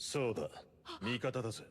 そうだ、味方だぜ。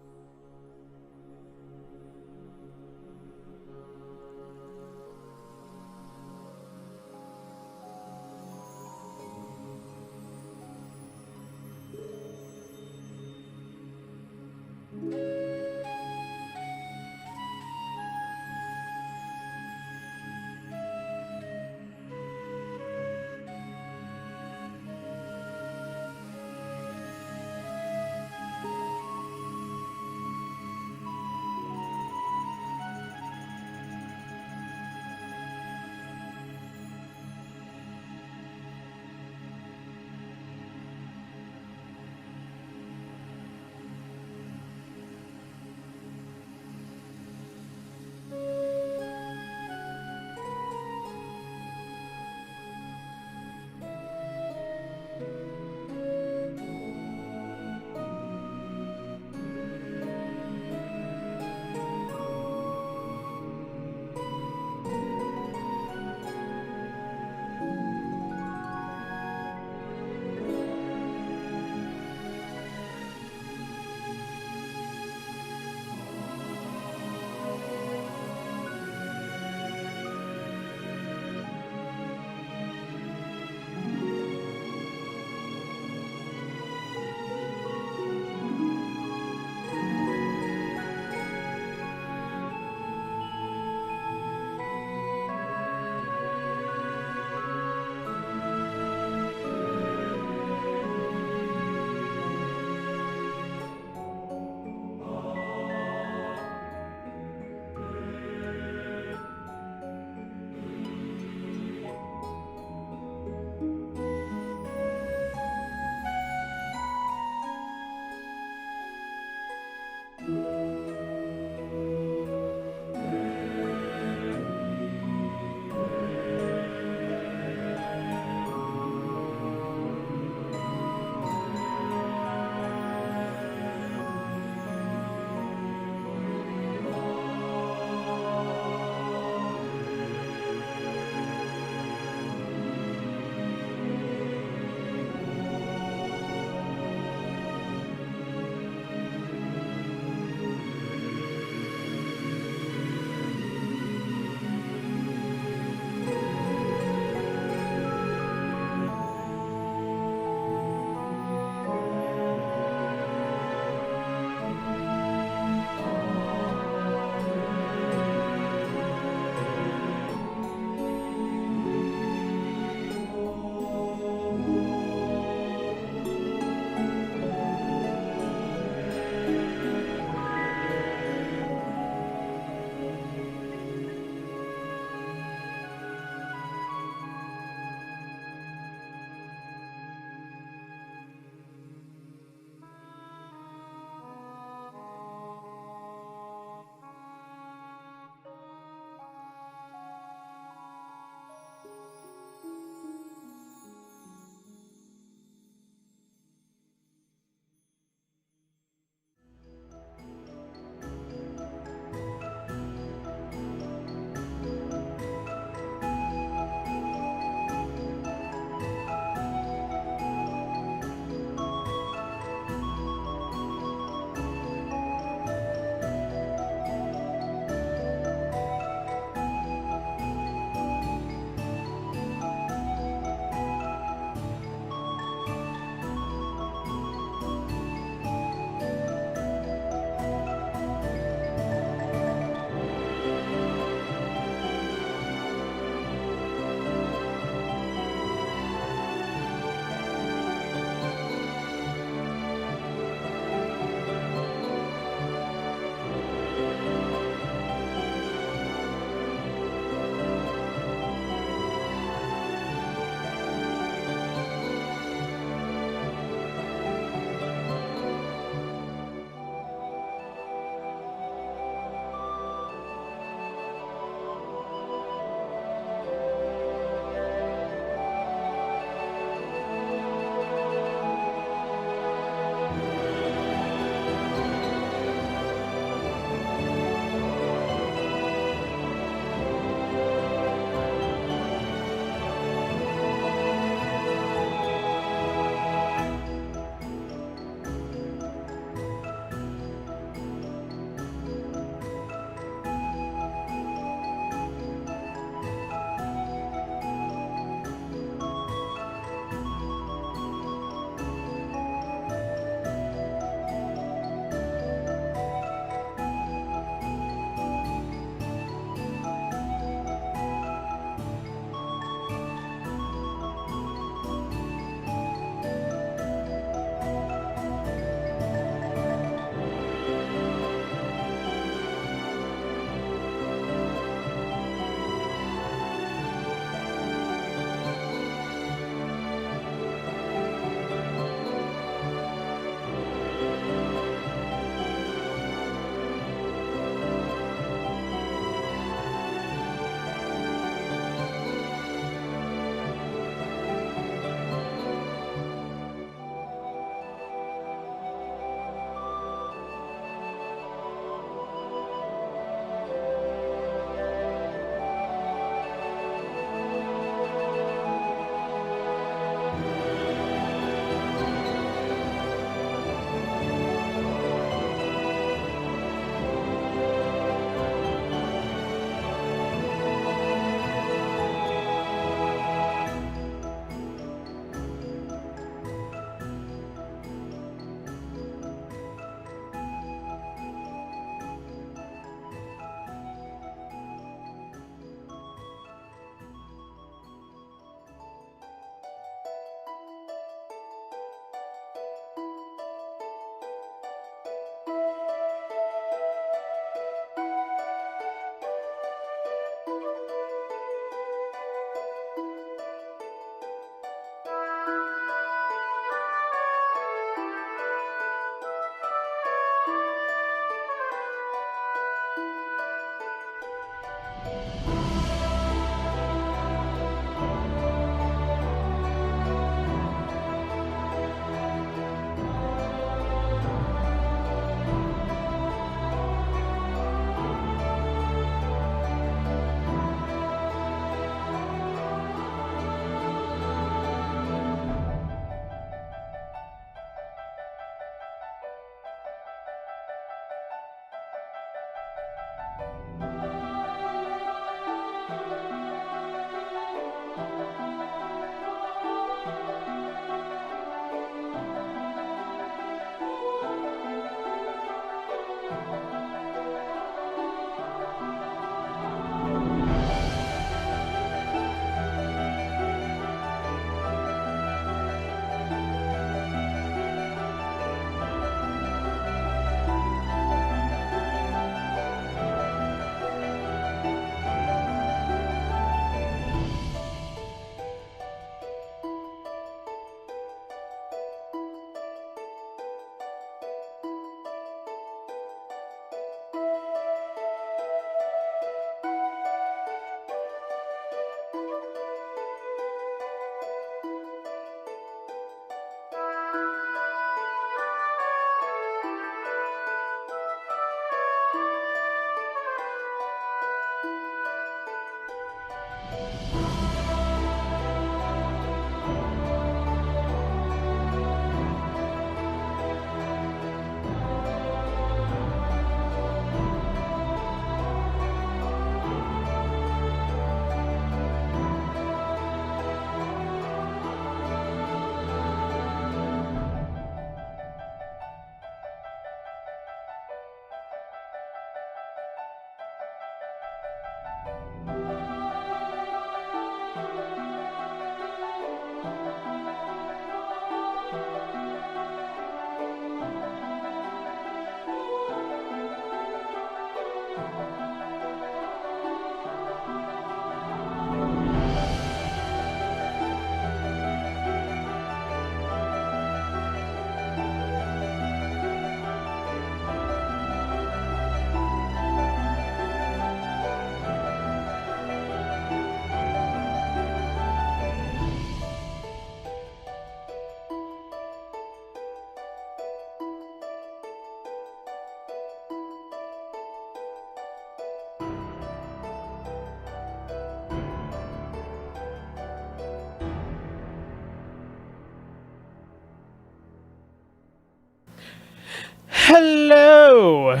Hello,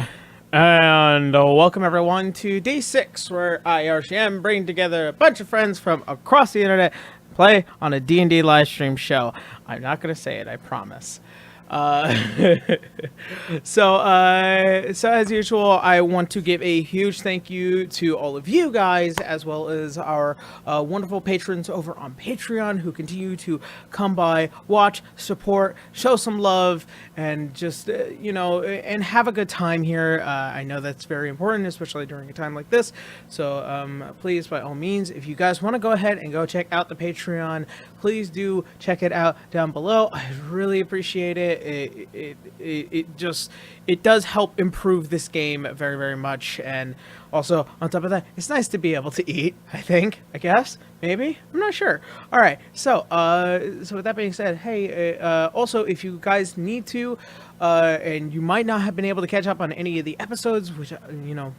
and welcome everyone to day 6, where I, RCM, bring together a bunch of friends from across the internet to play on a D&D live stream show. I'm not going to say it, I promise. So as usual, I want to give a huge thank you to all of you guys, as well as our wonderful patrons over on Patreon who continue to come by, watch, support, show some love, and just, and have a good time here. I know that's very important, especially during a time like this. So please, by all means, if you guys want to go ahead and go check out the Patreon, please do check it out down below. I really appreciate it. It does help improve this game very, very much. And also, on top of that, it's nice to be able to eat, I guess, maybe, I'm not sure. All right, so with that being said, hey, also, if you guys need to, and you might not have been able to catch up on any of the episodes, which,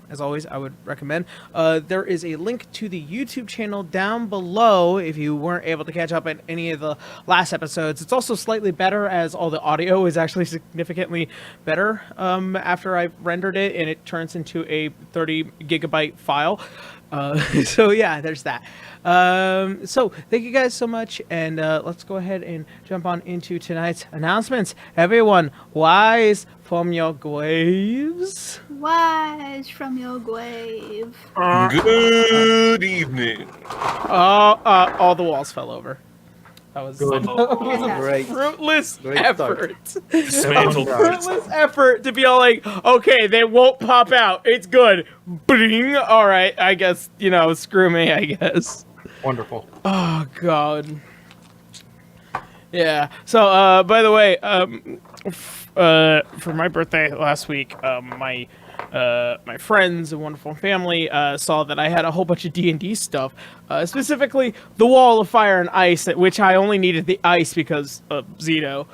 as always, I would recommend, there is a link to the YouTube channel down below if you weren't able to catch up on any of the last episodes. It's also slightly better, as all the audio is actually significantly better after I rendered it, and it turns into a 30 gigabyte file. So yeah, there's that. So thank you guys so much, and let's go ahead and jump on into tonight's announcements. Everyone, rise from your graves. Rise from your grave. Good evening. All the walls fell over. That was Yeah. Great. fruitless Great effort. Dismantled. Fruitless effort to be all like, okay, they won't pop out. It's good. Bing. All right, I guess, screw me, I guess. Wonderful. Oh, God. Yeah. So, by the way, for my birthday last week, my friends and wonderful family saw that I had a whole bunch of D&D stuff, specifically the Wall of Fire and Ice, which I only needed the ice because of Zito.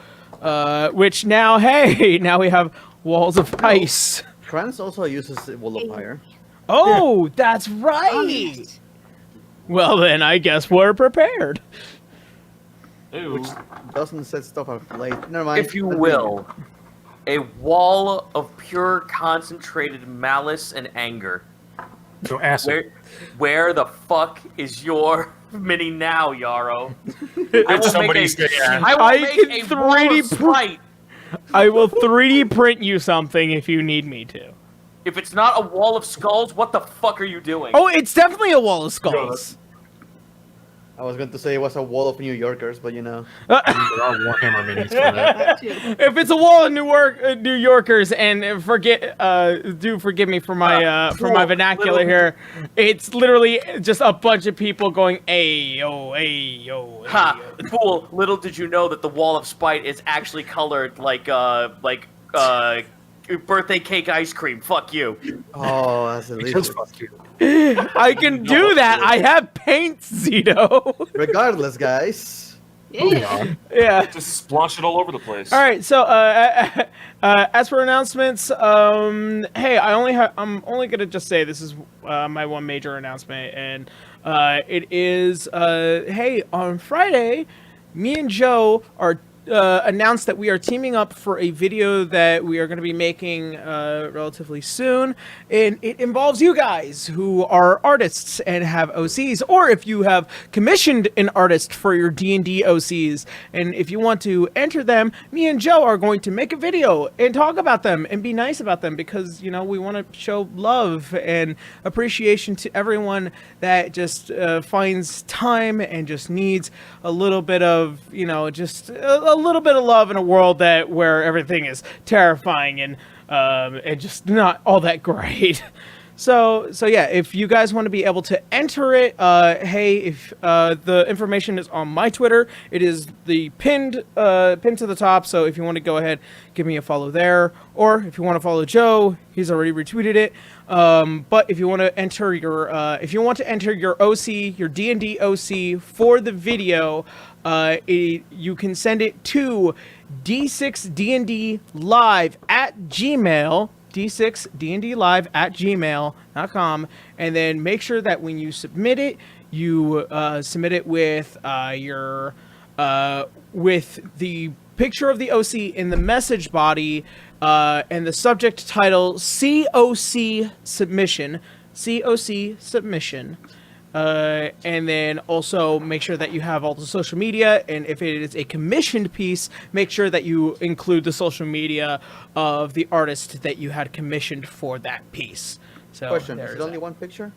Which now, hey, now we have Walls of Ice. Krantz also uses Wall of Fire. Oh, that's right. Honest. Well, then I guess we're prepared. Ooh. Doesn't set stuff aflame. Never mind. If you will, a wall of pure concentrated malice and anger. So acid. Where the fuck is your mini now, Yarrow? Somebody say I will I make can a wall 3D of spite. I will 3D print you something if you need me to. If it's not a wall of skulls, what the fuck are you doing? Oh, it's definitely a Wall of Skulls. I was going to say it was a wall of New Yorkers, but you know. There are Warhammer minis for that. That too. If it's a wall of New Yorkers, and do forgive me for my vernacular here, it's literally just a bunch of people going ayo, ayo, Ha! ayo. Fool! Little did you know that the wall of spite is actually colored like birthday cake ice cream. Fuck you. Oh, that's delicious. Just fuck you. I can do that. I have paint, Zito. Regardless, guys. Yeah. Yeah. Just splash it all over the place. All right. So, as for announcements, hey, I'm only gonna just say this is my one major announcement, and it is hey, on Friday, me and Joe are announced that we are teaming up for a video that we are going to be making relatively soon, and it involves you guys who are artists and have OCs, or if you have commissioned an artist for your D&D OCs, and if you want to enter them, me and Joe are going to make a video and talk about them and be nice about them, because, you know, we want to show love and appreciation to everyone that just finds time and just needs a little bit of, you know, just a little bit of love in a world where everything is terrifying and just not all that great. So yeah, if you guys want to be able to enter it, hey, if the information is on my Twitter, it is the pinned to the top. So if you want to go ahead, give me a follow there, or if you want to follow Joe, he's already retweeted it. But if you want to enter your OC, your D&D OC for the video, you can send it to d6dndlive@gmail.com. d6dndlive@gmail.com, and then make sure that when you submit it, you submit it with with the picture of the OC in the message body, and the subject title COC submission. And then also make sure that you have all the social media, and if it is a commissioned piece, make sure that you include the social media of the artist that you had commissioned for that piece. So Question, is there's it only that. one picture?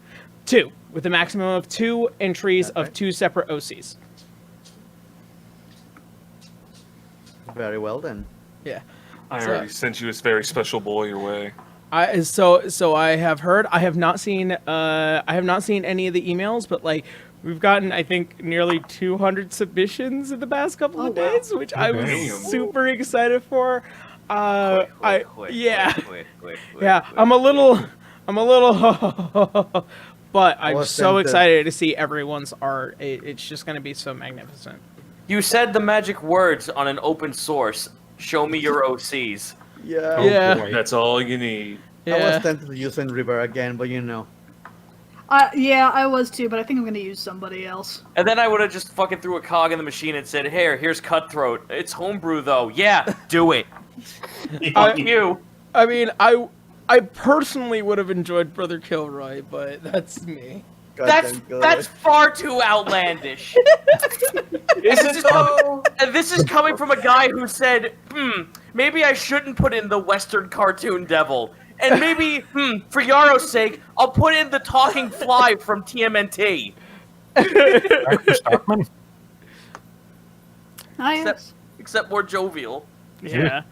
2, with a maximum of 2 entries of 2 separate OCs. Very well then. Yeah. I already sent you this very special boy your way. So I have heard. I have not seen any of the emails, but like we've gotten, I think, nearly 200 submissions in the past couple of days, which I was Damn. super excited for. Yeah, Yeah, I'm a little, but I'm was so tempted. excited to see everyone's art. It's just gonna be so magnificent. You said the magic words on an open source. Show me your OCs. Yeah. Oh, Yeah. boy. That's all you need. I Yeah. was tempted to use Wind River again, but you know. Yeah, I was too, but I think I'm gonna use somebody else. And then I would have just fucking threw a cog in the machine and said, here's Cutthroat. It's homebrew though. Yeah, do it. Fuck you. I mean, I personally would have enjoyed Brother Kilroy, but that's me. That's far too outlandish. This is coming from a guy who said, maybe I shouldn't put in the Western cartoon devil. And maybe, for Yaro's sake, I'll put in the talking fly from TMNT. Dr. Stockman? Ah, yes. Except more jovial. Yeah.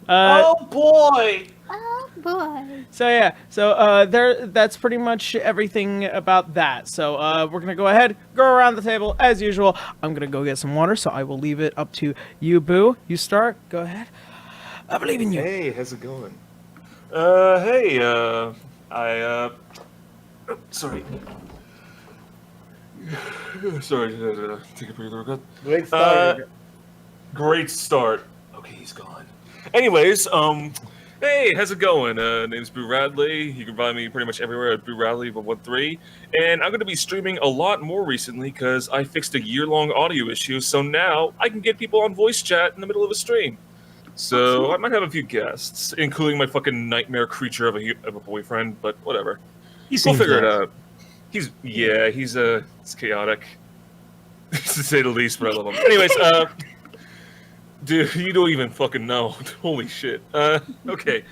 Oh boy! Oh boy. So yeah, so that's pretty much everything about that. So we're gonna go ahead, go around the table as usual. I'm gonna go get some water, so I will leave it up to you, Boo. You start. Go ahead. I believe in you. Hey, how's it going? Hey, sorry. Sorry, take a breather. Good. Great start. Great start. Okay, he's gone. Anyways, hey, how's it going? Name's Boo Radley. You can find me pretty much everywhere at Boo Radley 113. And I'm going to be streaming a lot more recently because I fixed a year-long audio issue, so now I can get people on voice chat in the middle of a stream. So I might have a few guests, including my fucking nightmare creature of a boyfriend, but whatever. We'll figure it out. He's chaotic, to say the least, but I love him. Anyways, dude, you don't even fucking know. Holy shit. Okay.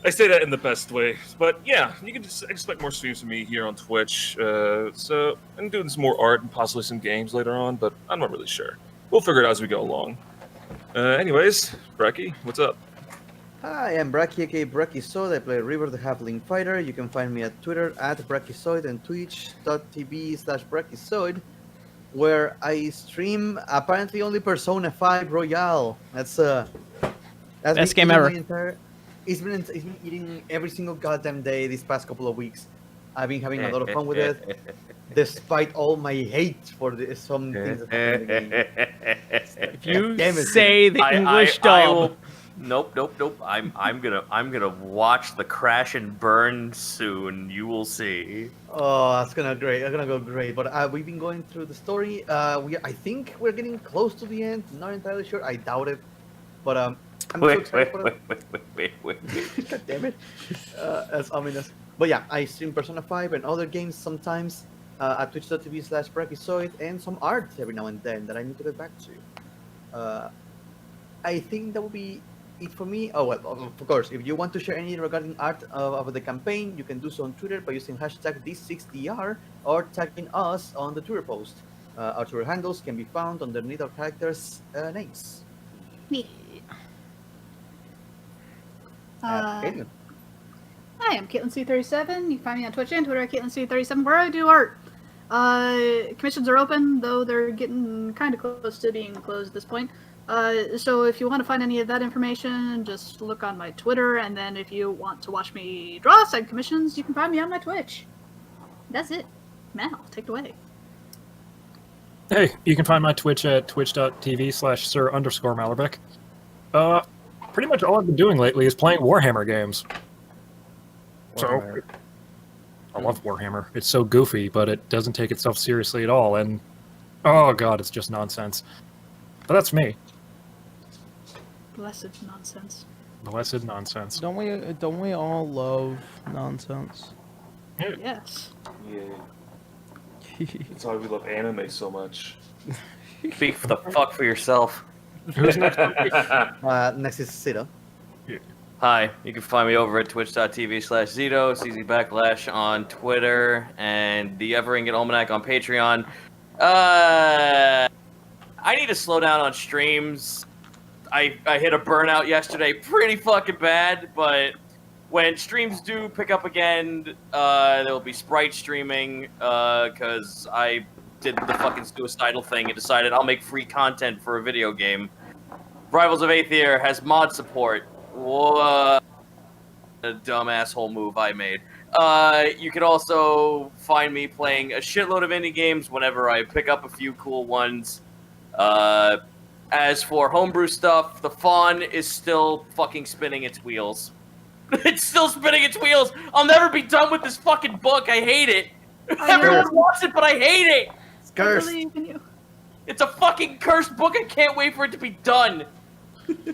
I say that in the best way, but yeah, you can just expect more streams from me here on Twitch. So I'm doing some more art and possibly some games later on, but I'm not really sure. We'll figure it out as we go along. Anyways, Brecky, what's up? Hi, I'm Bracky, aka Brachyzoid. I play River the Halfling Fighter. You can find me at Twitter at Brachyzoid and twitch.tv/Brachyzoid, where I stream apparently only Persona 5 Royale. That's Best game ever. It's been eating every single goddamn day these past couple of weeks. I've been having a lot of fun with it, despite all my hate for some things that happen in the game. If you Damn it. say the English dub, Nope. I'm gonna watch the crash and burn soon. You will see. Oh, that's gonna go great. But we've been going through the story. I think we're getting close to the end. Not entirely sure. I doubt it. But I'm so excited for it. Wait. God damn it. That's ominous. But yeah, I stream Persona 5 and other games sometimes at twitch.tv/Brachyzoid and some art every now and then that I need to get back to. I think that will be it for me. Oh, well, of course, if you want to share anything regarding art of the campaign, you can do so on Twitter by using hashtag D6DR or tagging us on the Twitter post. Our Twitter handles can be found underneath our characters' names. Caitlin. Hi, I'm CaitlinC37. You can find me on Twitch and Twitter at CaitlinC37, where I do art. Commissions are open, though they're getting kind of close to being closed at this point. So if you want to find any of that information, just look on my Twitter, and then if you want to watch me draw side commissions, you can find me on my Twitch. That's it. Mal, take it away. Hey, you can find my Twitch at twitch.tv/Sir_Mallerbeck. Pretty much all I've been doing lately is playing Warhammer games. So, I love Warhammer. It's so goofy, but it doesn't take itself seriously at all, and oh god, it's just nonsense. But that's me. Blessed nonsense. Blessed nonsense. don't we all love nonsense? Yes. Yeah. That's why we love anime so much. Speak for the fuck for yourself. Who's next? Next is Sita. Hi, you can find me over at twitch.tv/Zito, CZ Backlash on Twitter, and the Everington Almanac on Patreon. I need to slow down on streams. I hit a burnout yesterday pretty fucking bad, but when streams do pick up again, there will be Sprite streaming, because I did the fucking suicidal thing and decided I'll make free content for a video game. Rivals of Aether has mod support. What a dumb asshole move I made. You can also find me playing a shitload of indie games whenever I pick up a few cool ones. As for homebrew stuff, the Fawn is still fucking spinning its wheels. It's still spinning its wheels! I'll never be done with this fucking book, I hate it! Everyone wants it, but I hate it! It's cursed. I believe in you. It's a fucking cursed book, I can't wait for it to be done!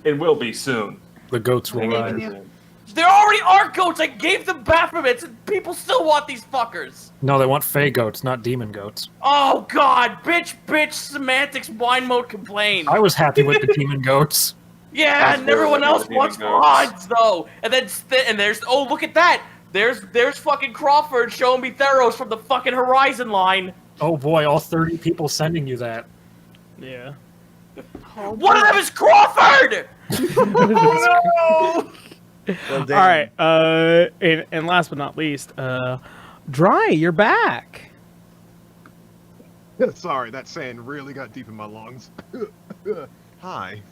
It will be soon. The goats will believe ride. in you. There already are goats! I gave them Baphomets, and people still want these fuckers! No, they want fey goats, not demon goats. Oh god, bitch, semantics, wine mode complain. I was happy with the demon goats. Yeah, That's and everyone where else the wants demon goats. pods, though. And then, there's, oh, look at that! There's fucking Crawford showing me Theros from the fucking Horizon line. Oh boy, all 30 people sending you that. Yeah. One of them is Crawford! Oh no! Well, All right. And last but not least, Dry, you're back. Sorry, that sand really got deep in my lungs. Hi.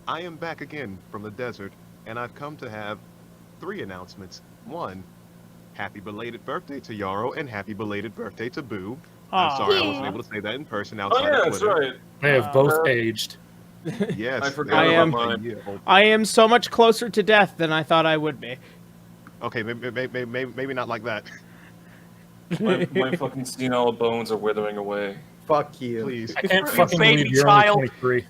I am back again from the desert, and I've come to have 3 announcements. 1, happy belated birthday to Yarrow, and happy belated birthday to Boo. I'm sorry I wasn't Yeah. able to say that in person Oh outside yeah, of that's Twitter. right. They have both aged. Yes. I they forgot are about about a mine. year old. I am so much closer to death than I thought I would be. Okay, maybe not like that. My fucking senile bones are withering away. Fuck you. Please. I can't You fucking baby believe you're child. only 23.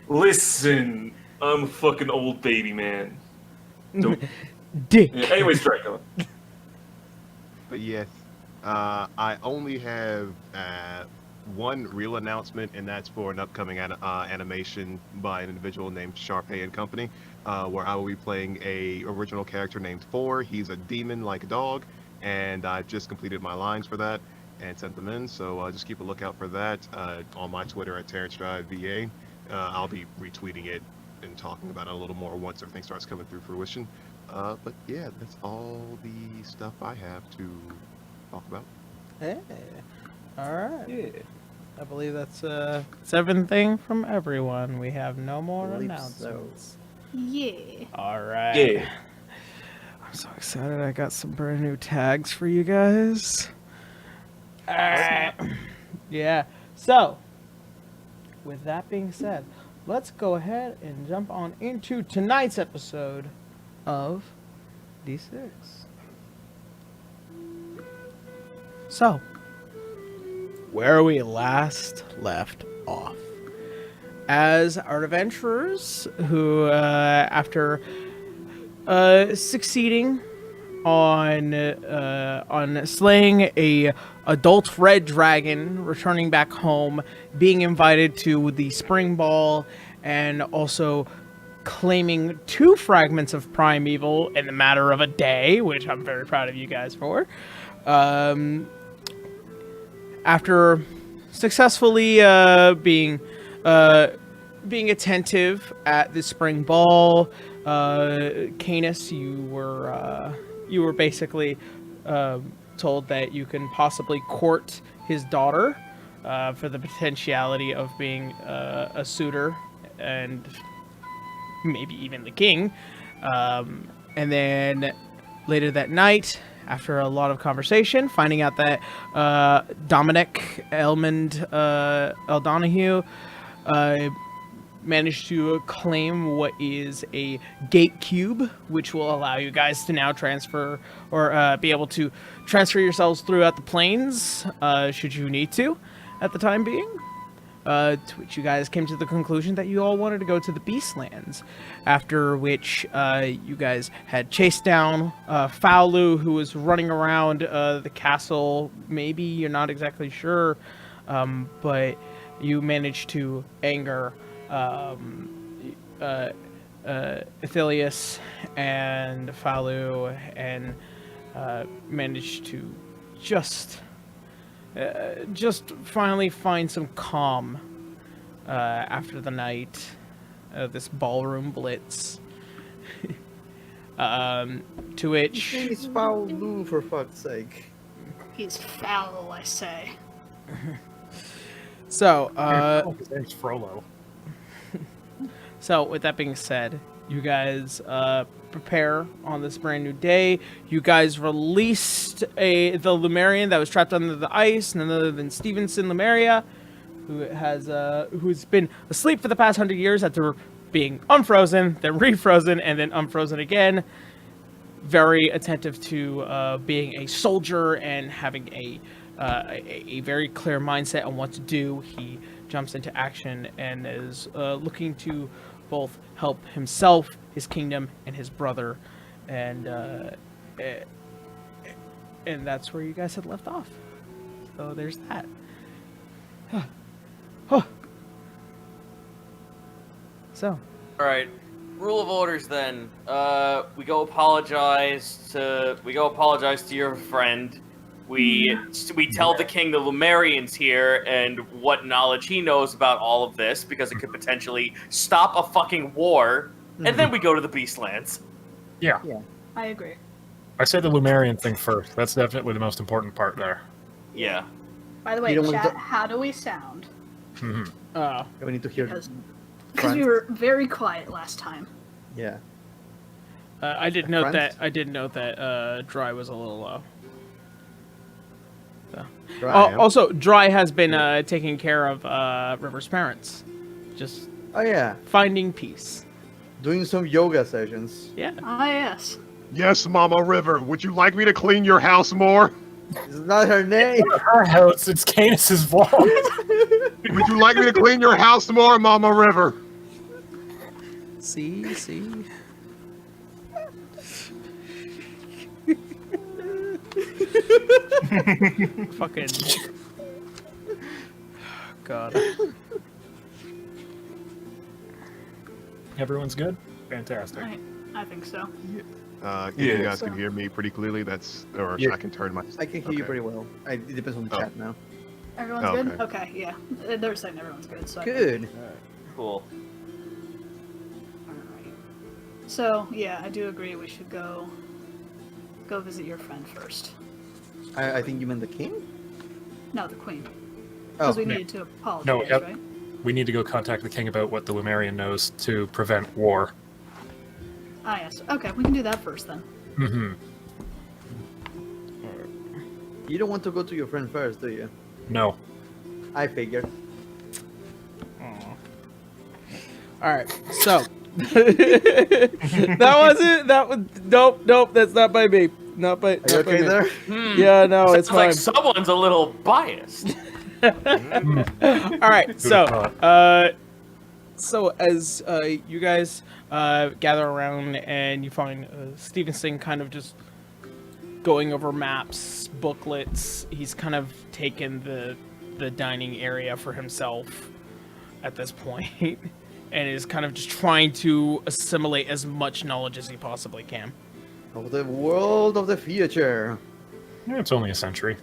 Listen, I'm a fucking old baby man. Don't. Dick. Yeah, anyways, Draco. But yes, I only have 1 real announcement, and that's for an upcoming animation by an individual named Sharpay and Company, where I will be playing a original character named Four. He's a demon-like dog, and I've just completed my lines for that and sent them in. So just keep a lookout for that on my Twitter at TerrenceDriveVA. I'll be retweeting it and talking about it a little more once everything starts coming through fruition. But yeah, that's all the stuff I have to talk about. Hey. All right. I believe that's everything from everyone. We have no more Believe announcements. Yeah. All right. Yeah. I'm so excited. I got some brand new tags for you guys. All right. Yeah. So, with that being said, let's go ahead and jump on into tonight's episode of D6. So, where we last left off. As our adventurers, who, after succeeding on slaying a adult red dragon, returning back home, being invited to the spring ball, and also claiming 2 fragments of primeval in the matter of a day, which I'm very proud of you guys for. After successfully being attentive at the spring ball, Canis, you were basically told that you can possibly court his daughter for the potentiality of being a suitor and maybe even the king. And then later that night, after a lot of conversation, finding out that Dominic Elmond Eldonahue managed to claim what is a gate cube, which will allow you guys to now transfer or be able to transfer yourselves throughout the plains should you need to at the time being. To which you guys came to the conclusion that you all wanted to go to the Beastlands, after which you guys had chased down Faulu, who was running around the castle. Maybe you're not exactly sure, but you managed to anger Athelius and Faulu, and managed to just finally find some calm after the night of this ballroom blitz. To which He's foul Lou, for fuck's sake. He's foul, I say. so His name's Frollo. So, with that being said, you guys prepare on this brand new day. You guys released the Lumerian that was trapped under the ice, none other than Stevenson Lumeria, who's been asleep for the past 100 years after being unfrozen, then refrozen, and then unfrozen again. Very attentive to being a soldier and having a very clear mindset on what to do. He jumps into action and is looking to both help himself, his kingdom, and his brother, and that's where you guys had left off. So there's that. So, All right. Rule of orders then. We go apologize to your friend. We tell the king the Lumerian's here and what knowledge he knows about all of this, because it could potentially stop a fucking war, and then we go to the Beastlands. Yeah. I agree. I say the Lumerian thing first. That's definitely the most important part there. Yeah. By the way, You don't want chat, to- how do we sound? Hmm. We need to hear. Because we France. were very quiet last time. Yeah. I did note France? that. I did note that Dry was a little low. So. Right. Also, Dry has been taking care of River's parents, just Oh yeah. finding peace. Doing some yoga sessions. Yeah. Ah, yes. Yes, Mama River. Would you like me to clean your house more? It's not her name. Her house, it's Canis's fault. Would you like me to clean your house more, Mama River? See. Fucking. God. Everyone's good? Fantastic. I think so. If Yeah. you guys can hear me pretty clearly, or Yeah. I can turn my. I can hear you Okay. pretty well. It depends on the Oh. chat now. Everyone's Okay. good? Okay, yeah. They're saying everyone's good, so. Good. Cool. Alright. So, yeah, I do agree we should go visit your friend first. I think you meant the king. No, the queen. Oh, Because we yeah. needed to apologize, No, yep. right? We need to go contact the king about what the Lumerian knows to prevent war. Ah, yes. Okay, we can do that first then. Mm-hmm. you don't want to go to your friend first, do you? No. I figured. All right. So that wasn't. That was nope. That's not by me. Not by. Are you not by okay me. there? Yeah. No, Sounds it's fine. like someone's a little biased. All right, Who'd so have thought? so as you guys gather around and you find Stevenson kind of just going over maps, booklets. He's kind of taken the dining area for himself at this point, and is kind of just trying to assimilate as much knowledge as he possibly can. Of the world of the future. Yeah, it's only a century.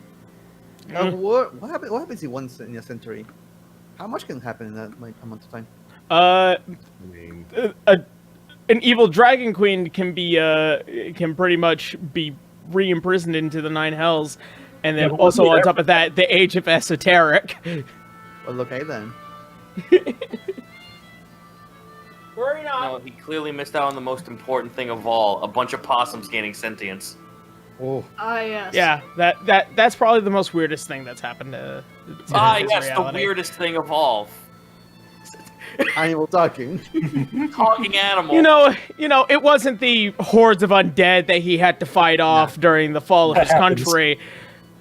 What happens in in a century? How much can happen in that amount of time? I mean, An evil dragon queen can be can pretty much be re-imprisoned into the nine hells, and then Yeah, but also we'll be on there top of that, the age of esoteric. Well, okay then. Worry No, he clearly missed out on the most important thing of all: a bunch of possums gaining sentience. Oh, Ah, yes. Yeah, that's probably the most weirdest thing that's happened to his Yes, reality. the weirdest thing of all. animal talking. Talking animal. You know, it wasn't the hordes of undead that he had to fight off during the fall of That his happens. country.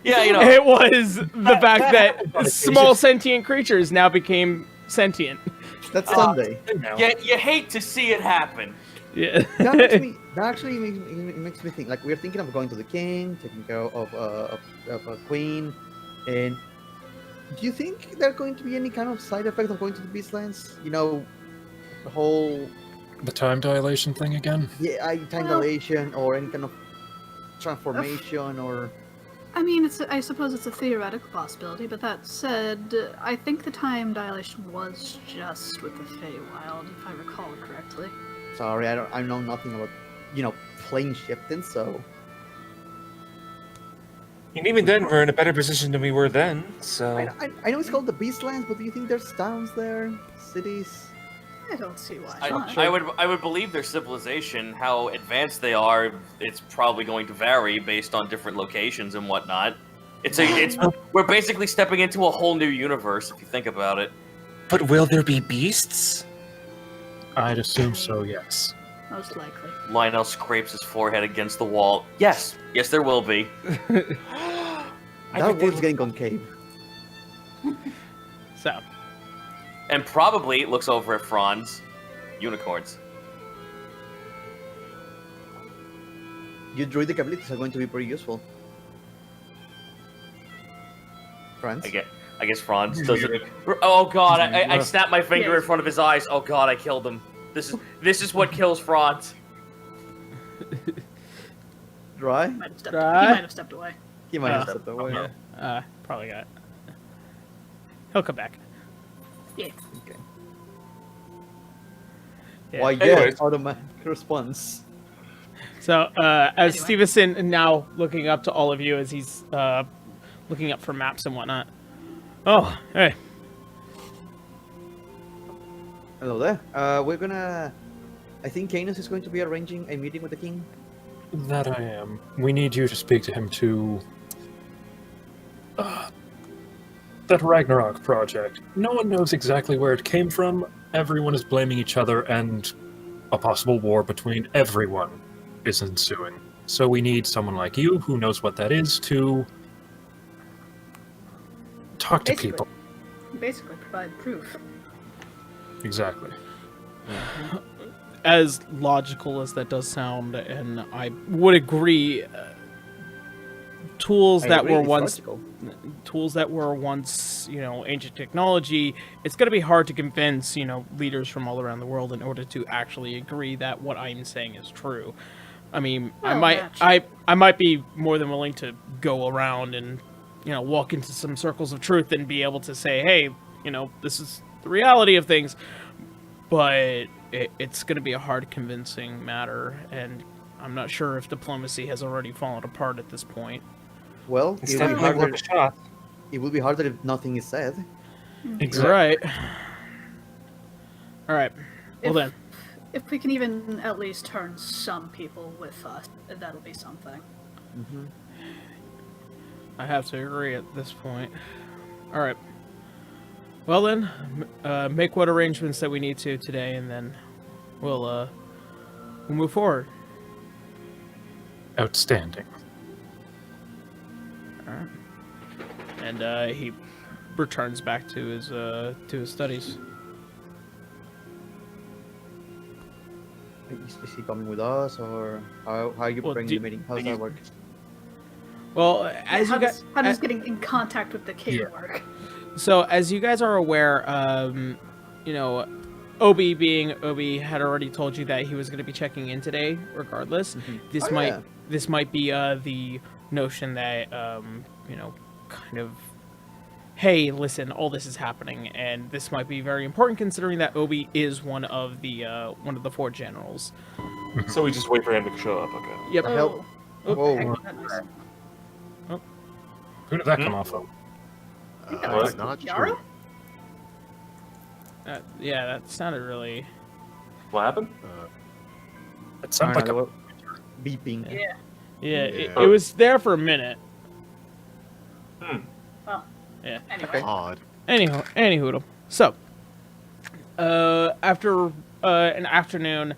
Yeah, you know. It was the fact that small sentient creatures now became sentient. That's Sunday. Now. You hate to see it happen. Yeah. That actually makes me think. Like we're thinking of going to the king, taking care of a queen, and do you think there are going to be any kind of side effect of going to the Beastlands? You know, the whole The time dilation thing again? time dilation or any kind of transformation or. I mean, I suppose it's a theoretical possibility, but that said, I think the time dilation was just with the Feywild, if I recall correctly. Sorry, I know nothing about plane shifting, so. And even then, we're in a better position than we were then. So I know it's called the Beastlands, but do you think there's towns there, cities? I don't see why I, not. I would believe their civilization, how advanced they are, it's probably going to vary based on different locations and whatnot. We're basically stepping into a whole new universe if you think about it. but will there be beasts? I'd assume so, yes. Most likely. Lionel scrapes his forehead against the wall. Yes, there will be. That word's getting concave. So, And probably looks over at Franz. Unicorns. Your druidic abilities are going to be pretty useful. Friends? I guess Franz doesn't. Oh god! I snapped my finger in front of his eyes. Oh god! I killed him. This is what kills Franz. Dry? He might have stepped away. He might have stepped away. probably got. He'll come back. Yeah. Okay. Yeah. Why, Anyways. yes, automatic response. So, as Anyway. Stevenson now looking up to all of you as he's looking up for maps and whatnot. Oh, hey. Hello there. We're gonna. I think Canis is going to be arranging a meeting with the king. That I am. We need you to speak to him to... that Ragnarok project. No one knows exactly where it came from. Everyone is blaming each other, and a possible war between everyone is ensuing. So we need someone like you, who knows what that is, to talk to people. Basically, provide proof. Exactly. As logical as that does sound, and I would agree, tools that were once ancient technology, it's going to be hard to convince leaders from all around the world in order to actually agree that what I'm saying is true. I mean, Well, I might be more than willing to go around and walk into some circles of truth and be able to say, hey, this is the reality of things, but it's going to be a hard convincing matter, and I'm not sure if diplomacy has already fallen apart at this point. Well, It's it will, be definitely harder, worth a shot. it will be harder if nothing is said. Exactly. Right. All right. Well If- then. If we can even at least turn some people with us, that'll be something. Mm-hmm. I have to agree at this point. All right. Well then, make what arrangements that we need to today, and then we'll move forward. Outstanding. All right. And he returns back to his studies. Is he coming with us, or how are you Well, preparing the meeting? How does that work? Well, as how you guys, does getting in contact with the king Yeah. work? so as you guys are aware, Obi being Obi had already told you that he was going to be checking in today, regardless. This Oh, might yeah. this might be the notion that kind of, hey, listen, all this is happening, and this might be very important considering that Obi is one of the 4 generals. So we just wait for him to show up. Okay. Yep. The hell? Oh, Whoa. heck, that noise. Who did that come off of? that was Not Yara? true. Yeah, that sounded really. What happened? It sounds like a... beeping. Yeah. Yeah, Yeah. It was there for a minute. Well. Yeah. Anyway. Odd. Anywho, so after an afternoon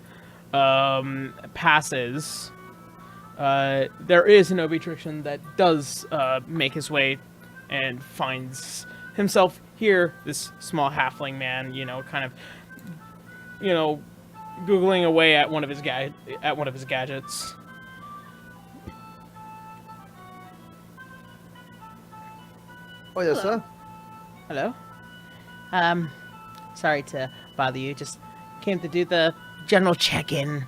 passes, there is an Obitriction that does make his way and finds himself here. This small halfling man, kind of, googling away at one of his gadgets. Oh, yes, sir. Hello. Sorry to bother you. Just came to do the general check-in.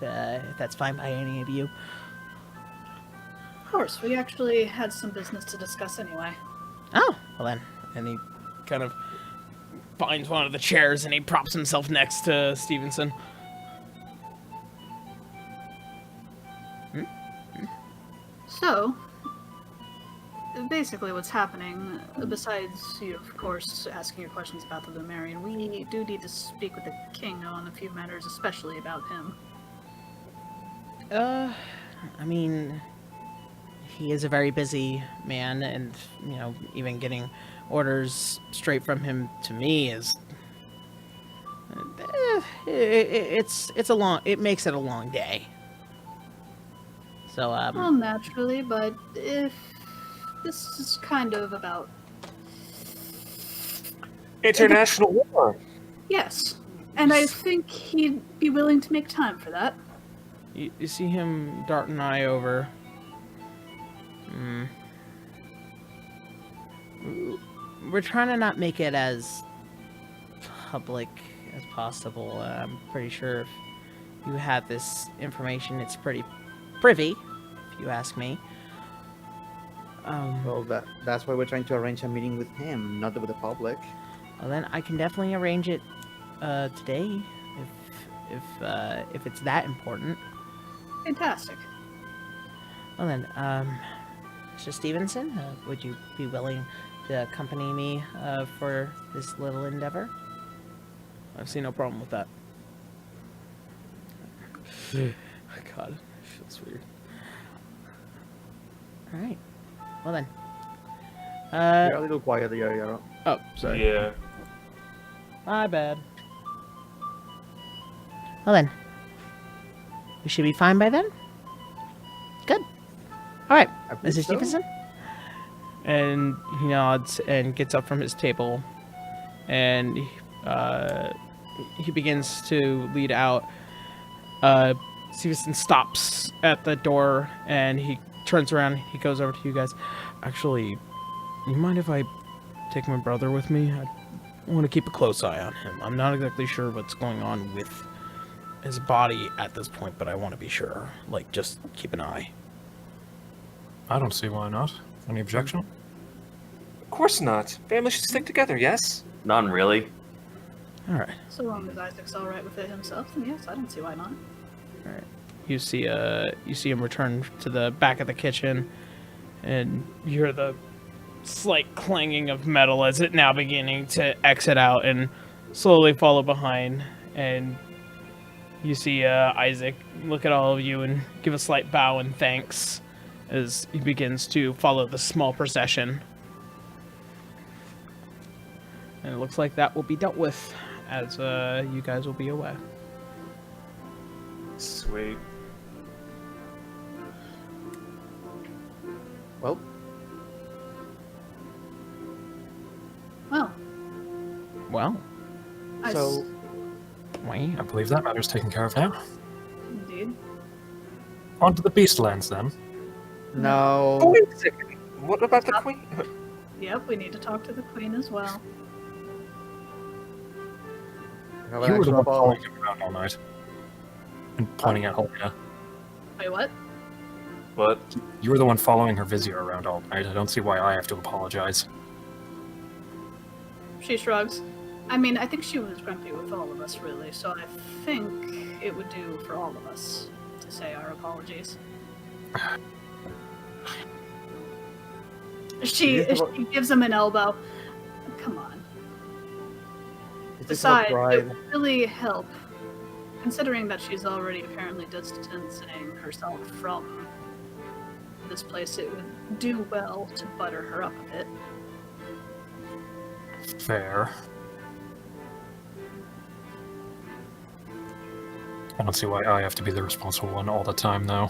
If that's fine by any of you. Of course, we actually had some business to discuss anyway. Oh, well then. And he kind of finds one of the chairs and he props himself next to Stevenson. So, basically what's happening, besides you, of course, asking your questions about the Lumerian, we do need to speak with the king on a few matters, especially about him. I mean, he is a very busy man, and, even getting orders straight from him to me is... it makes it a long day. So, Well, naturally, but if this is kind of about... International war. Yes, and I think he'd be willing to make time for that. You see him dart an eye over. we're trying to not make it as public as possible. I'm pretty sure if you have this information, it's pretty privy, if you ask me. Well, that's why we're trying to arrange a meeting with him, not with the public. Well, then I can definitely arrange it today, if it's that important. Fantastic. Well then, Mr. Stevenson, would you be willing to accompany me for this little endeavor? I see no problem with that. God, it feels weird. All right. Well then. You're a little quiet there, Yaro. Oh, sorry. Yeah. My bad. Well then. We should be fine by then. Good. All right, I believe Mr. so. Stevenson. And he nods and gets up from his table, and he begins to lead out. Stevenson stops at the door, and he turns around. He goes over to you guys. Actually, you mind if I take my brother with me? I want to keep a close eye on him. I'm not exactly sure what's going on with his body at this point, but I want to be sure. Like, just keep an eye. I don't see why not. Any objection? Of course not. Family should stick together, yes? None really. All right. So long as Isaac's all right with it himself, then yes, I don't see why not. All right. You see him return to the back of the kitchen, and you hear the slight clanging of metal as it now beginning to exit out and slowly follow behind. And you see Isaac look at all of you and give a slight bow and thanks as he begins to follow the small procession. And it looks like that will be dealt with as you guys will be away. Sweet. Well, Well, Well, I so I wow. believe that matter's taken care of now. indeed. On to the Beastlands, then. now Wait a second. What about the queen? Yep, we need to talk to the queen as well. I have You an were the extra one ball. following him around all night. And pointing at Helena. Wait, what? What? You were the one following her Vizier around all night. I don't see why I have to apologize. She shrugs. I mean, I think she was grumpy with all of us, really, so I think it would do for all of us to say our apologies. She gives him an elbow. Come on. Is this her Besides, it pride? would really help, considering that she's already apparently distancing herself from this place. It would do well to butter her up a bit. Fair. I don't see why I have to be the responsible one all the time, though.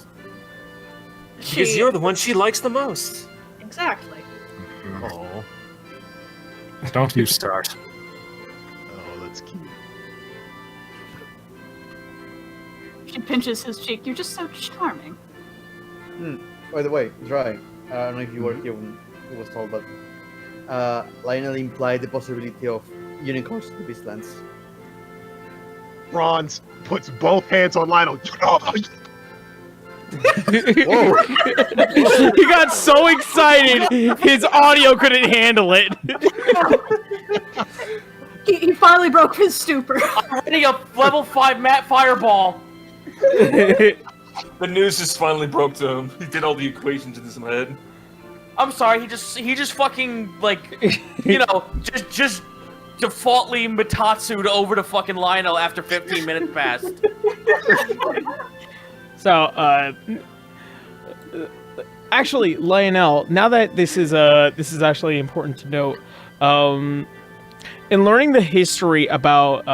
Because you're the one she likes the most. Exactly. Oh, Don't you start. oh, that's cute. She pinches his cheek. You're just so charming. By the way, Dry, I don't know if you were here when it was told, but Lionel implied the possibility of unicorns in the Beastlands. Bronze puts both hands on Lionel. Whoa! He got so excited, his audio couldn't handle it. He finally broke his stupor. I'm hitting a level 5 mat fireball. The news just finally broke to him. He did all the equations in his head. I'm sorry, he just fucking like, you know, just defaultly Mitatsu'd over to fucking Lionel after 15 minutes passed. So, actually, Lionel, now that this is actually important to note, in learning the history about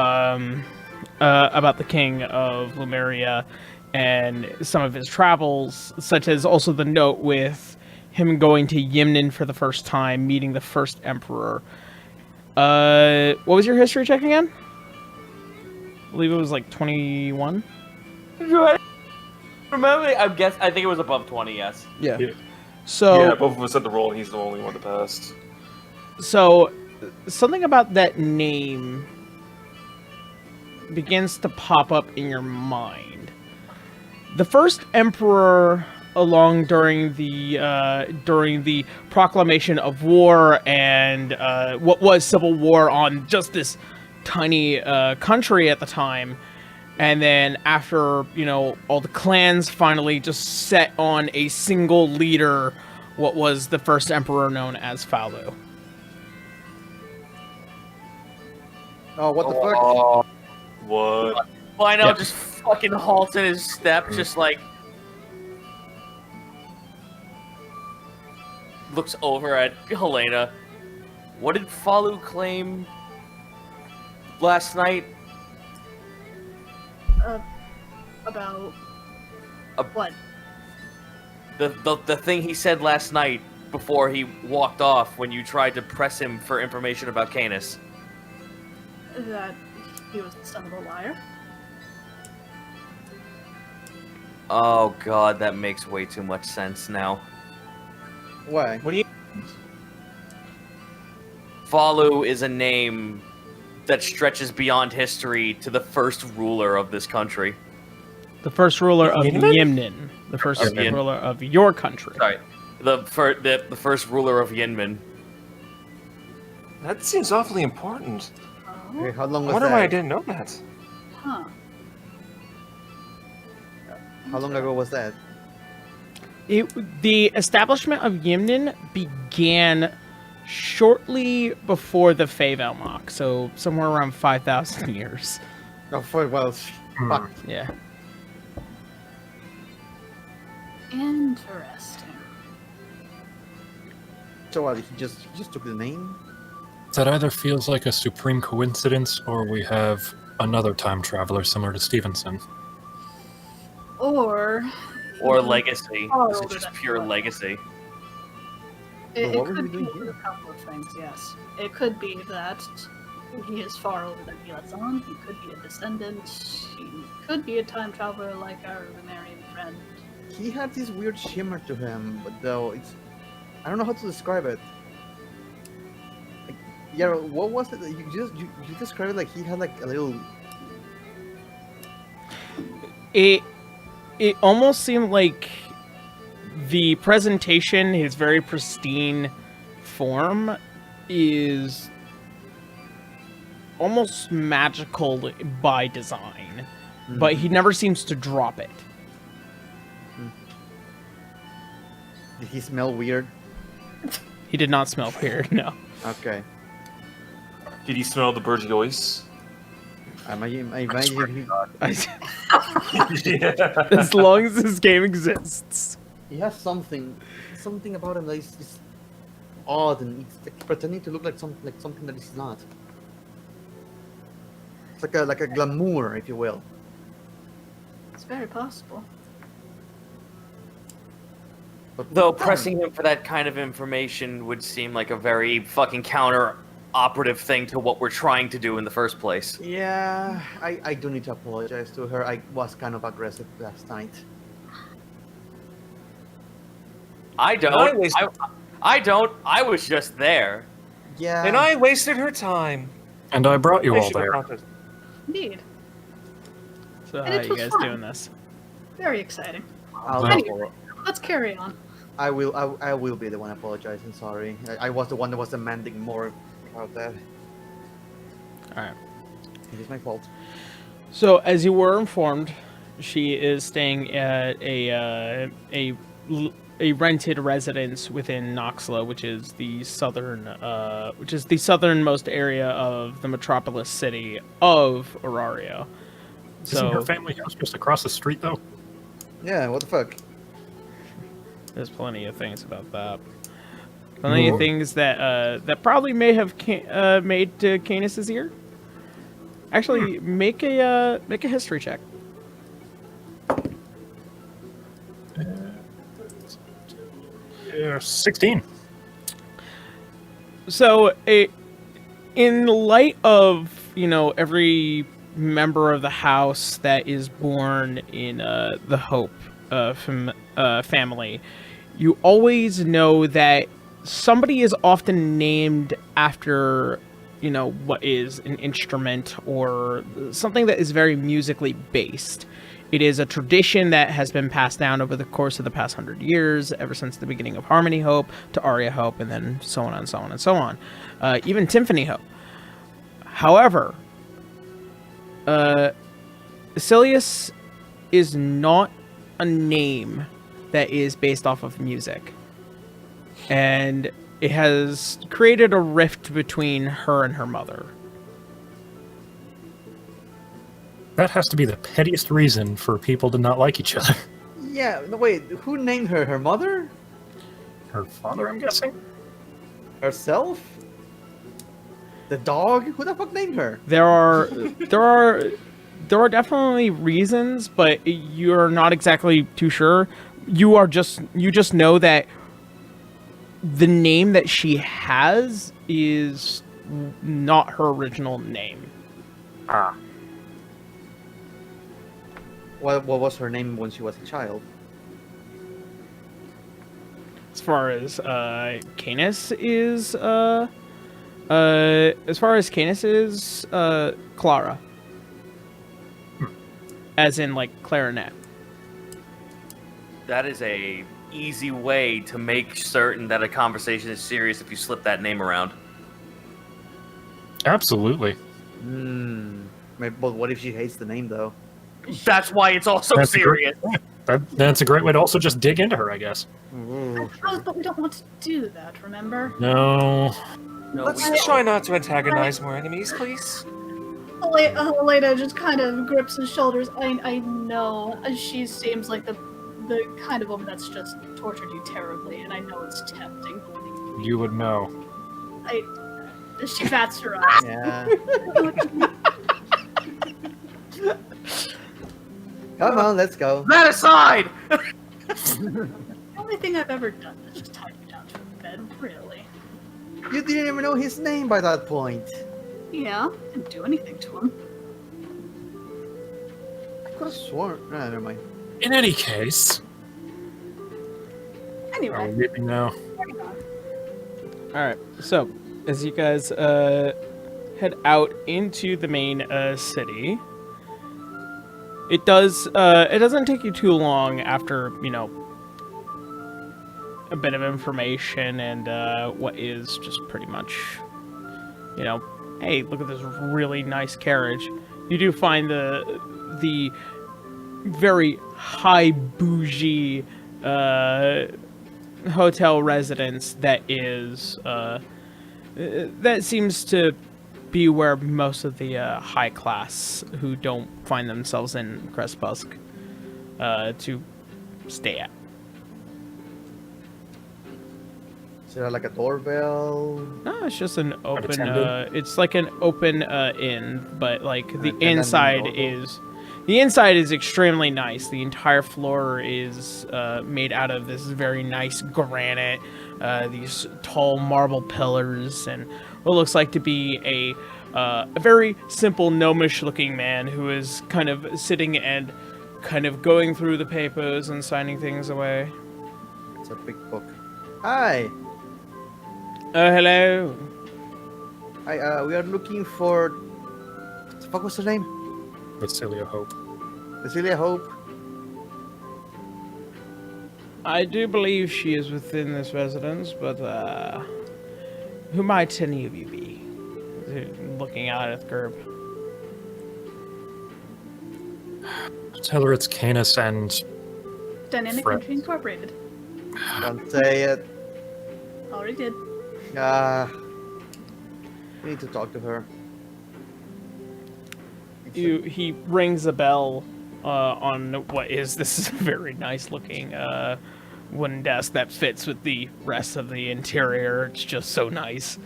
the king of Lemuria and some of his travels, such as also the note with him going to Yimnan for the first time, meeting the first emperor. What was your history check again? I believe it was like 21. Remember, I think it was above 20, yes. Yeah. Yeah. So Yeah, both of us had the roll, and he's the only one that passed. So, something about that name begins to pop up in your mind. The first emperor, along during the proclamation of war and what was civil war on just this tiny country at the time, And then after, all the clans finally just set on a single leader, what was the first emperor known as Falu. Oh, what the fuck? Oh, What? Lionel Yep. just fucking halts in his step, just like looks over at Helena. What did Falu claim last night? About A- what? The thing he said last night before he walked off when you tried to press him for information about Canis. That he was the son of a liar. Oh god, that makes way too much sense now. Why? What do you? Falu is a name that stretches beyond history to the first ruler of this country. The first ruler of Yimnin? Yimnin. The first Of Yin. ruler of your country. Sorry, the first ruler of Yinmin. That seems awfully important. Oh, Okay, how long I was wonder why I that? didn't know that. huh. How long ago was that? The establishment of Yimnin began shortly before the Faevalmach, so somewhere around 5,000 years. Oh, well, fuck. Yeah. Interesting. So what? He just took the name? That either feels like a supreme coincidence, or we have another time traveler similar to Stevenson. Or Legacy. Oh, This is just that's pure fine. legacy. it, Well, what it were we could be doing here? a couple of things, yes. It could be that he is far older than Gilazon. He could be a descendant. He could be a time traveler like our Lumerian friend. He had this weird shimmer to him, but though I don't know how to describe it. Like, yeah, what was it? You described it like he had like a little. It almost seemed like the presentation, his very pristine form, is almost magical by design, but he never seems to drop it. Did he smell weird? He did not smell weird, no. Okay. Did he smell the Burgiois? I imagine Yeah. As long as this game exists. he has something about him that is odd, and it's like pretending to look like something that is not. It's like a glamour, if you will. It's very possible. But Though pressing him for that kind of information would seem like a very fucking counter-operative thing to what we're trying to do in the first place. Yeah, I do need to apologize to her. I was kind of aggressive last night. I don't. I don't. I was just there. Yeah. And I wasted her time. And I brought you I all should have there. counted. Indeed. So And how it you was guys fun. doing this? Very exciting. I'll, Anyway, let's carry on. I will be the one apologizing. Sorry, I was the one that was demanding more about that. Alright. It is my fault. So, as you were informed, she is staying at a rented residence within Noxla, which is the southernmost area of the metropolis city of Aurario. Isn't her So, family house just across the street, though? Yeah. What the fuck? there's plenty of things about that. Plenty of things that that probably may have made Canis' ear. Actually, make a history check. 16. So, in light of, every member of the house that is born in the Hope family, you always know that somebody is often named after, what is an instrument or something that is very musically based. It is a tradition that has been passed down over the course of the past 100 years, ever since the beginning of Harmony Hope to Aria Hope, and then so on and so on and so on. Even Symphony Hope. However, Silius is not a name that is based off of music. And it has created a rift between her and her mother. That has to be the pettiest reason for people to not like each other. Yeah, no, wait, who named her? Her mother? Her father, I'm guessing? Herself? The dog? Who the fuck named her? There are definitely reasons, but you're not exactly too sure. You just know that the name that she has is not her original name. Ah. What was her name when she was a child? As far as Canis is, Clara. As in, like, clarinet. That is a easy way to make certain that a conversation is serious if you slip that name around. Absolutely. But what if she hates the name, though? That's why it's also That's serious. That's a great way to also just dig into her, I guess. I suppose, but we don't want to do that, remember? No. No, Let's try not to antagonize more enemies, please. Elena just kind of grips his shoulders. I know she seems like the kind of woman that's just tortured you terribly, and I know it's tempting. You would know. She bats her eyes. Yeah. Come on, let's go. That aside! The only thing I've ever done is just tie you down to a bed, really. You didn't even know his name by that point. Yeah, didn't do anything to him. I could have sworn. No, never mind. In any case... Are we Anyway, leaving now? carrying on. Alright, so, as you guys head out into the main city, it doesn't take you too long after, a bit of information and what is just pretty much, hey, look at this really nice carriage. You do find the very high bougie hotel residence that is that seems to be where most of the high class who don't find themselves in Crestbusk to stay at. Is there like a doorbell? No, it's just an open. Unattended? It's like an open inn, but like the Unattended inside logo? is extremely nice. The entire floor is made out of this very nice granite, these tall marble pillars, and what looks like to be a very simple gnomish-looking man who is kind of sitting and kind of going through the papers and signing things away. It's a big book. Hi. Oh, hello. Hi. We are looking for. What the fuck was her name? Basilia Hope. Cecilia Hope. I do believe she is within this residence, but who might any of you be? Looking out at the curb. Tell her it's Canis and... Dynamic Fred. Country Incorporated. Don't say it. Already did. We need to talk to her. He rings a bell on what is this very nice looking wooden desk that fits with the rest of the interior. It's just so nice.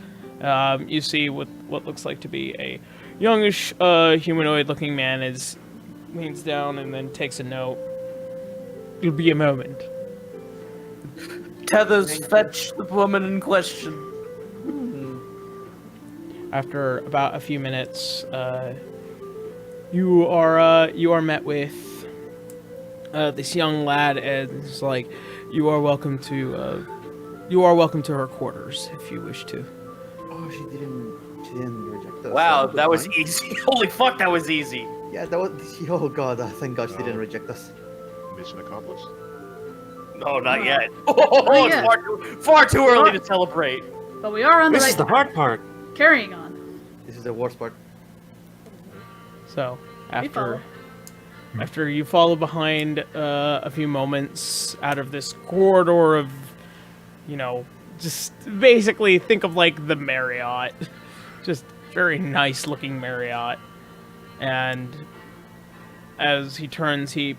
You see what looks like to be a youngish humanoid looking man leans down and then takes a note. It'll be a moment. Tethers, fetch the woman in question. After about a few minutes, you are met with this young lad, and it's like you are welcome to her quarters if you wish to. Oh, she didn't reject us. Wow, That's a good that was point. easy. Holy fuck, that was easy. Yeah, that was. Oh god, thank God she didn't reject us. Mission accomplished. No, not yet. Not It's yet. far too early to celebrate. But we are on the This right is the hard part. carrying on. This is the worst part. So We follow. After you follow behind a few moments out of this corridor of, just basically think of like the Marriott. Just very nice looking Marriott. And as he turns, he...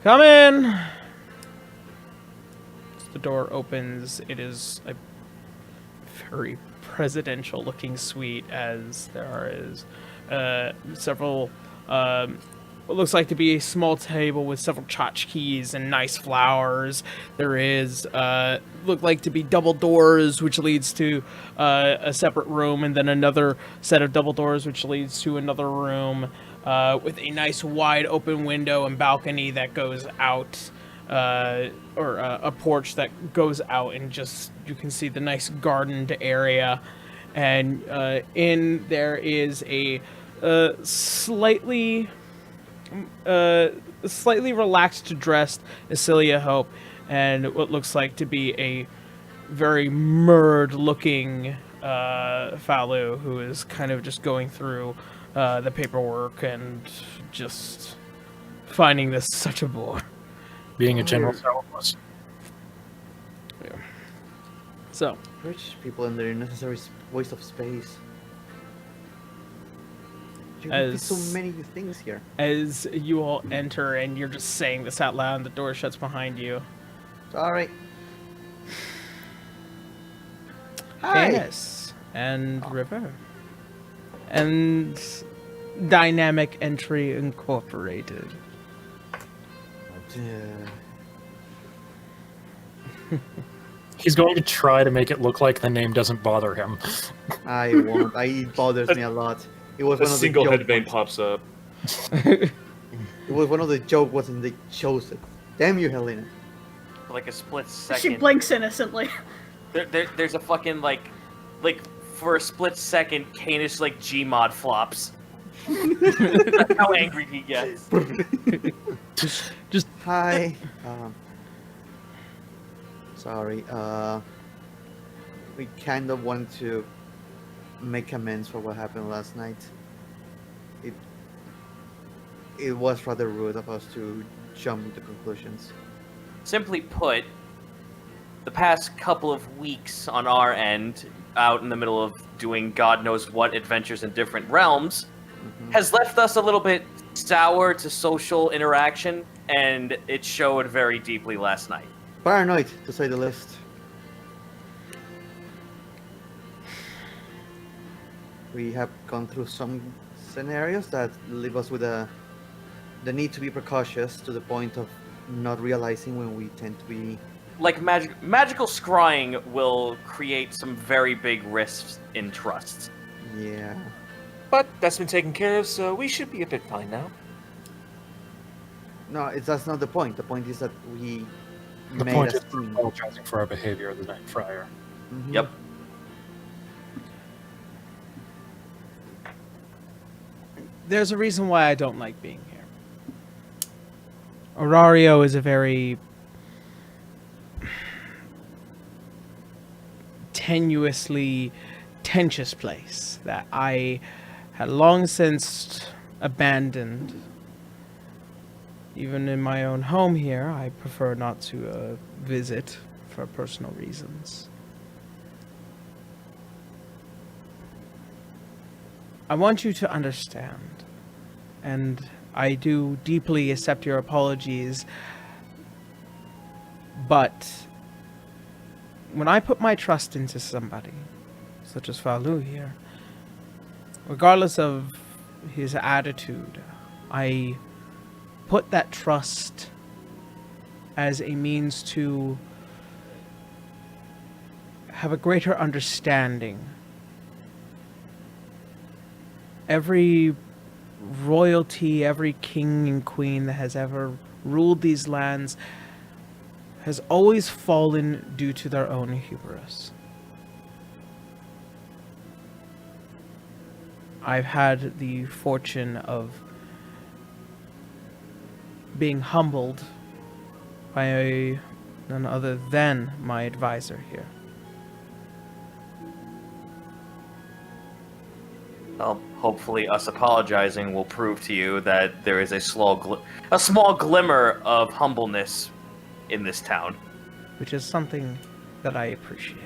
Come in! As the door opens, it is a very presidential looking suite, as there is several what looks like to be a small table with several tchotchkes and nice flowers. There is look like to be double doors, which leads to a separate room, and then another set of double doors, which leads to another room with a nice wide open window and balcony that goes out, or a porch that goes out, and just you can see the nice gardened area. And in there is a slightly relaxed dressed Acelia Hope, and what looks like to be a very murd looking Falu, who is kind of just going through the paperwork and just finding this such a bore. Being a general salesman. Yeah. So, Rich people and their necessary waste of space. You As- need so many things here. as you all enter and you're just saying this out loud, and the door shuts behind you. Sorry. Hi. Canis and River and Dynamic Entry Incorporated. He's going to try to make it look like the name doesn't bother him. I won't. It bothers me a lot. It was A one of the single joke head vein ones. pops up. It was one of the joke ones and they chose it. Damn you, Helena. For like a split She second. blinks innocently. There's a fucking like for a split second, Canis like Gmod flops. That's how angry he gets. Just Hi. Sorry. We kind of want to make amends for what happened last night. It was rather rude of us to jump into conclusions. Simply put, the past couple of weeks on our end, out in the middle of doing God knows what adventures in different realms, has left us a little bit sour to social interaction, and it showed very deeply last night. Paranoid, to say the least. We have gone through some scenarios that leave us with the need to be precautious to the point of not realizing when we tend to be... Like magical scrying will create some very big risks in trusts. Yeah. But that's been taken care of, so we should be a bit fine now. No, that's not the point. The point is that we The made point a is we're scene. apologizing for our behavior the night prior. Mhm. Yep. there's a reason why I don't like being here. Aurario is a very tenuously tenuous place that I had long since abandoned. Even in my own home here, I prefer not to visit for personal reasons. I want you to understand, and I do deeply accept your apologies, but when I put my trust into somebody, such as Falu here, regardless of his attitude, I put that trust as a means to have a greater understanding. Every royalty, every king and queen that has ever ruled these lands has always fallen due to their own hubris. I've had the fortune of being humbled by none other than my advisor here. Well, hopefully us apologizing will prove to you that there is a small glimmer of humbleness in this town. Which is something that I appreciate.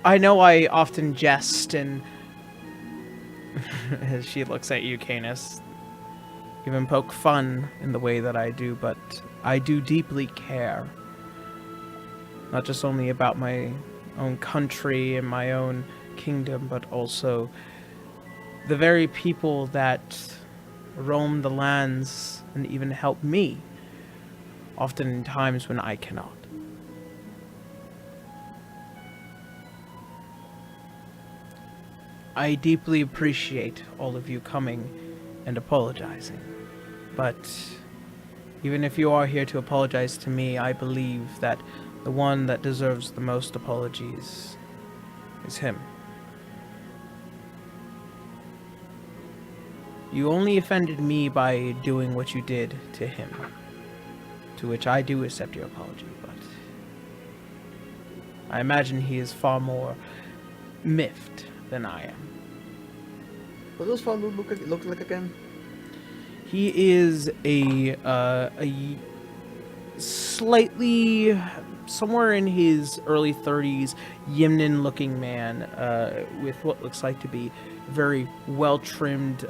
I know I often jest and as she looks at you, Canis, even poke fun in the way that I do, but I do deeply care. Not just only about my own country and my own kingdom, but also the very people that roam the lands and even help me, often in times when I cannot. I deeply appreciate all of you coming and apologizing, but even if you are here to apologize to me, I believe that the one that deserves the most apologies is him. You only offended me by doing what you did to him, to which I do accept your apology, but I imagine he is far more miffed than I am. What does Falu look like again? He is a slightly, somewhere in his early 30s, Yimnin-looking man with what looks like to be very well trimmed,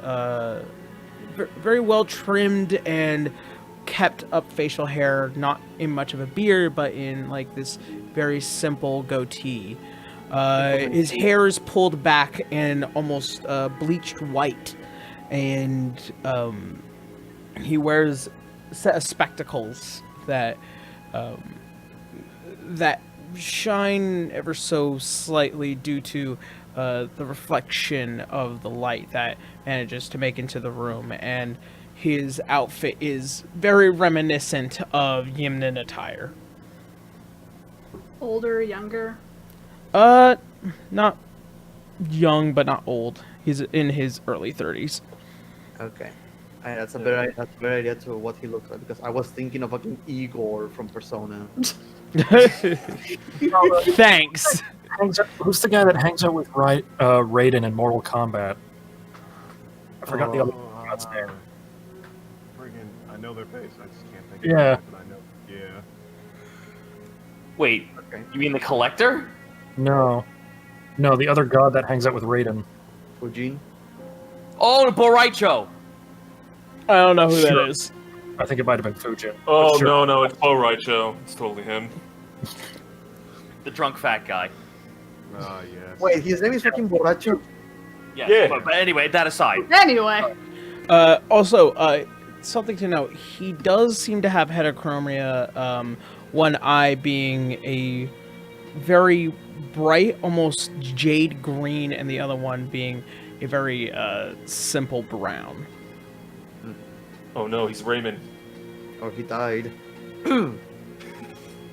and kept up facial hair, not in much of a beard, but in like this very simple goatee. His hair is pulled back and almost bleached white, and he wears a set of spectacles that that shine ever so slightly due to the reflection of the light that manages to make into the room, and his outfit is very reminiscent of Yimnin attire. Older, younger? Not young, but not old. He's in his early 30s. Okay. That's a better idea to what he looks like, because I was thinking of fucking Igor from Persona. Thanks. Who's the guy that hangs out with Raiden in Mortal Kombat? I forgot the other guy's name. Friggin', I know their face. I just can't think. Yeah. Of it, but I know. Yeah. Wait, Okay. you mean the Collector? No, the other god that hangs out with Raiden. Fujin? Oh, Boraicho! I don't know who Sure. that is. I think it might have been Fujin. Oh But sure. no, it's Rite Show. It's totally him. The drunk fat guy. Ah, yes. Wait, his name is fucking Borracho? Yes, Yeah. but anyway, that aside. Anyway. Also, something to note, he does seem to have heterochromia, one eye being a very bright, almost jade green, and the other one being a very simple brown. Oh no, he's Raymond. Or he died.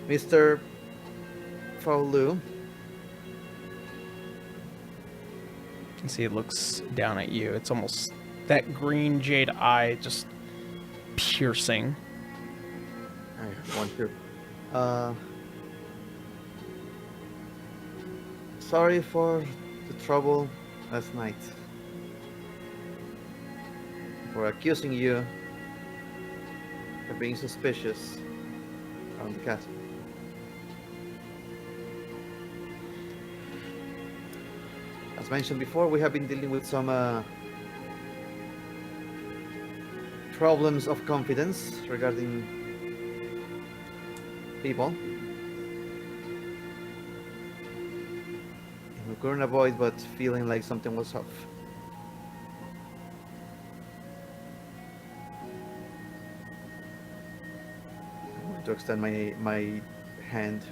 Mr. Faulu. You can see it looks down at you. It's almost that green jade eye just piercing. I want to. Sorry for the trouble last night. For accusing you of being suspicious around the castle. As mentioned before, we have been dealing with some problems of confidence regarding people. And we couldn't avoid but feeling like something was off. I'm going to extend my hand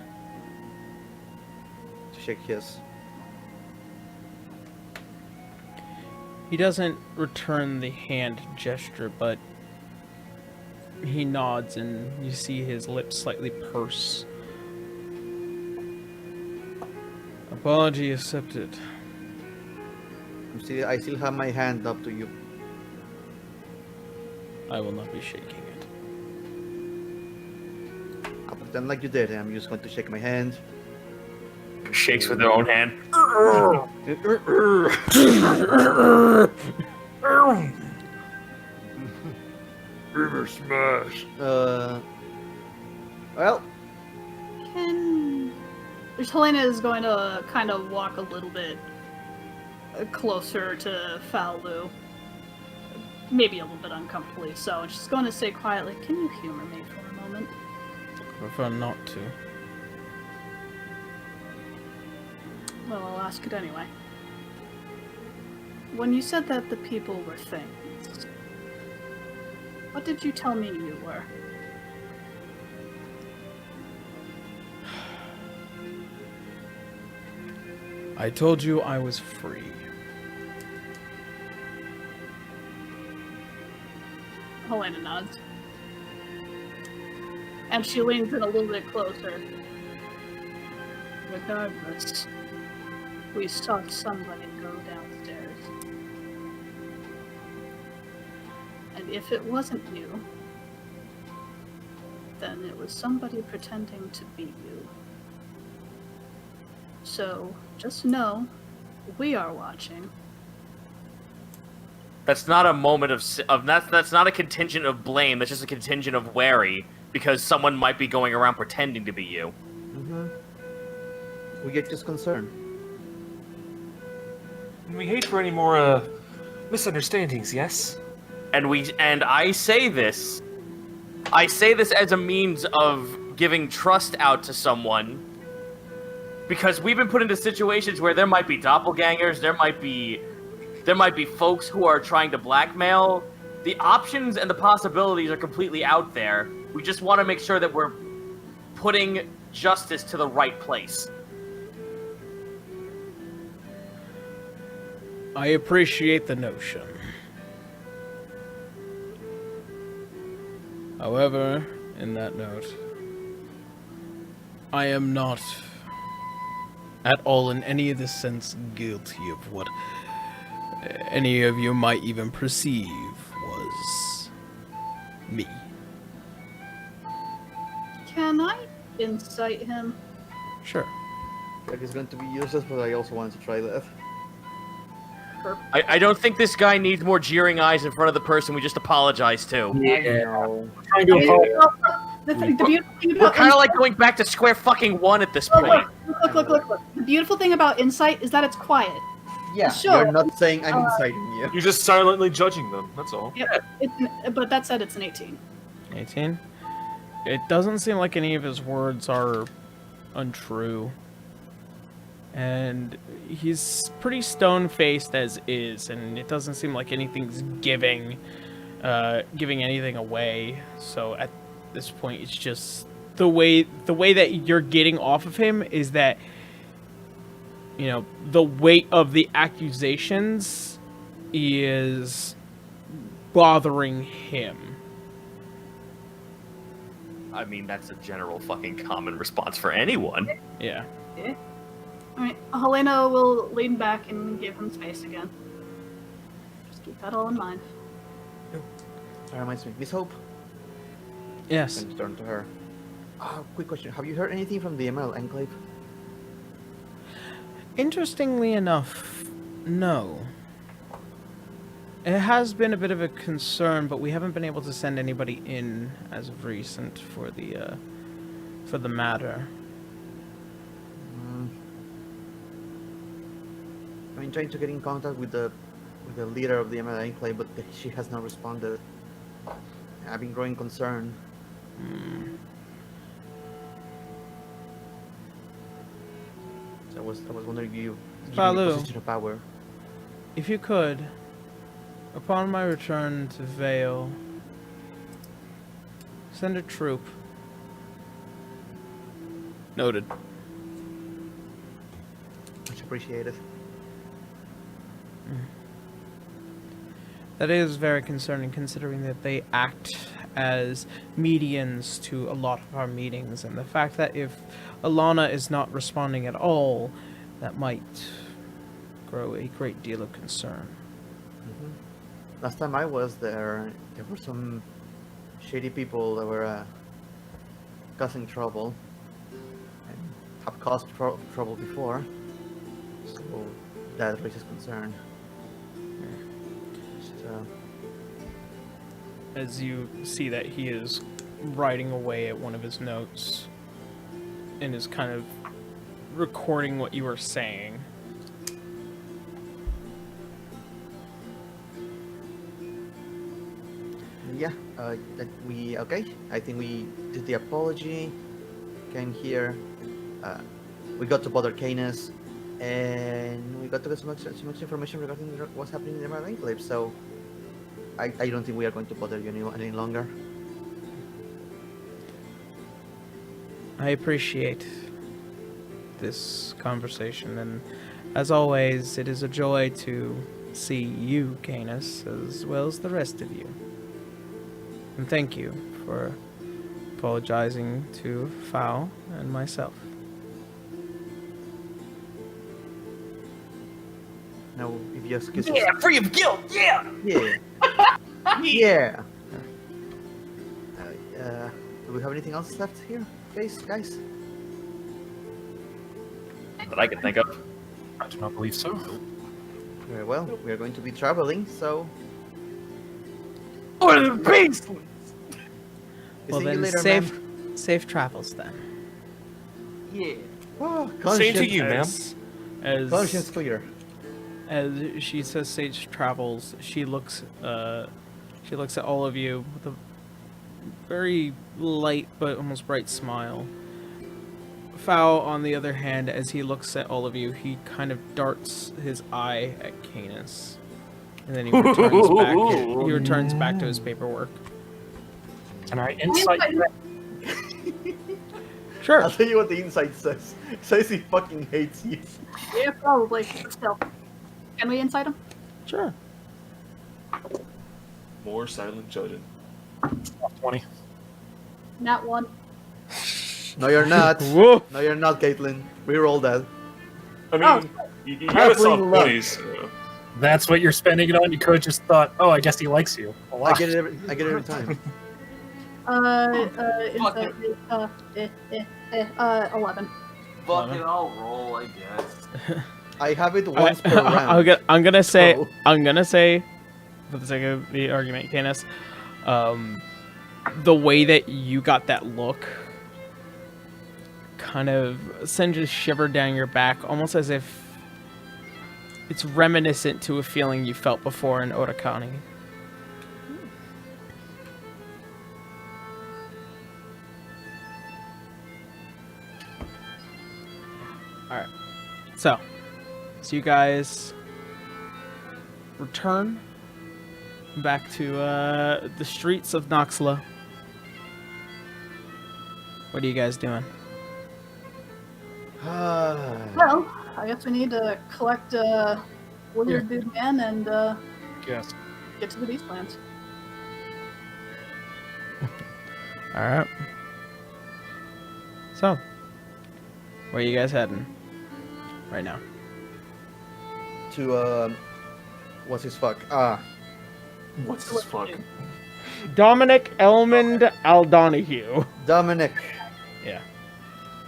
to shake his. He doesn't return the hand gesture, but he nods and you see his lips slightly purse. Apology accepted. I still have my hand up to you. I will not be shaking it. I'll pretend like you did. I'm just going to shake my hand. Shakes with their own hand. River smash. Well, There's Helena is going to kind of walk a little bit closer to Falu. Maybe a little bit uncomfortably so. And she's going to say quietly, "Can you humor me for a moment?" Prefer not to. Well, I'll ask it anyway. When you said that the people were things, what did you tell me you were? I told you I was free. Helena nods. And she leans in a little bit closer. Regardless, we saw somebody go downstairs. And if it wasn't you, then it was somebody pretending to be you. So, just know, we are watching. That's not a moment of that's not a contingent of blame. That's just a contingent of wary because someone might be going around pretending to be you. we get just concerned. We hate for any more misunderstandings, yes? And I say this as a means of giving trust out to someone. Because we've been put into situations where there might be doppelgangers, there might be folks who are trying to blackmail. The options and the possibilities are completely out there. We just want to make sure that we're putting justice to the right place. I appreciate the notion. However, in that note, I am not at all in any of the sense guilty of what any of you might even perceive was me. Can I incite him? Sure. That is going to be useless, but I also wanted to try that. I don't think this guy needs more jeering eyes in front of the person we just apologized to. No. Trying to apologize. The beautiful thing We're about kind of like going back to square fucking one at this point. look. The beautiful thing about insight is that it's quiet. Yeah, Sure. you're not saying I'm inciting you. You're just silently judging them. That's all. Yep. But that said, it's an 18. 18? It doesn't seem like any of his words are untrue. And he's pretty stone-faced as is, and it doesn't seem like anything's giving anything away. So at this point, it's just the way that you're getting off of him is that, you know, the weight of the accusations is bothering him. I mean, that's a general fucking common response for anyone. Yeah. Alright, Helena will lean back and give him space again. Just keep that all in mind. That reminds me. Miss Hope? Yes. And turn to her. Quick question. Have you heard anything from the Emerald Enclave? Interestingly enough, no. It has been a bit of a concern, but we haven't been able to send anybody in as of recent for the matter. I've been trying to get in contact with the leader of the Emerald Enclave, but she has not responded. I've been growing concerned. So I was wondering if you give me a Falu. position of power. If you could, upon my return to Vale, send a troop. Noted. Much appreciated. That is very concerning, considering that they act as medians to a lot of our meetings, and the fact that if Alana is not responding at all, that might grow a great deal of concern. Last time I was there were some shady people that were causing trouble. And have caused trouble before, so that raises concern. Just, As you see that he is writing away at one of his notes and is kind of recording what you were saying. yeah, we okay. I think we did the apology. Came here. We got to bother Canis, and we got to get so much information regarding what's happening in the Emerald Enclave. So I don't think we are going to bother you any longer. I appreciate this conversation, and as always, it is a joy to see you, Canis, as well as the rest of you. And thank you for apologizing to Fowl and myself. Now, if you excuse us. Yeah, free of guilt. Yeah. Yeah. Yeah. Do we have anything else left here, guys? That I can think of. I do not believe so. Very well. We are going to be traveling, so. Or the Beastlands. Well See you then, later, safe travels then. Yeah. Oh, Same to conscience, you, ma'am. conscience clear. As she says sage travels, she looks at all of you with a very light but almost bright smile. Fowl, on the other hand, as he looks at all of you, he kind of darts his eye at Canis. And then he returns back to his paperwork. Can I insight you? Sure. I'll tell you what the inside says. It says he fucking hates you. Yeah, probably. Still. Can we incite him? Sure. More silent judging. 20. Nat 1. No, you're not. Whoa. No, you're not, Caitlin. We rolled that. I mean, Oh. you gotta solve Halfling luck. buddies. That's what you're spending it on? You could have just thought, oh, I guess he likes you a I lot. get it every time. Insight, 11. Fuck it, I'll roll, I guess. I have it once per round. I'm gonna say, So- for the sake of the argument, Canis, the way that you got that look kind of sends a shiver down your back, almost as if it's reminiscent to a feeling you felt before in Otakani. Alright. So you guys return back to the streets of Noxla. What are you guys doing? Well, I guess we need to collect Wizard Dude Man and Yes. get to the Beastlands. Alright. So, where are you guys heading right now? To what's his fuck? What's this fuck? Dominic Elmond Aldonahue. Dominic. Yeah.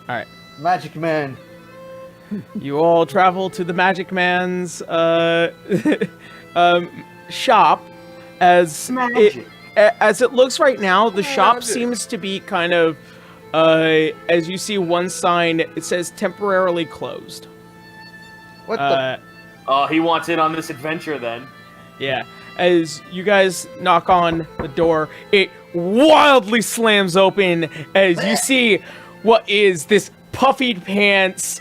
Alright. Magic Man. You all travel to the Magic Man's shop as it looks right now. The shop seems to be kind of as you see one sign, it says temporarily closed. What the? Oh, he wants in on this adventure then. Yeah. As you guys knock on the door, it wildly slams open as you see what is this puffied pants,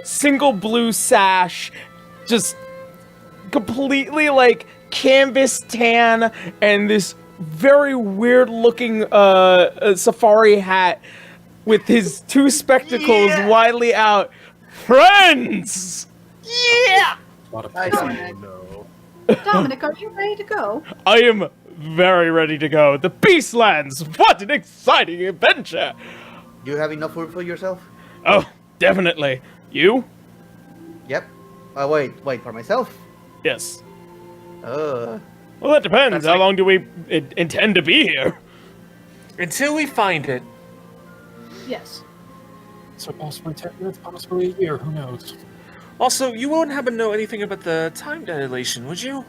single blue sash, just completely like canvas tan, and this very weird looking safari hat with his two spectacles widely out. Friends! Yeah! A lot of Nice. people know. Dominic, are you ready to go? I am very ready to go. The Beastlands! What an exciting adventure! Do you have enough food for yourself? Oh, definitely. You? Yep. Wait, for myself? Yes. Uh, Well, that depends. That's How like- long do we intend to be here? Until we find it. Yes. minutes, or possibly 10 minutes, possibly a year. Who knows? Also, you won't happen to know anything about the time dilation, would you?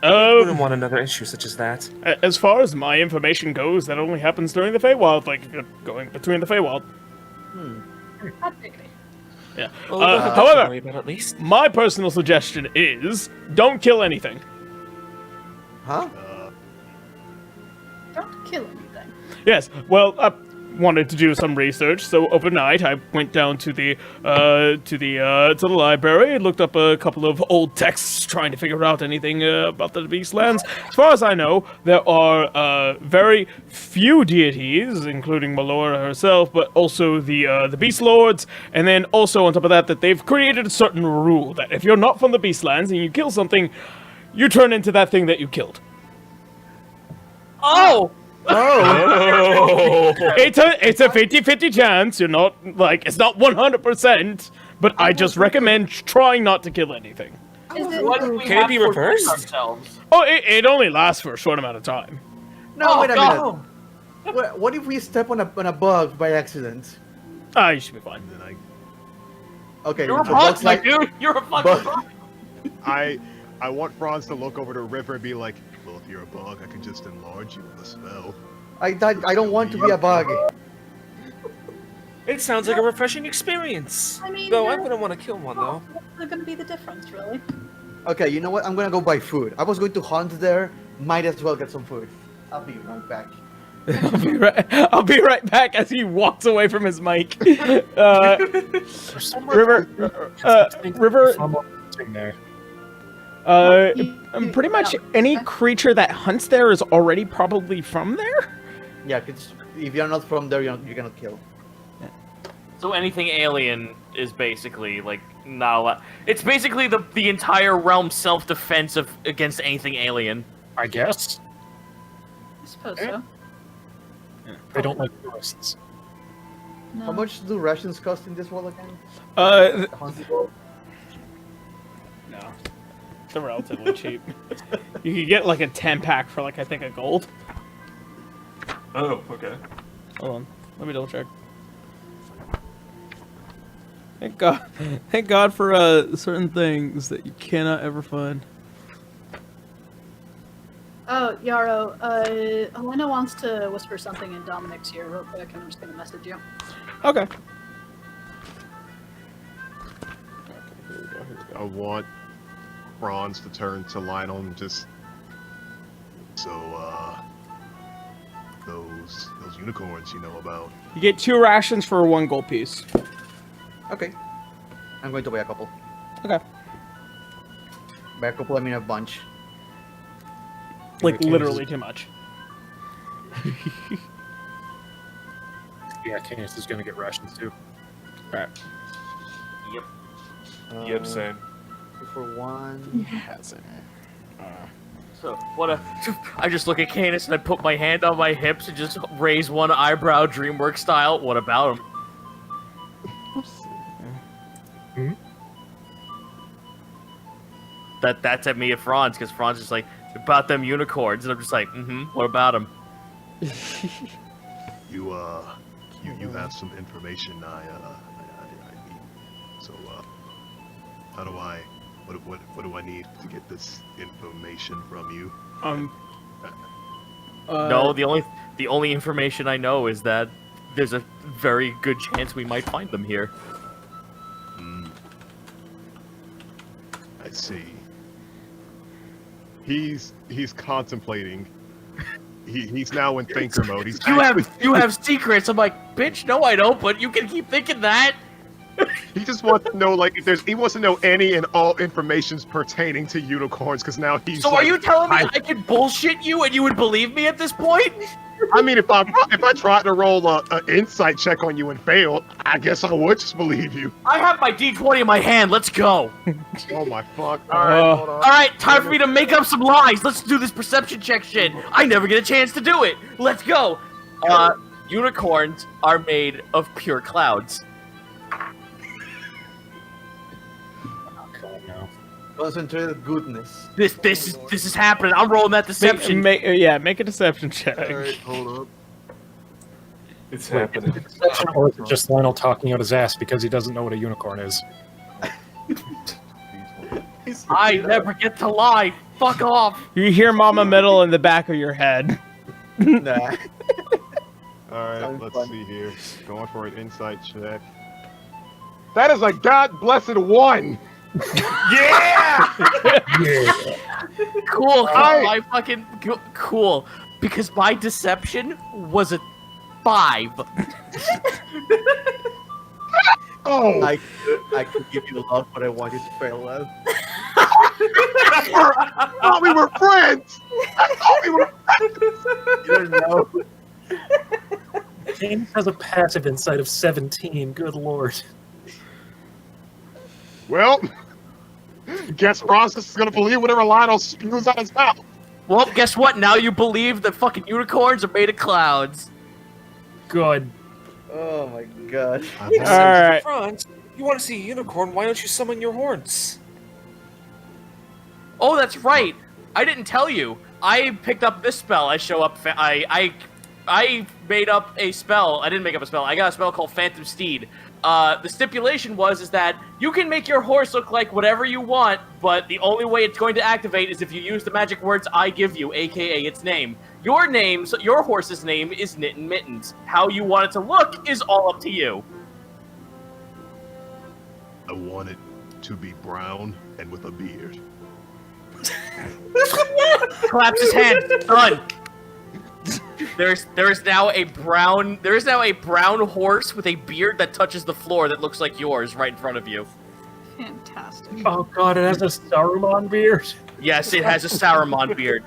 Wouldn't want another issue such as that. As far as my information goes, that only happens during the Feywild, like going between the Feywild. Yeah. Well, that's what However, worry about at least. my personal suggestion is don't kill anything. Huh? Don't kill anything. Yes. Well, I wanted to do some research, so overnight I went down to the library and looked up a couple of old texts, trying to figure out anything about the Beastlands. As far as I know, there are very few deities, including Melora herself, but also the Beast Lords, and then also on top of that, that they've created a certain rule that if you're not from the Beastlands and you kill something, you turn into that thing that you killed. Oh! Oh! It's a 50-50 chance. You're not, like, it's not 100%, but I just recommend trying not to kill anything. Is it? What if we Can it have be to reversed? ourselves? Oh, it only lasts for a short amount of time. No, Oh, wait a no. minute. What if we step on a bug by accident? You should be fine. Then Okay, You're a so bug, bugs my like dude. You're a fucking Bug- bug. I want Franz to look over the river and be like, well, if you're a bug, I can just enlarge you with a spell. I don't want to be a bug. It sounds like a refreshing experience. I mean, Though I wouldn't want to kill one, though. What's going to be the difference, really? Okay, you know what? I'm gonna go buy food. I was going to hunt there. Might as well get some food. I'll be right back. I'll be right back as he walks away from his mic. There's somewhere River, there. pretty much any creature that hunts there is already probably from there? Yeah, 'cause if you're not from there, you're gonna kill. So anything alien is basically like not allowed. It's basically the entire realm self-defense against anything alien. I guess. I suppose so. They don't like tourists. No. How much do rations cost in this world again? Hunting? No. They're relatively cheap. You could get like a 10-pack for like, I think, a gold. Oh, okay. Hold on. Let me double check. Thank God for certain things that you cannot ever find. Oh, Yarrow, Helena wants to whisper something in Dominic's ear real quick, and I'm just going to message you. Okay. I want Franz to turn to Lionel and just... So, those unicorns you know about. You get 2 rations for 1 gold piece. Okay. I'm going to buy a couple. Okay. By a couple, I mean a bunch. Like, Okay, literally too much. Yeah, Canis is gonna get rations too. Right. Yep. Uh, Yep, same. 2 for 1. So what a! I just look at Canis and I put my hand on my hips and just raise one eyebrow, DreamWorks style. What about him? That's at me at Franz, because Franz is like about them unicorns, and I'm just like, what about him? You have some information I need. So, how do what do I need to get this information from you? No, the only information I know is that there's a very good chance we might find them here. I see. He's contemplating. He's now in thinker mode. He's You have secrets. I'm like, bitch, no, I don't. But you can keep thinking that. He just wants to know, like, if he wants to know any and all informations pertaining to unicorns, because now he's. So like, are you telling me I could bullshit you and you would believe me at this point? I mean, if I tried to roll an insight check on you and failed, I guess I would just believe you. I have my D20 in my hand. Let's go. Oh my fuck! All right, hold on. All right, time for me to make up some lies. Let's do this perception check shit. I never get a chance to do it. Let's go. Unicorns are made of pure clouds. Concentrated goodness. This is happening. I'm rolling that deception. Make a deception check. All right, hold up. It's happening. Or is it just Lionel talking out his ass because he doesn't know what a unicorn is? I never get to lie. Fuck off. You hear Mama Metal in the back of your head. Nah. All right, Sounds let's fun. see here. Going for an insight check. That is a god blessed 1. Yeah! Cool. I- My fucking cool. Because my deception was a 5. Oh, I could give you love, but I want you to fail love. I thought we were friends. I thought we were. You don't know. James has a passive insight of 17. Good lord. Well, guess Ross is gonna believe whatever Lionel spews out his mouth. Well, guess what? Now you believe that fucking unicorns are made of clouds. Good. Oh my god. Alright. Franz, you want to see a unicorn? Why don't you summon your horns? Oh, that's right. I didn't tell you. I picked up this spell. I show up. I made up a spell. I didn't make up a spell. I got a spell called Phantom Steed. The stipulation is that you can make your horse look like whatever you want, but the only way it's going to activate is if you use the magic words I give you, aka its name. Your name, so your horse's name is Knittin' Mittens. How you want it to look is all up to you. I want it to be brown and with a beard. Claps his hand. Done. There is now a brown horse with a beard that touches the floor that looks like yours right in front of you. Fantastic. Oh god, it has a Saruman beard. Yes, it has a Saruman beard.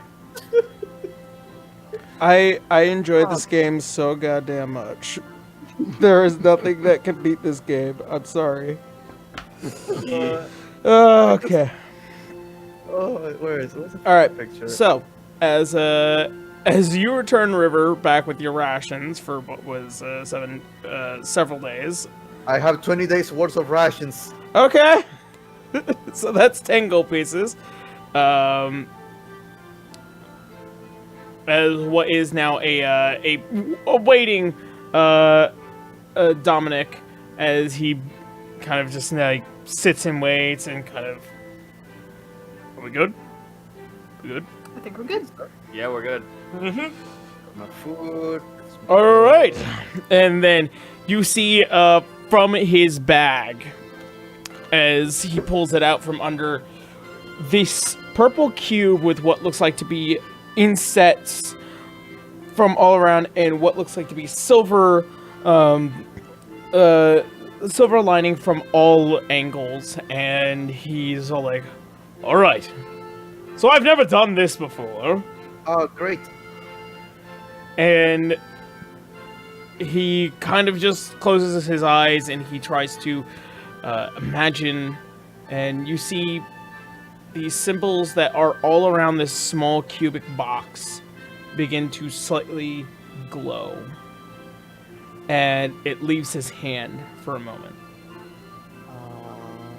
I enjoy this game so goddamn much. There is nothing that can beat this game. I'm sorry. Okay. Oh, where is it? What's the All right. picture? So, as you return River back with your rations for what was several days. I have 20 days worth of rations. Okay. So that's 10 gold pieces. As what is now a waiting Dominic as he kind of just like sits and waits and kind of. Are we good? We good? I think we're good. Yeah, we're good. My food. All right. And then you see from his bag as he pulls it out from under this purple cube with what looks like to be insets from all around and what looks like to be silver silver lining from all angles, and he's all like, all right, so I've never done this before. Oh, great. And he kind of just closes his eyes and he tries to imagine, and you see these symbols that are all around this small cubic box begin to slightly glow. And it leaves his hand for a moment.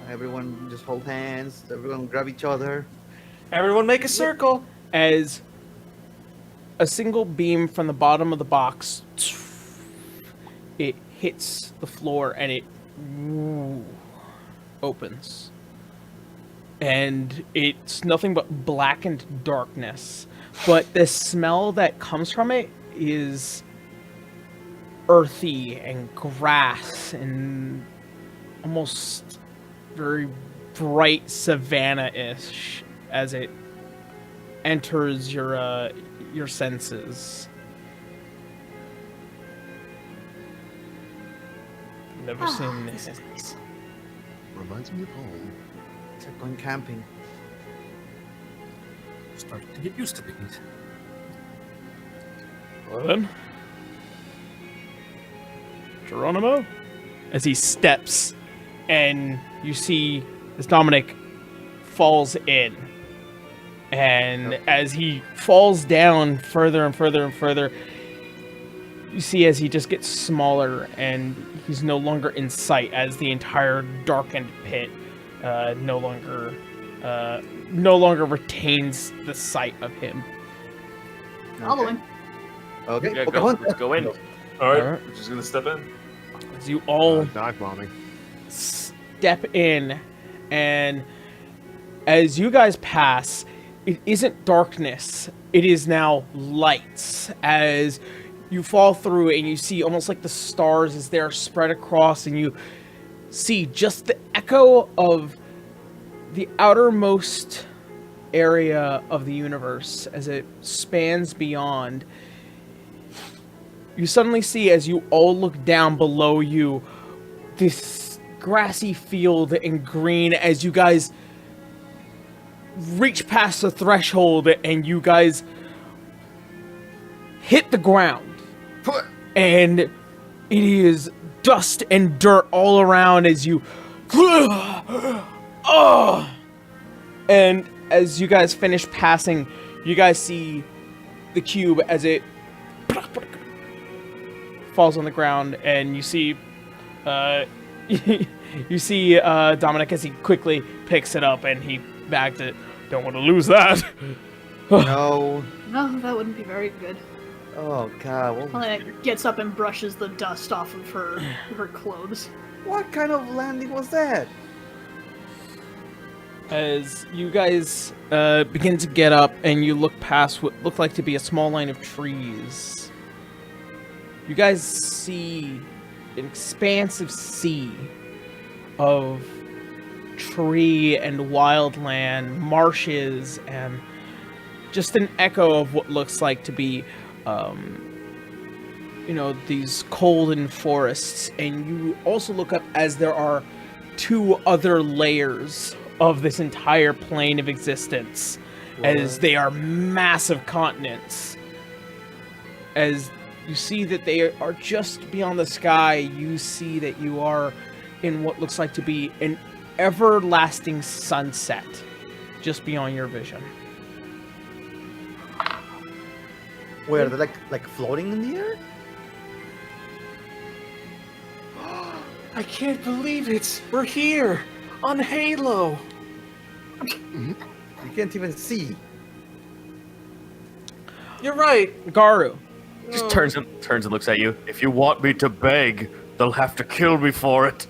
Everyone just hold hands. Everyone grab each other. Everyone make a circle. As a single beam from the bottom of the box, it hits the floor and it opens. And it's nothing but blackened darkness. But the smell that comes from it is earthy and grass and almost very bright savanna-ish as it enters your senses. Never seen this. Reminds me of home. It's like going camping. Starting to get used to things. Well then, Geronimo, as he steps, and you see as Dominic falls in, and as he falls down further and further and further, you see as he just gets smaller, and he's no longer in sight as the entire darkened pit no longer retains the sight of him. Following. Okay. Yeah, Pocahontas. let's go in. All right, Alright. we're just gonna step in. As you all Dive bombing. step in, and as you guys pass, it isn't darkness, it is now lights as you fall through and you see almost like the stars as they're spread across, and you see just the echo of the outermost area of the universe as it spans beyond. You suddenly see, as you all look down below you, this grassy field and green as you guys reach past the threshold and you guys hit the ground. And it is dust and dirt all around as you... And as you guys finish passing, you guys see the cube as it falls on the ground, and you see you see Dominic as he quickly picks it up and he bagged it. Don't want to lose that. No. No, that wouldn't be very good. Oh god. Helena gets up and brushes the dust off of her clothes. What kind of landing was that? As you guys begin to get up and you look past what looked like to be a small line of trees, you guys see an expansive sea of tree and wildland, marshes, and just an echo of what looks like to be, these golden forests. And you also look up as there are two other layers of this entire plane of existence, as they are massive continents. As you see that they are just beyond the sky, you see that you are in what looks like to be an everlasting sunset just beyond your vision. Where they're like floating in the air? I can't believe it. We're here on Halo. You can't even see. You're right. Garu, Just turns and looks at you. If you want me to beg, they'll have to kill me for it.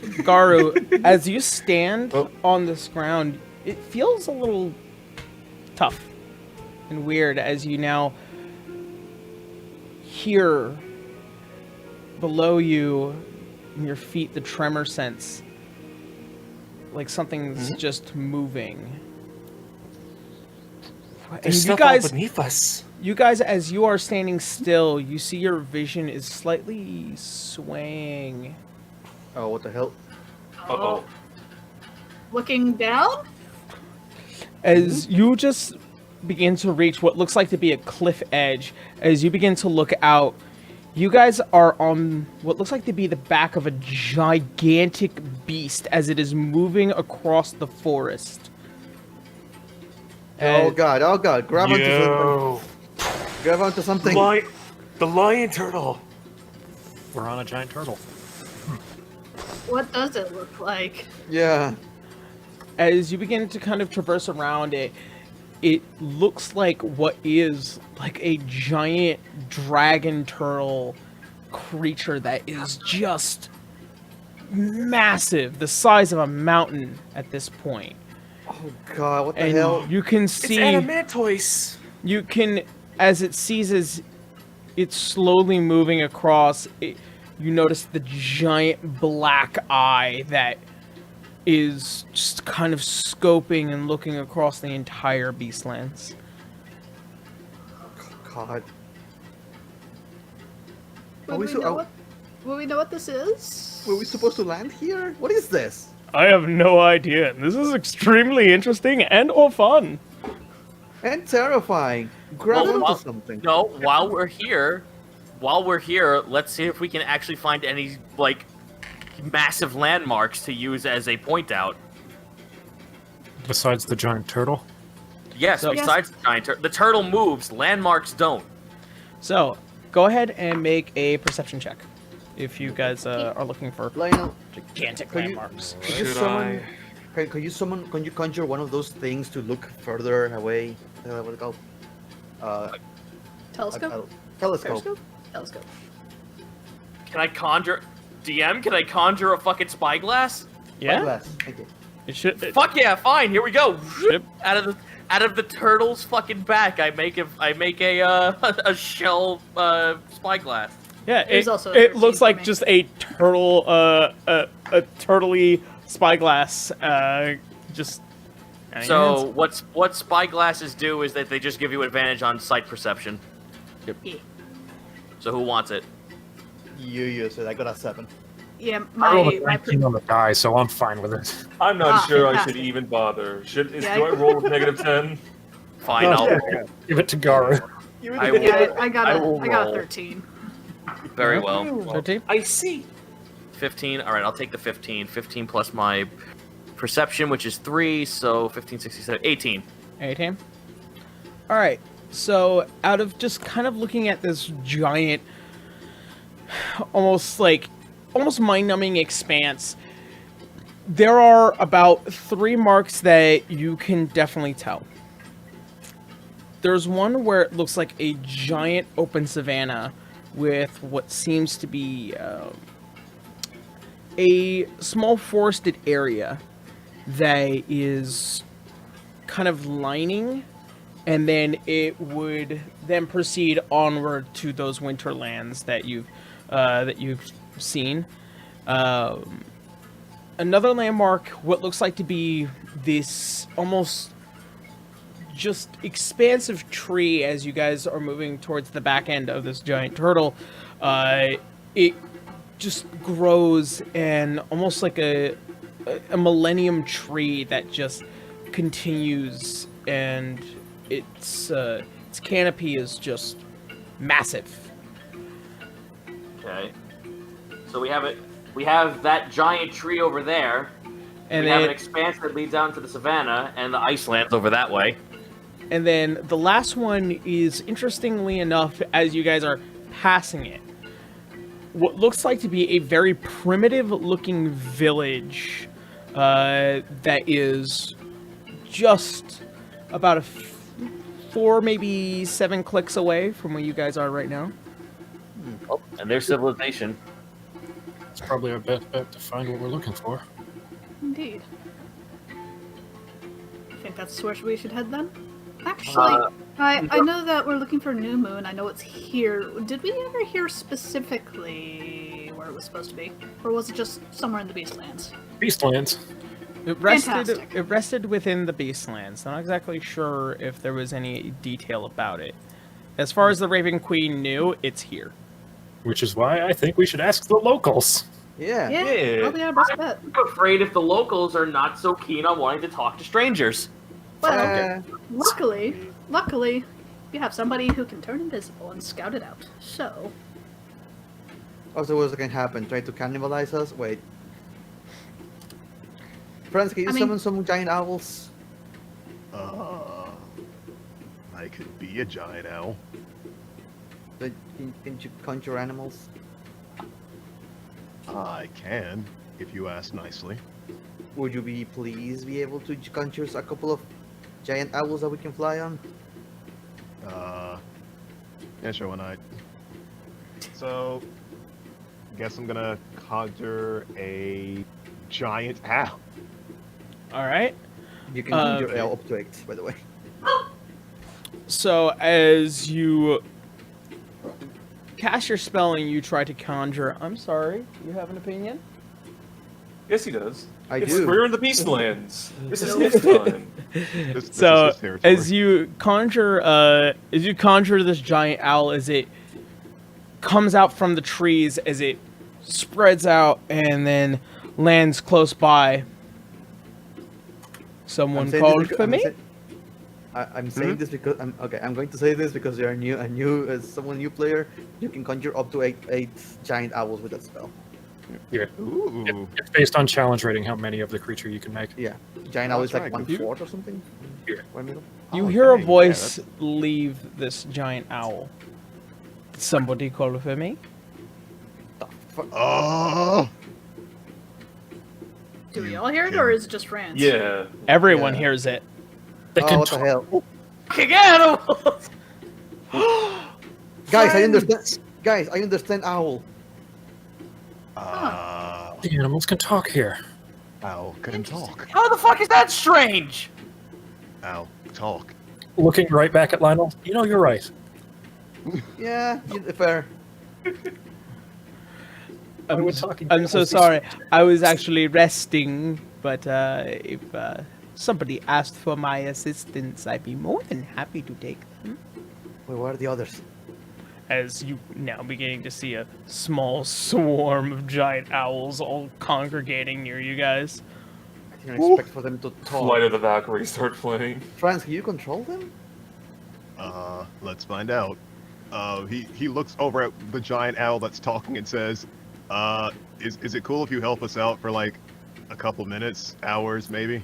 Garu, as you stand on this ground, it feels a little tough and weird as you now hear below you in your feet the tremor sense, like something's just moving. There's And stuff all beneath us. you guys, as you are standing still, you see your vision is slightly swaying. Oh, what the hell? Uh-oh. Looking down? As you just begin to reach what looks like to be a cliff edge, as you begin to look out, you guys are on what looks like to be the back of a gigantic beast as it is moving across the forest. Oh god, grab onto Yo. something. Grab onto something. The lion turtle. We're on a giant turtle. What does it look like? Yeah. As you begin to kind of traverse around it, it looks like what is like a giant dragon turtle creature that is just massive, the size of a mountain at this point. Oh god, what the And hell? you can It's see, Animantoise. you can, as it seizes, it's slowly moving across. You notice the giant black eye that is just kind of scoping and looking across the entire Beastlands. God. Will Are we we, so- know are- what, will we know what this is? Were we supposed to land here? What is this? I have no idea. This is extremely interesting and or fun. And terrifying. Grab Well, onto something. No, while we're here, let's see if we can actually find any like massive landmarks to use as a point out. Besides the giant turtle. Yes, So- besides the giant the turtle moves, landmarks don't. So, go ahead and make a perception check if you guys are looking for Lionel, gigantic Can you- landmarks. can you summon? Can you conjure one of those things to look further away? What it called? Telescope? Telescope. Periscope? Telescope. Can I conjure... DM, can I conjure a fucking spyglass? Yeah, Glass. Thank you. it should. Fuck yeah, fine, here we go. Yep. Out of the turtle's fucking back, I make a a shell spyglass. Yeah, There's also a it 13 looks for like me. just a turtle, a turtley spyglass. Just. So what spyglasses do is that they just give you advantage on sight perception. Yeah. So who wants it? You use it. I got a 7. Yeah, I rolled a my 19 on the die, so I'm fine with it. I'm not sure I fantastic. should even bother. Yeah, Do I roll with -10? Fine, No, I'll yeah, give it to Garu. I will. yeah, I got will I got a roll. 13. Very well. 13. I see. 15. All right, I'll take the 15. 15 plus my perception, which is 3, so 15, 16, 18. 18. All right. So, out of just kind of looking at this giant, almost mind-numbing expanse, there are about 3 marks that you can definitely tell. There's one where it looks like a giant open savanna with what seems to be a small forested area that is kind of lining, and then it would then proceed onward to those winterlands that you've seen. Another landmark, what looks like to be this almost just expansive tree as you guys are moving towards the back end of this giant turtle. It just grows and almost like a millennium tree that just continues, and its canopy is just massive. Okay. So we have it. We have that giant tree over there. And we have an then, expanse that leads down to the savannah, and the icelands over that way. and then the last one is, interestingly enough, as you guys are passing it, what looks like to be a very primitive-looking village that is just about a 4, maybe 7 clicks away from where you guys are right now. Oh, and there's civilization. It's probably our best bet to find what we're looking for. Indeed. I think that's where we should head then. Actually, I know that we're looking for New Moon. I know it's here. Did we ever hear specifically where it was supposed to be, or was it just somewhere in the Beastlands? Beastlands. Fantastic. It rested within the Beastlands. Not exactly sure if there was any detail about it. As far as the Raven Queen knew, it's here. Which is why I think we should ask the locals. Yeah. Yeah, probably our best bet. I'm afraid if the locals are not so keen on wanting to talk to strangers. Well, luckily, you have somebody who can turn invisible and scout it out. So, Also, what's going to happen? Try to cannibalize us? Wait. Friends, can you I mean- summon some giant owls? I could be a giant owl. Can you conjure animals? I can, if you ask nicely. Would you please be able to conjure a couple of giant owls that we can fly on? Yeah, sure, why not? So, guess I'm gonna conjure a giant owl. All right. You can conjure owl up to 8, by the way. So as you cast your spell and you try to conjure, I'm sorry, you have an opinion? Yes, he does. do. We're in the Beastlands. This is his time. This So is his territory. as you conjure this giant owl, as it comes out from the trees, as it spreads out and then lands close by. Someone called for me. I'm saying this because I'm going to say this because you're someone new player. You can conjure up to eight giant owls with that spell. Yeah. Ooh. It's based on challenge rating how many of the creature you can make. Yeah, giant owl is that's like right. 1/4 or something. Yeah. 1/4. You Oh, hear a dang, yeah, voice that's- leave this giant owl. Did somebody call for me? Oh! do we all hear it, or is it just Rance? Yeah. Everyone Yeah. hears it. They Oh, can what the hell, King animals! guys! I understand. Guys, I understand owl. Ah. The animals can talk here. Owl can talk. How the fuck is that strange? Owl, talk. Looking right back at Lionel, you know, you're right. Yeah, fair. I'm so sorry. I was actually resting, but if somebody asked for my assistance, I'd be more than happy to take them. Wait, where are the others? As you now beginning to see a small swarm of giant owls all congregating near you guys. I didn't expect for them to talk. Flight of the Valkyrie start playing. Franz, can you control them? Let's find out. He looks over at the giant owl that's talking and says, is it cool if you help us out for like a couple minutes, hours, maybe?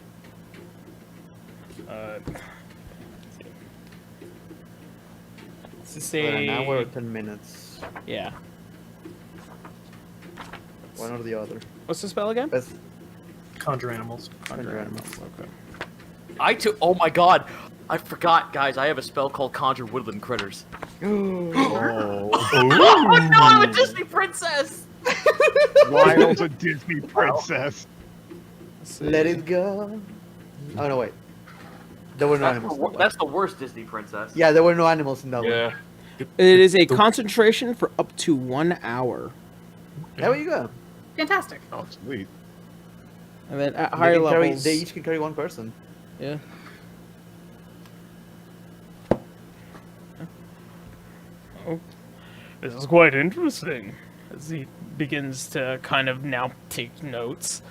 To An say, hour or 10 minutes. yeah. One or the other. What's the spell again? Best Conjure animals. conjure animals. Okay. Oh my god. I forgot, guys. I have a spell called Conjure Woodland Critters. Oh. Oh no, I'm a Disney princess! Lionel's a Disney princess. Let it go. Oh no, wait. There were no animals. That's the worst Disney princess. Yeah, there were no animals in that one. Yeah. It is a concentration for up to 1 hour. There you go. Fantastic. Oh, sweet. And then at They higher can carry- levels... they each can carry one person. Yeah. Oh, this is quite interesting. As he begins to kind of now take notes.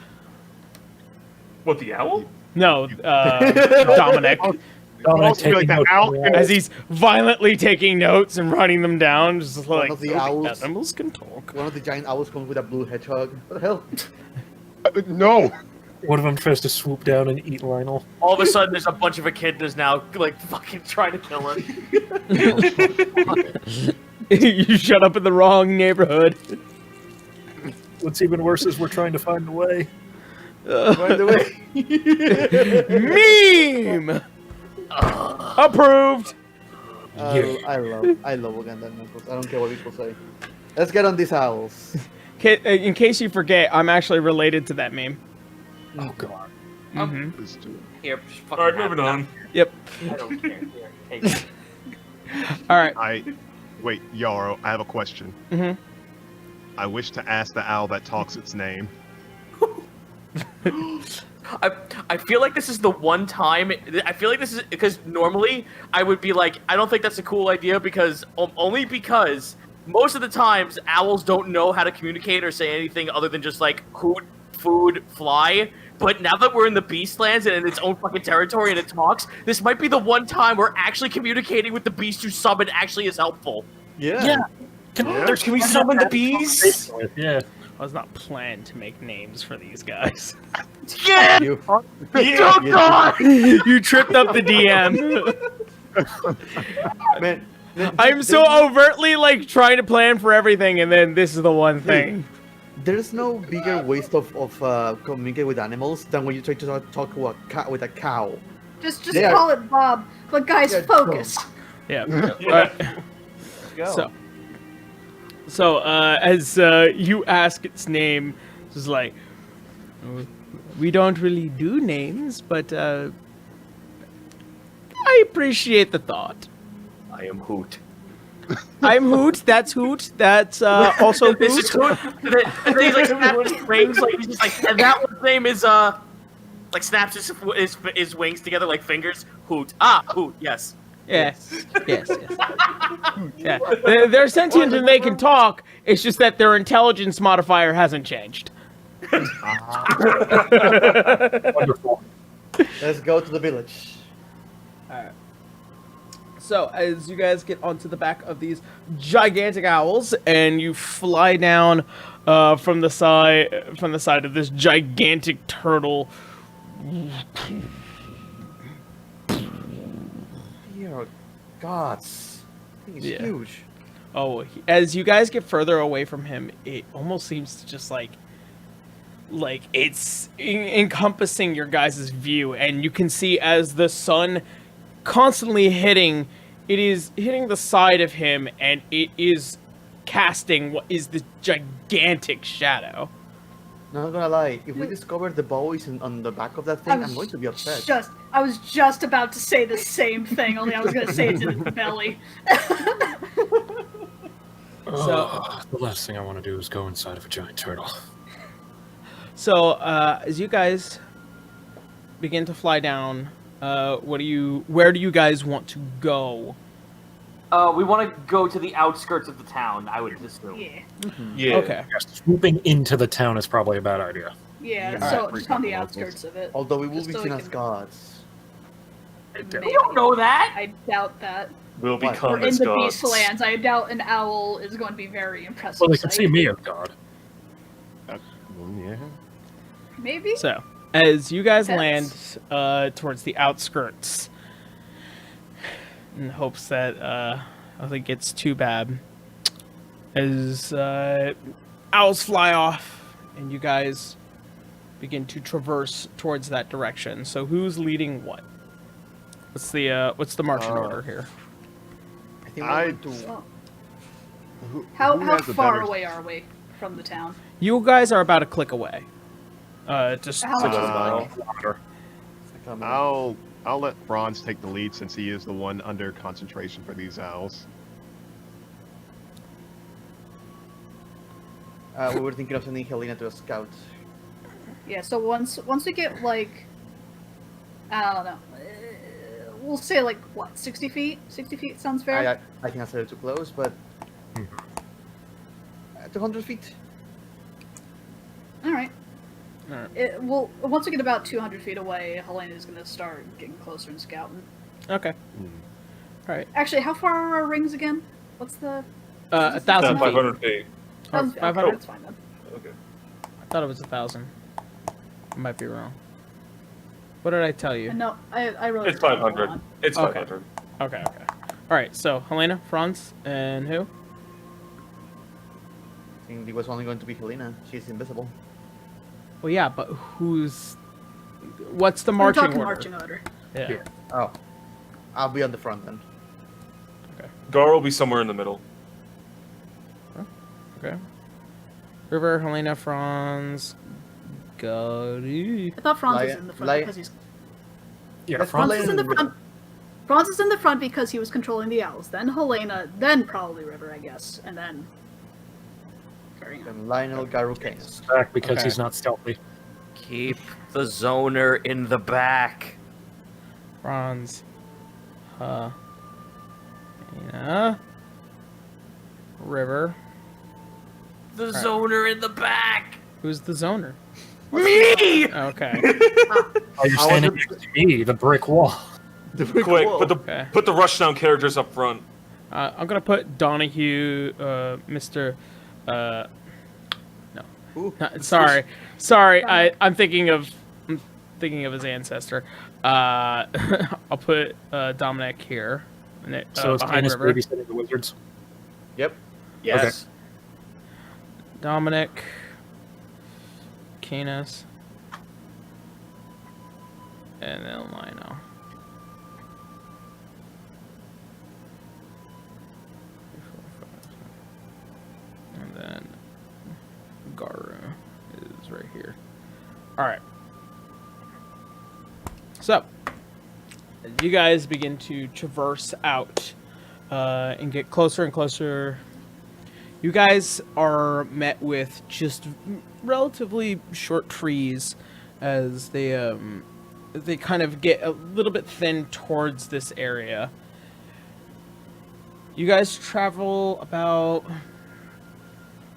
What, the owl? No, Dominic. Dominic Be like taking that notes. owl can- As he's violently taking notes and writing them down, just like, of the owls. animals can talk. One of the giant owls comes with a blue hedgehog. What the hell? No. One of them tries to swoop down and eat Lionel. All of a sudden, there's a bunch of echidnas now, like, fucking trying to kill him. You shut up in the wrong neighborhood. What's even worse is we're trying to find the way. By the way. Meme! Approved! I love Uganda knuckles. I don't care what people say. Let's get on these owls. In case you forget, I'm actually related to that meme. Oh god. Mm-hmm. Let's do it. Here, just fucking Alright, have moving it. on. Yep. I don't care. Here, take it. Alright. Wait, Yarrow, I have a question. Mm-hmm. I wish to ask the owl that talks its name. I feel like this is the one time. I feel like this is because normally I would be like, I don't think that's a cool idea because only because most of the times owls don't know how to communicate or say anything other than just like hoot, food, fly. But now that we're in the Beastlands and in its own fucking territory and it talks, this might be the one time where actually communicating with the beast you summoned actually is helpful. Yeah. Can we summon the bees? Yeah. I was not planned to make names for these guys. Yeah! You. Oh god! You tripped up the DM. Man, I'm so overtly like trying to plan for everything, and then this is the one thing. There's no bigger waste of communicating with animals than when you try to talk to with a cow. Just They are- call it Bob. But guys, Yeah, focus. Yeah. So, as you ask its name, it's like, we don't really do names, but I appreciate the thought. I am Hoot. I'm Hoot. That's Hoot. That's also This is Hoot. Hoot. And then he's like snaps his wings, like he's just like, and that one's name is like snaps his wings together like fingers. Hoot. Ah, Hoot. Yes. Yes. Yes. Yeah. They're sentient and they can talk. It's just that their intelligence modifier hasn't changed. Wonderful. Let's go to the village. So, as you guys get onto the back of these gigantic owls, and you fly down from the side of this gigantic turtle. Dear gods. I think it's Yeah. huge. Oh, as you guys get further away from him, it almost seems to just like it's encompassing your guys' view, and you can see as the sun constantly hitting, it is hitting the side of him, and it is casting what is this gigantic shadow. Not gonna lie, if we discover the bow is on the back of that thing, I'm going to be upset. I was just about to say the same thing, only I was going to say it's in its belly. The last thing I want to do is go inside of a giant turtle. So, as you guys begin to fly down, where do you guys want to go? We want to go to the outskirts of the town, I would assume. Yeah. Yeah. Okay. Swooping into the town is probably a bad idea. Yeah, Yeah. so Alright. just on the outskirts of it. Although we will Just be so seen we as can- gods. Maybe. You don't know that! I doubt that. We'll What? become Or in as the gods. Beastlands, I doubt an owl is going to be very impressive. Well, they can sight. see me as God. Yeah. Maybe? So, as you guys Pets. land towards the outskirts, in hopes that nothing gets too bad, as owls fly off, and you guys begin to traverse towards that direction. So, who's leading what? What's the marching order here? I think we're going to... Well, Who how has a far better- away are we from the town? You guys are about a click away. Just How much is Uh, it? I'll let Franz take the lead since he is the one under concentration for these owls. we were thinking of sending Helena to a scout. Yeah, so once we get, like, I don't know, we'll say, like, what, 60 feet? 60 feet sounds fair? I think that's a little too close, but... 200 feet. Alright. Alright. Well, once we get about 200 feet away, Helena's going to start getting closer and scouting. okay. All right. Actually, how far are our rings again? What's the... 1,000 feet. 500 feet. Oh, Okay, 500? that's fine then. Okay. I thought it was 1,000. I might be wrong. What did I tell you? No, I really... It's 500. It's Okay. 500. Okay. All right. So Helena, Franz, and who? I think it was only going to be Helena. She's invisible. Well, yeah, but what's the We're marching talking order? marching order. Yeah. Oh. I'll be on the front then. Gar will be somewhere in the middle. Okay. River, Helena, Franz, Gaudi. I thought Franz was Lion- in the front Lion- because he's... Yeah, Let's Franz Franz is in the front. Franz is in the front because he was controlling the owls. Then Helena, then probably River, I guess, and then... Carrying on. Then Lionel Garucanus. back because Okay. he's not stealthy. Keep the zoner in the back. Franz. Helena. River. The zoner in the back. Who's the zoner? Me! Okay. Oh, you're I standing wasn't- next to me, the brick wall. Quick, Okay. put the rushdown characters up front. I'm gonna put Donahue, Mr. Ooh. Sorry. I'm thinking of his ancestor. I'll put Dominic here. So it's behind Canis River. babysitting the wizards. Yep. Yes. Dominic, Canis, and then Lionel. And then Garu is right here. Alright. So, as you guys begin to traverse out and get closer and closer, you guys are met with just relatively short trees as they kind of get a little bit thin towards this area. You guys travel about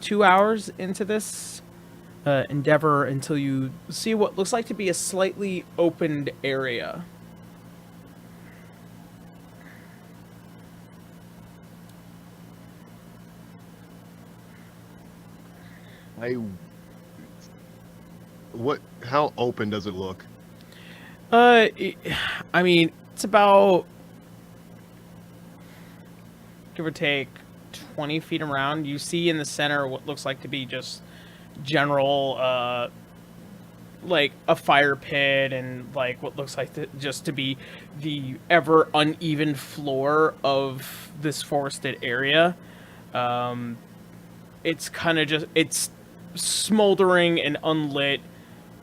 2 hours into this endeavor until you see what looks like to be a slightly opened area. How open does it look? I mean, it's about, give or take, 20 feet around. You see in the center what looks like to be just general, like a fire pit, and like what looks like just to be the ever uneven floor of this forested area. it's kind of just it's smoldering and unlit,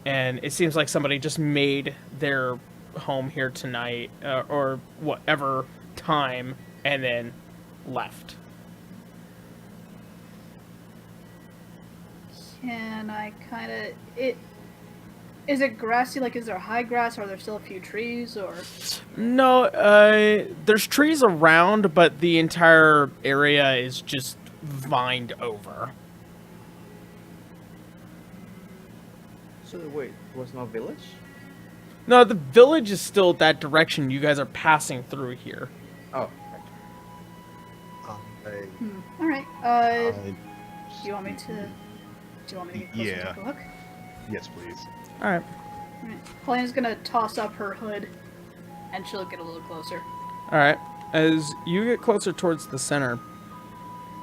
and it seems like somebody just made their home here tonight or whatever time, and then left. Can I kind of Is it grassy? Like, is there high grass? Or are there still a few trees? Or No, there's trees around, but the entire area is just vined over. So wait, there was no village? No, the village is still that direction. You guys are passing through here. Oh. all right. Do you want me to? Do you want me to get closer and take a look? Yes, please. All right. All right. Helena's gonna toss up her hood, and she'll get a little closer. All right. As you get closer towards the center,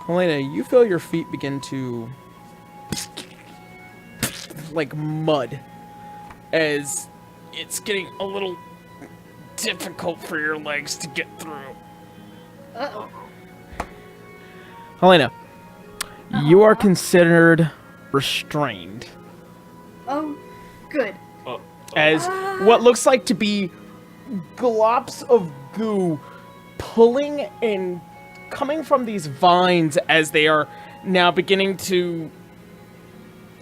Helena, you feel your feet begin to like mud as it's getting a little difficult for your legs to get through. Uh-oh. Helena, you are considered restrained. Oh, good. As what looks like to be glops of goo pulling and coming from these vines as they are now beginning to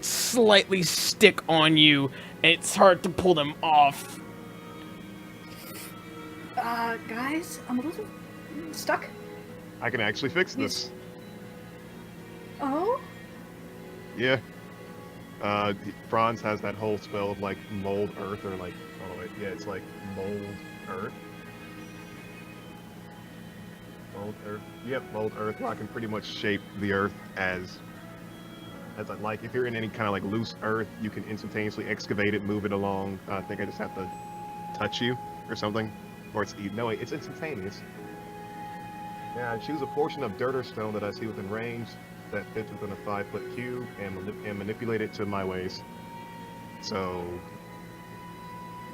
slightly stick on you, and it's hard to pull them off. Guys, I'm a little stuck. I can actually fix this. Oh? Yeah. Franz has that whole spell of like mold earth or like, oh wait, yeah, it's like mold earth. Mold earth. Yep, mold earth. Where I can pretty much shape the earth as I like. If you're in any kind of like loose earth, you can instantaneously excavate it, move it along. I think I just have to touch you or something, or it's no, wait, it's instantaneous. Yeah, I choose a portion of dirt or stone that I see within range that fits within a 5-foot cube and manipulate it to my ways. So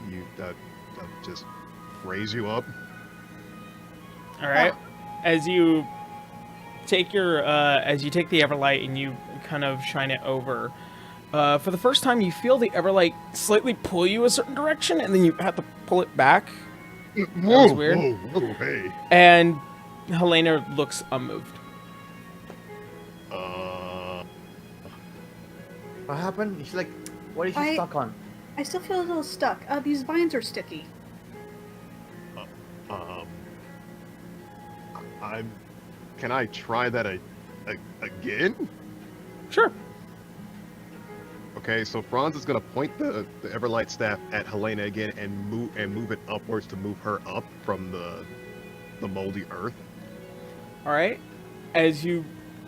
you just raise you up. All right. As you take your the Everlight and you kind of shine it over, for the first time you feel the Everlight slightly pull you a certain direction, and then you have to pull it back. That was weird. Whoa, hey. And Helena looks unmoved. What happened? She's like, what is she stuck on? I still feel a little stuck. These vines are sticky. Can I try that again? Sure. Okay, so Franz is gonna point the Everlight staff at Helena again and move it upwards to move her up from the moldy earth. All right. As you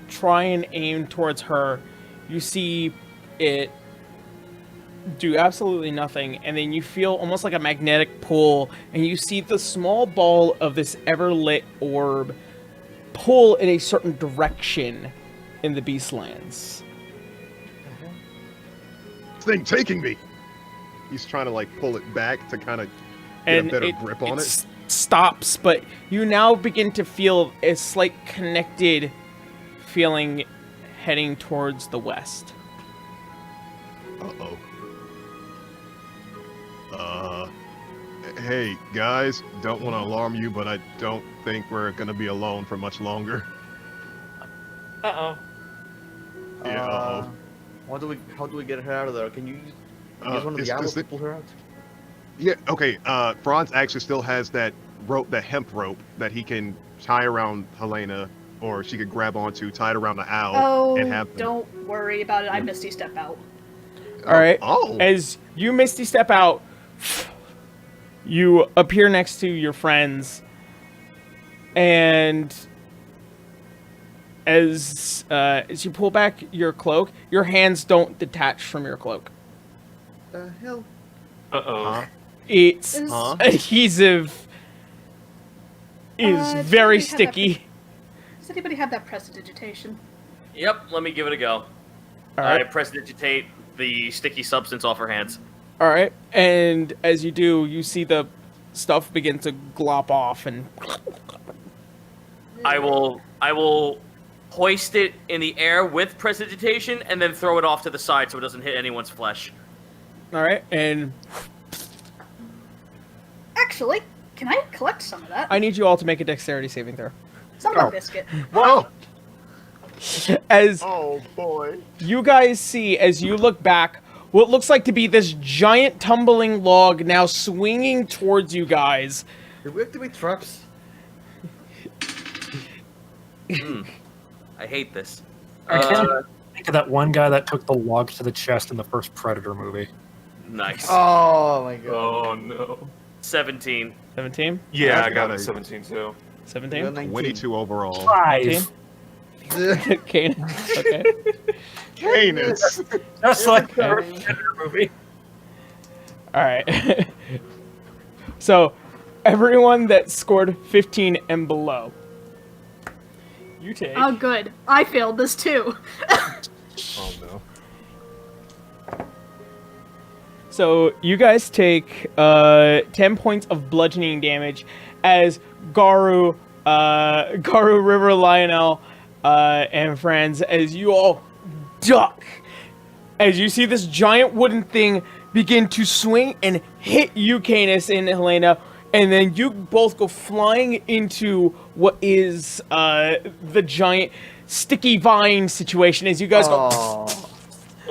try and aim towards her, you see it do absolutely nothing, and then you feel almost like a magnetic pull, and you see the small ball of this ever-lit orb pull in a certain direction in the Beastlands. This thing taking me. He's trying to like pull it back to kind of get a better grip on it. Stops, but you now begin to feel a slight connected feeling heading towards the west. Hey guys, don't want to alarm you, but I don't think we're gonna be alone for much longer. Uh-oh. Yeah. How do we get her out of there? Can you use one of the owls to pull her out? Yeah. Okay. Franz actually still has that rope, that hemp rope that he can tie around Helena, or she could grab onto, tie it around the owl, and have. Don't worry about it. I Misty step out. All right. Oh. As you Misty step out, you appear next to your friends, and as you pull back your cloak, your hands don't detach from your cloak. The hell? Uh-oh. It's adhesive. Is very sticky. Does anybody have that prestidigitation? Yep, let me give it a go. All right. I prestidigitate the sticky substance off her hands. All right, and as you do, you see the stuff begin to glop off, and I will hoist it in the air with prestidigitation, and then throw it off to the side so it doesn't hit anyone's flesh. All right, and Actually, can I collect some of that? I need you all to make a dexterity saving throw. Some of biscuit. Whoa! As Oh boy! you guys see, as you look back, what looks like to be this giant tumbling log now swinging towards you guys. Did we activate traps? I hate this. I can't think of that one guy that took the log to the chest in the first Predator movie. Nice. Oh my god. Oh no. 17. 17? Yeah, I That's got not a a- 17 too. 17? 22 overall. 5. Kane. Okay. Canis! Just like the first Predator movie. Alright. So, everyone that scored 15 and below. You take. Oh, good. I failed this too. Oh no. So you guys take 10 points of bludgeoning damage as Garu, River Lionel, and friends, as you all duck, as you see this giant wooden thing begin to swing and hit you, Canis and Helena, and then you both go flying into what is the giant sticky vine situation as you guys go. Oh,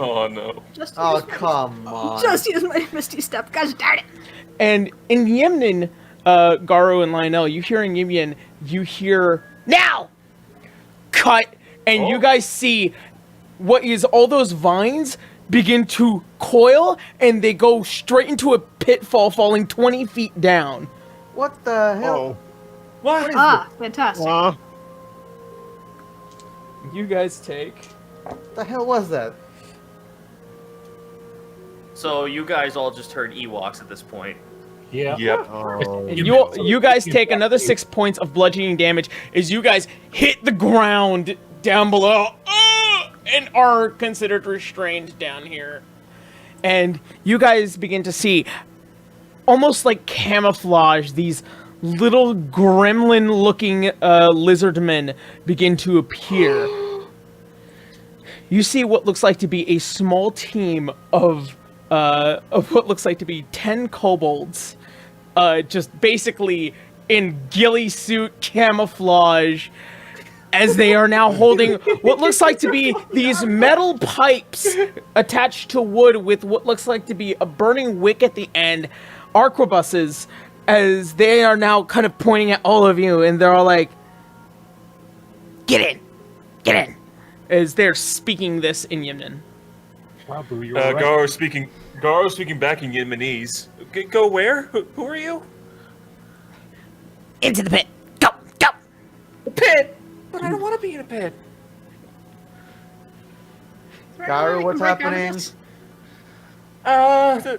Oh no. Just oh use come on. Just use my Misty Step. Gosh darn it. And in Yemnin, Garu and Lionel, you hear in Yemnin, you hear now cut, and you guys see what is all those vines begin to coil, and they go straight into a pitfall, falling 20 feet down. What the hell? Oh. What? Ah, fantastic. You guys take. What the hell was that? So you guys all just heard Ewoks at this point. Yeah. Yep. Oh. And you guys take another 6 points of bludgeoning damage as you guys hit the ground down below and are considered restrained down here. And you guys begin to see, almost like camouflage, these little gremlin-looking lizard men begin to appear. You see what looks like to be a small team of what looks like to be 10 kobolds, just basically in ghillie suit camouflage, as they are now holding what looks like to be these metal pipes attached to wood with what looks like to be a burning wick at the end, arquebuses, as they are now kind of pointing at all of you, and they're all like, "Get in! Get in!" as they're speaking this in Yemnin. Wow, Boo, you were right. Garo speaking back in Yemenese. Go where? Who are you? Into the pit. Go, go. The pit! But I don't want to be in a pit. Garu, what's happening? I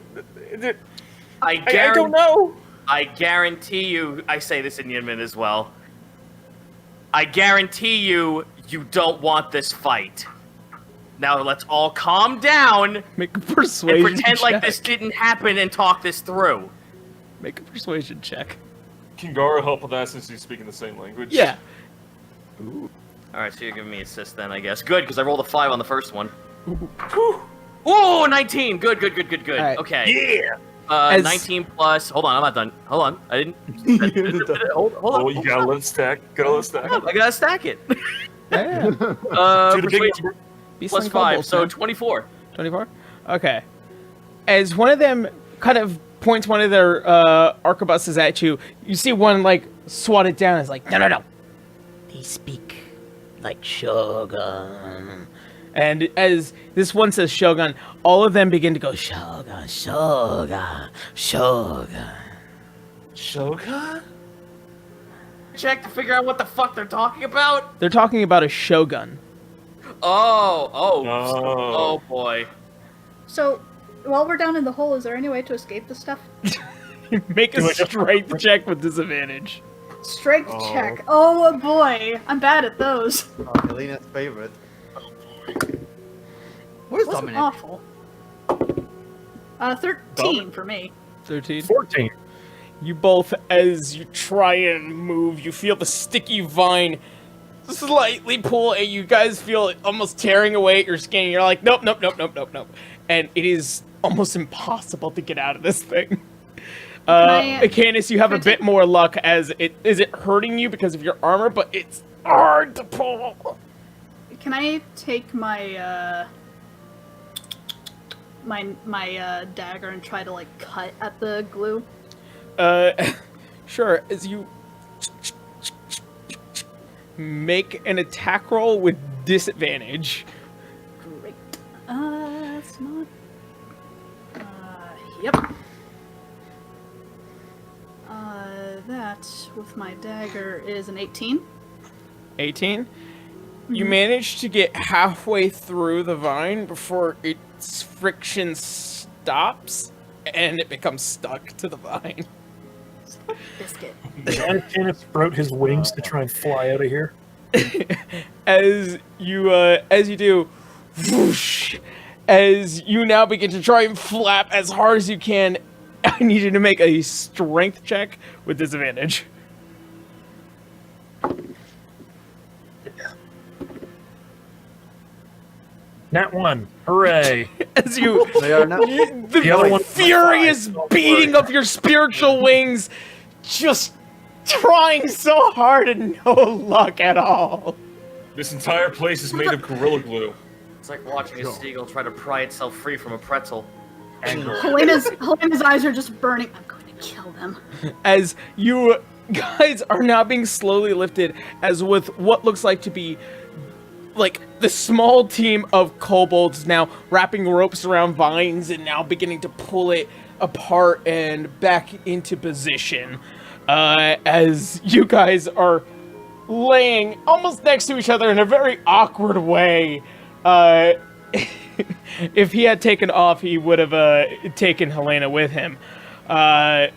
don't know. I guarantee you, I say this in Yinmin as well. I guarantee you, you don't want this fight. Now let's all calm down Make a persuasion and pretend check. like this didn't happen and talk this through. Make a persuasion check. Can Garo help with that since he's speaking the same language? Yeah. Alright, so you're giving me assist then, I guess. Good, because I rolled a 5 on the first one. Ooh, 19! Good. Right. Okay. Yeah! As- 19 plus... Hold on, I'm not done. Hold on. I didn't... hold Oh, on. you gotta let it stack. Gotta let it stack. I gotta stack it. Yeah. Do the big Persuasion number. plus Beastland 5, kobolds, so man. 24. 24? Okay. As one of them kind of points one of their arquebuses at you, you see one, like, swat it down. It's like, no. They speak like Shogun. And as this one says Shogun, all of them begin to go, Shogun. Shogun? Check to figure out what the fuck they're talking about? They're talking about a Shogun. Oh boy. So, while we're down in the hole, is there any way to escape this stuff? Make a strength check with disadvantage. Strength check. Oh boy, I'm bad at those. Oh, Helena's favorite. What is Wasn't Dominic? awful. 13 for me. 13. 14. You both, as you try and move, you feel the sticky vine slightly pull, and you guys feel it almost tearing away at your skin. And you're like, nope, nope, nope, nope, nope, nope. And it is almost impossible to get out of this thing. Candace, you have a bit more luck as it hurting you because of your armor, but it's hard to pull. Can I take my my dagger and try to like cut at the glue? Sure. As you make an attack roll with disadvantage. Great. It's not. Yep. That with my dagger is an 18. 18. You manage to get halfway through the vine before its friction stops and it becomes stuck to the vine. Biscuit. And Kenneth sprout his wings to try and fly out of here. As you do, whoosh, as you now begin to try and flap as hard as you can, I need you to make a strength check with disadvantage. Nat 1. Hooray. As you, They are now. The other one- furious beating of your spiritual wings, just trying so hard and no luck at all. This entire place is made of Gorilla Glue. It's like watching a seagull try to pry itself free from a pretzel. Helena's eyes are just burning. I'm going to kill them. As you guys are now being slowly lifted, as with what looks like to be like the small team of kobolds now wrapping ropes around vines and now beginning to pull it apart and back into position. As you guys are laying almost next to each other in a very awkward way. If he had taken off, he would have taken Helena with him. Well,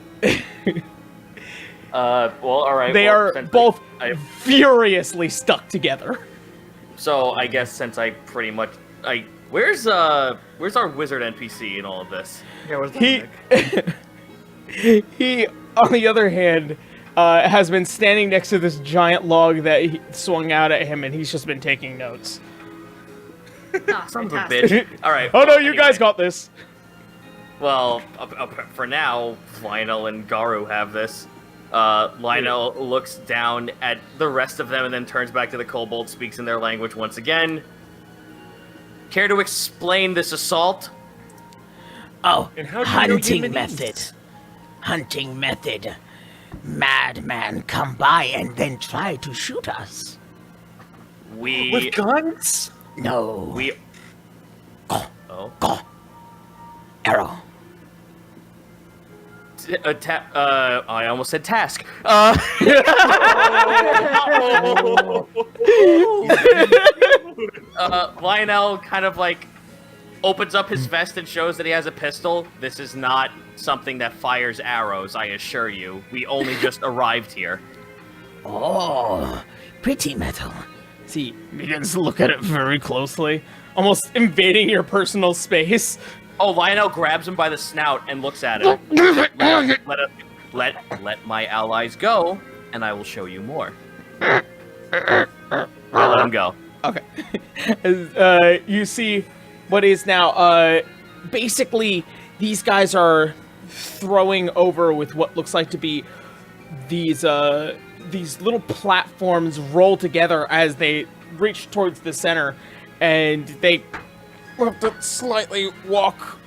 all right. They well, are since both I- furiously stuck together. So I guess since I pretty much where's our wizard NPC in all of this? Yeah, where's He, Dominic? he, on the other hand, has been standing next to this giant log that he swung out at him, and he's just been taking notes. Ah, Son of a fantastic. bitch. All right. Oh no, well, you anyway. guys got this. Well, for now, Lionel and Garu have this. Lionel looks down at the rest of them and then turns back to the kobold, speaks in their language once again. Care to explain this assault? Oh, And how do you know hunting Yemenese? method. Hunting method. Madman come by and then try to shoot us. We... guns? No. We... Oh. Arrow. I almost said task. Lionel kind of like opens up his vest and shows that he has a pistol. This is not something that fires arrows, I assure you. We only just arrived here. Oh, pretty metal. He begins to look at it very closely, almost invading your personal space. Oh, Lionel grabs him by the snout and looks at him. Let my allies go, and I will show you more. I let him go. Okay. As, you see what is now, basically, these guys are throwing over with what looks like to be these little platforms roll together as they reach towards the center, and they have to slightly walk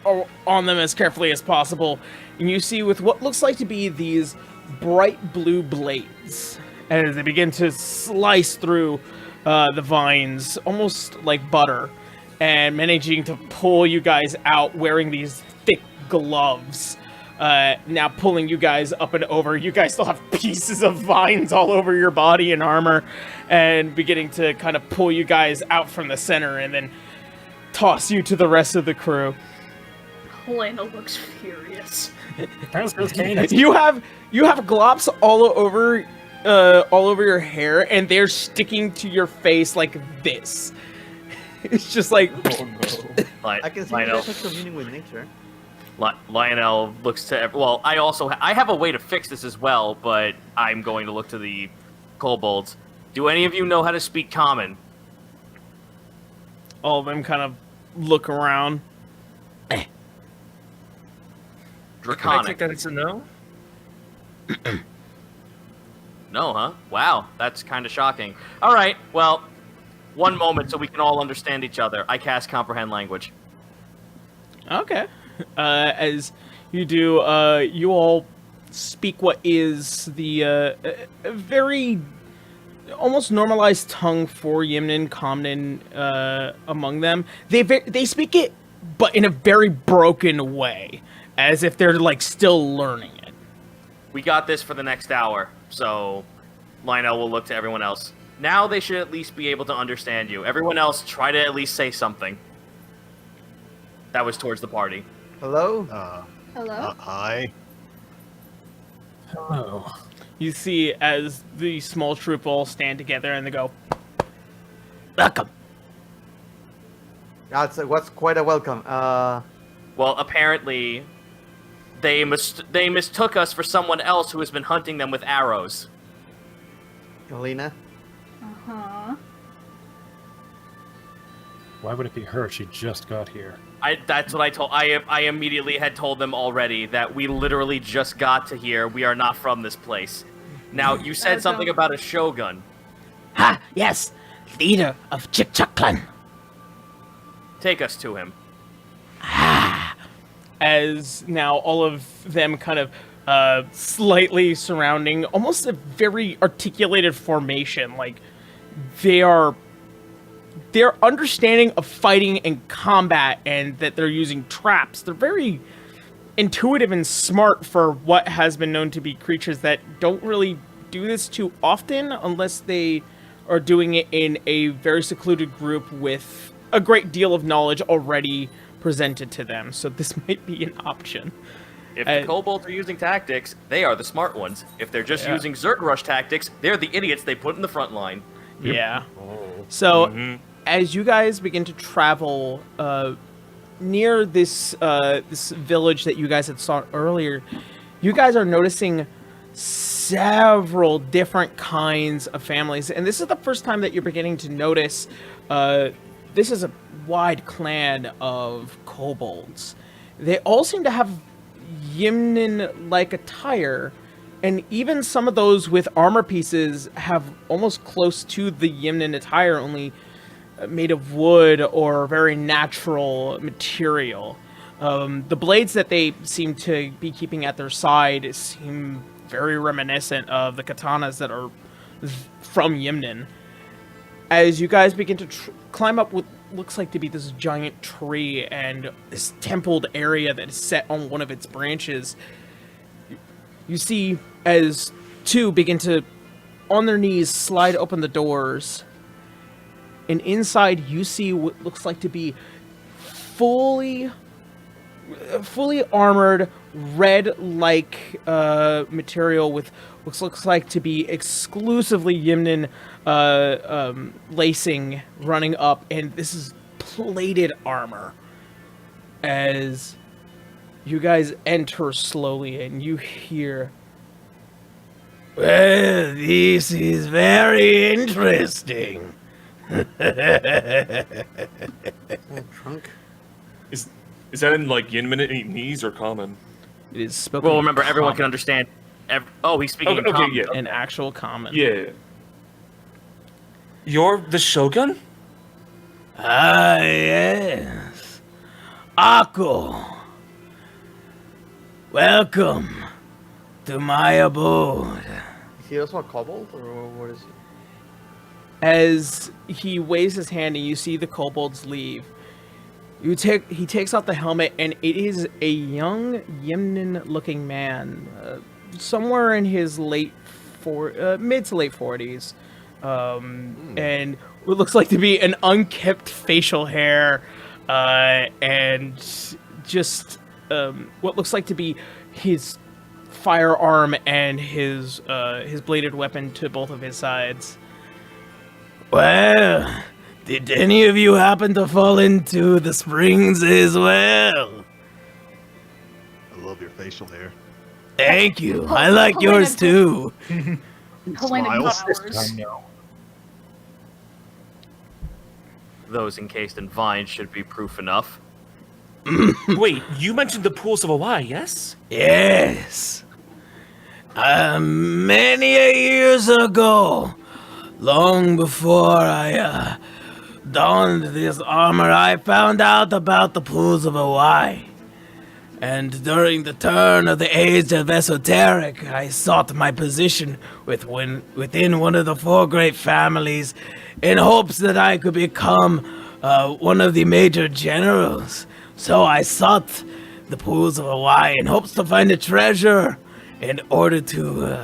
on them as carefully as possible. And you see with what looks like to be these bright blue blades as they begin to slice through the vines, almost like butter, and managing to pull you guys out wearing these thick gloves. Now pulling you guys up and over. You guys still have pieces of vines all over your body and armor, and beginning to kind of pull you guys out from the center and then toss you to the rest of the crew. Helena looks furious. That's Candace. You have glops all over your hair, and they're sticking to your face like this. It's just like I can see you Lionel. guys have communing with nature. Lionel looks to... Well, I have a way to fix this as well, but I'm going to look to the kobolds. Do any of you know how to speak Common? All of them kind of look around. Can I Draconic. take that as a no? No, huh? Wow, that's kind of shocking. All right, well, one moment so we can all understand each other. I cast Comprehend Language. Okay. As you do, you all speak what is the very almost normalized tongue for Yimnin, Comnin among them. They speak it, but in a very broken way, as if they're like still learning it. We got this for the next hour, so Lionel will look to everyone else. Now they should at least be able to understand you. Everyone else, try to at least say something. That was towards the party. Hello? Hello? Hi. Hello. You see, as the small troop all stand together and they go, "Welcome." That's what's quite a welcome. Well, apparently, they mistook us for someone else who has been hunting them with arrows. Helena? Uh-huh. Why would it be her? She just got here. That's what I told. I immediately had told them already that we literally just got to here. We are not from this place. Now, you said something about a shogun. Ha! Yes, leader of Chikchaklan. Take us to him. As now all of them kind of slightly surrounding almost a very articulated formation. Like their understanding of fighting and combat and that they're using traps. They're very intuitive and smart for what has been known to be creatures that don't really do this too often unless they are doing it in a very secluded group with a great deal of knowledge already presented to them. So this might be an option. If the kobolds are using tactics, they are the smart ones. If they're just using Zerg Rush tactics, they're the idiots they put in the front line. Yeah. So as you guys begin to travel near this this village that you guys had saw earlier, you guys are noticing several different kinds of families, and this is the first time that you're beginning to notice this is a wide clan of kobolds. They all seem to have Yimnin-like attire, and even some of those with armor pieces have almost close to the Yimnin attire, only made of wood or very natural material. The blades that they seem to be keeping at their side seem very reminiscent of the katanas that are from Yimnin. As you guys begin to climb up what looks like to be this giant tree and this templed area that is set on one of its branches, you see as two begin to, on their knees, slide open the doors. And inside you see what looks like to be fully armored, red-like material with what looks like to be exclusively Yimnin lacing running up, and this is plated armor. As you guys enter slowly and you hear, "Well, this is very interesting." Trunk? Is that in like Yinminese or common? It is spoken. Well, remember, everyone common. can understand. He's speaking in Okay, common. yeah. An actual common. Yeah. You're the Shogun? Ah, yes. Akko. Welcome to my abode. Is he also a kobold, or what is he? As he waves his hand and you see the kobolds leave, he takes out the helmet, and it is a young Yimnin-looking man, somewhere in his mid to late 40s, and what looks like to be an unkempt facial hair, and just what looks like to be his firearm and his bladed weapon to both of his sides. Well, did any of you happen to fall into the springs as well? I love your facial hair. Thank you. I like yours too. Helena Smiles. got ours. I know. those encased in vines should be proof enough. Wait, you mentioned the pools of Hawaii, yes? Yes. Many a years ago, long before I donned this armor, I found out about the pools of Hawaii. And during the turn of the age of esoteric, I sought my position within one of the 4 great families in hopes that I could become one of the major generals. So I sought the pools of Hawaii in hopes to find a treasure in order to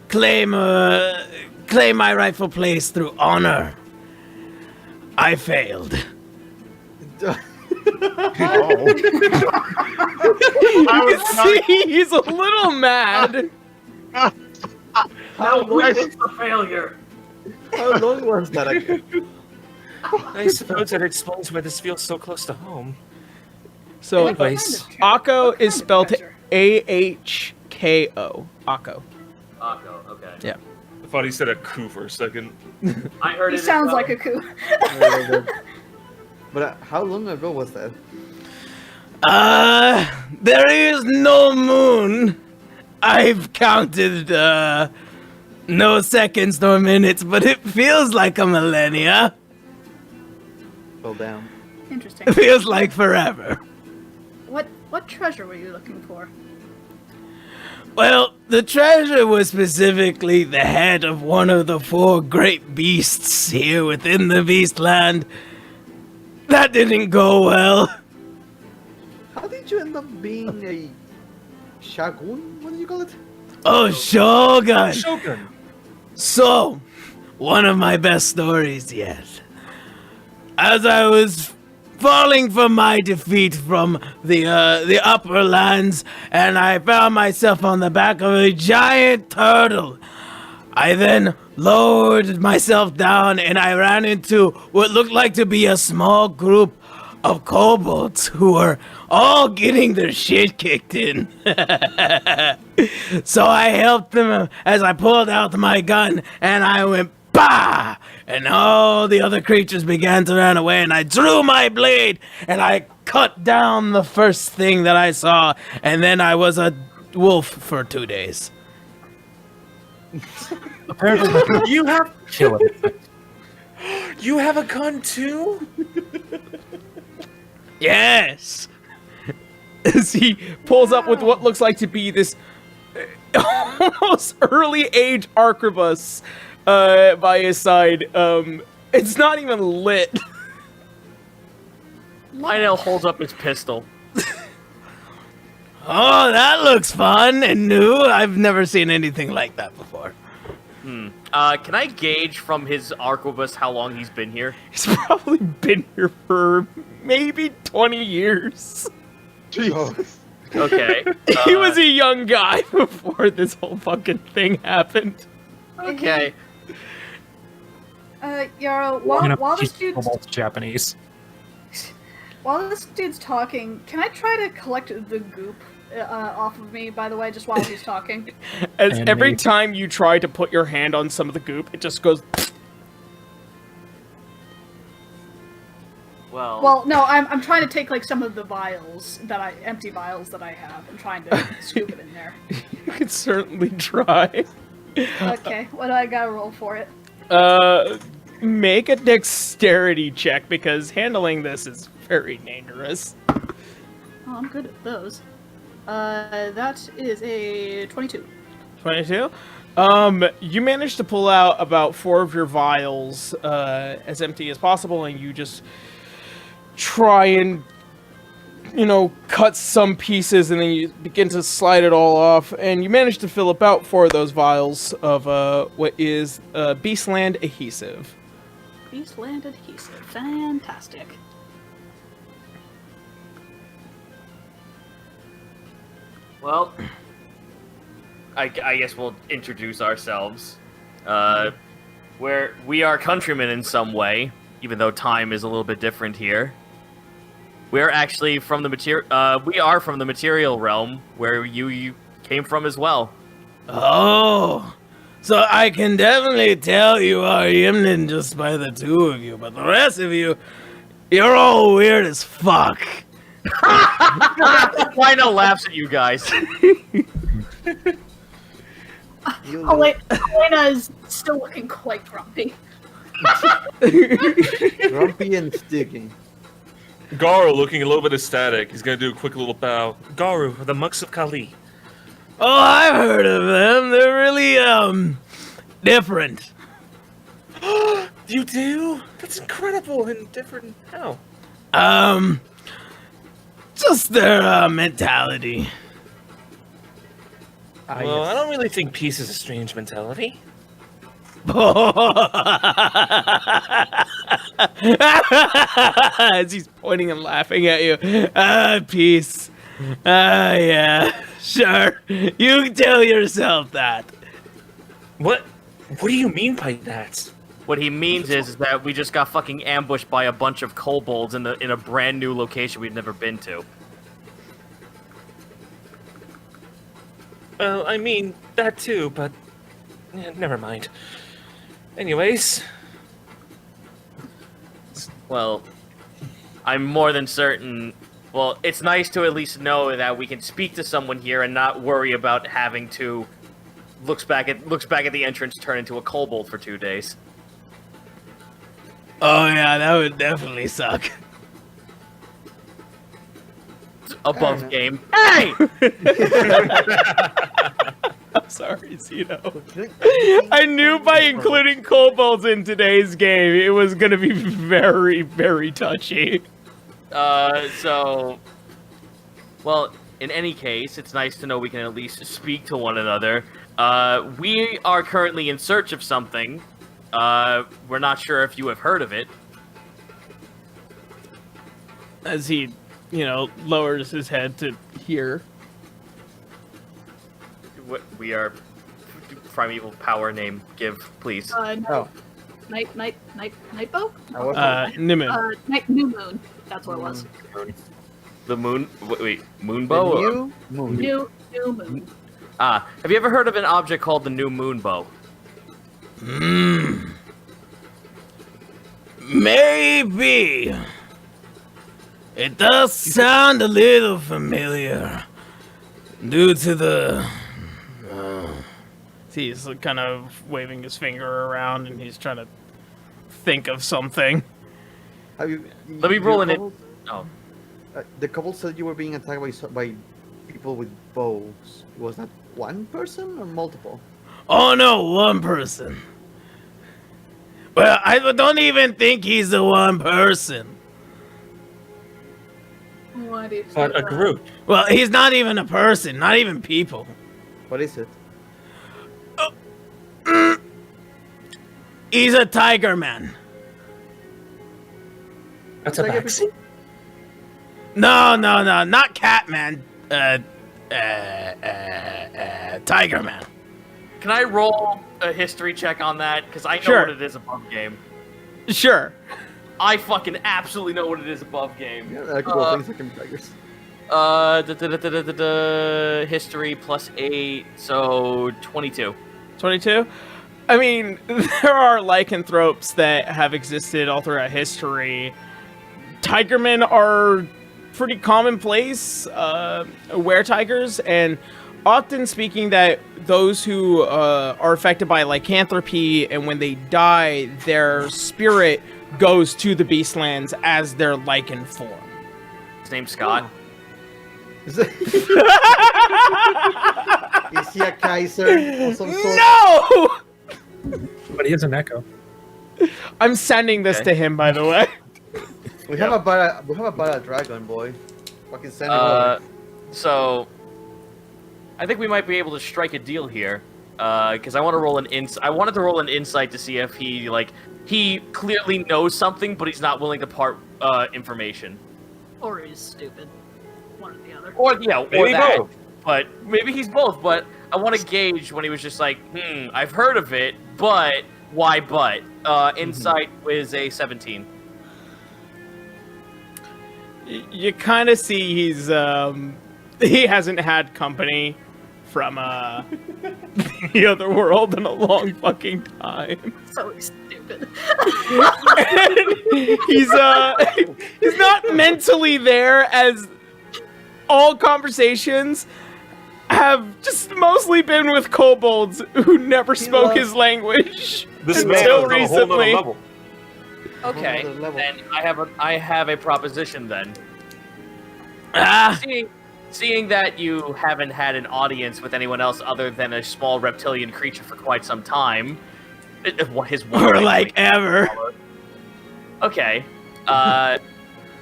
claim my rightful place through honor. I failed. See, he's a little mad. How long is the failure? How long was that again? I suppose that explains why this feels so close to home. So, Anyways, Akko What is kind of spelled treasure? AHKO. Akko. Akko, okay. Yeah. I thought he said a coup for a second. I heard He it. sounds like a coup. But how long ago was that? There is no moon. I've counted, no seconds nor minutes, but it feels like a millennia. Well, damn. Interesting. It feels like forever. What treasure were you looking for? Well, the treasure was specifically the head of one of the 4 great beasts here within the Beastland. That didn't go well. How did you end up being a shagun? What do you call it? Oh, Shogun! Shogun. So, one of my best stories yet. As I was falling from my defeat from the upper lands, and I found myself on the back of a giant turtle. I then lowered myself down, and I ran into what looked like to be a small group of kobolds who were all getting their shit kicked in. So I helped them as I pulled out my gun, and I went bah! And all the other creatures began to run away, and I drew my blade, and I cut down the first thing that I saw, and then I was a wolf for 2 days. Apparently, You have kill it. you have a gun too? Yes. As he pulls up with what looks like to be this almost early age arquebus by his side. It's not even lit. Lionel holds up his pistol. Oh, that looks fun and new. I've never seen anything like that before. Can I gauge from his arquebus how long he's been here? He's probably been here for maybe 20 years. Jesus. Okay. He was a young guy before this whole fucking thing happened. Okay. Yarrow, You while know, this she's dude's Kobolds Japanese. talking, can I try to collect the goop off of me? By the way, just while he's talking. As And every me. time you try to put your hand on some of the goop, it just goes. Well, no, I'm trying to take like some of the empty vials that I have, and trying to scoop it in there. You could certainly try. Okay, what do I gotta roll for it? Make a dexterity check because handling this is very dangerous. Oh, I'm good at those. That is a 22. 22. You managed to pull out about 4 of your vials as empty as possible, and you just try and, cut some pieces, and then you begin to slide it all off, and you manage to fill about 4 of those vials of what is Beastland adhesive. Beastland adhesive. Fantastic. Well, I guess we'll introduce ourselves. We are countrymen in some way, even though time is a little bit different here. We're actually from the we are from the material realm, where you came from as well. Oh, So I can definitely tell you are Yimnin just by the two of you, but the rest of you, you're all weird as fuck. Lionel laughs at you guys. Elena is still looking quite grumpy. Grumpy and sticky. Garu looking a little bit ecstatic. He's gonna do a quick little bow. Garu, the monks of Kali. Oh, I've heard of them. They're really, different. You do? That's incredible and different. How? Just their, mentality. Well, I don't really think peace is a strange mentality. As he's pointing and laughing at you. Peace. Yeah, sure. You tell yourself that. What do you mean by that? What he means is that we just got fucking ambushed by a bunch of kobolds in a brand new location we've never been to. Well, I mean, that too, but never mind. Anyways, Well, I'm more than certain. Well, it's nice to at least know that we can speak to someone here and not worry about having to looks back at the entrance, turn into a kobold for 2 days. Oh yeah, that would definitely suck. Above game. Hey! I'm sorry, Zeno. I knew by including kobolds in today's game, it was going to be very, very touchy. Well, in any case, it's nice to know we can at least speak to one another. We are currently in search of something. We're not sure if you have heard of it. As he, lowers his head to hear. We are primeval power name. Give, please. No. Nightbow? Nimun. New Moon. That's what it was. The moon. Wait, moonbow. New moon. New Moon. Have you ever heard of an object called the new moonbow? Maybe. It does sound a little familiar. Due to the... He's kind of waving his finger around and he's trying to think of something. Have you? Let me roll in it. Oh. The couple said you were being attacked by people with bows. Was that one person or multiple? Oh no, one person. Well, I don't even think he's the one person. Why do you say But a that? group. Well, he's not even a person, not even people. What is it? He's a tiger man. That's a vaccine. No, not cat man. Tiger man. Can I roll a history check on that? Because I know Sure. what it is above game. Sure. I fucking absolutely know what it is above game. Yeah, a couple of things that can be tigers. History plus 8, so 22. 22? I mean, there are lycanthropes that have existed all throughout history. Tigermen are pretty commonplace, were-tigers, and often speaking that those who are affected by lycanthropy, and when they die, their spirit goes to the Beastlands as their lycan form. His name's Scott. Is he a Kaiser of some sort? No! But he is an echo. I'm sending this to him, by the way. We have a bad dragon, boy. Fucking send him over. So I think we might be able to strike a deal here. Because I want to roll I wanted to roll an insight to see if he clearly knows something, but he's not willing to part information. Or he's stupid. One or the other. Or Maybe that. both. But maybe he's both. But I want to gauge when he was just like, I've heard of it, but why? But insight is a 17. You kind of see he hasn't had company from the other world in a long fucking time. So stupid. And he's not mentally there, as all conversations have just mostly been with kobolds who never spoke his language This man until is on a whole nother recently. level. Okay, Another level. then I have a proposition then. Ah, Seeing that you haven't had an audience with anyone else other than a small reptilian creature for quite some time, his or like ever. Okay.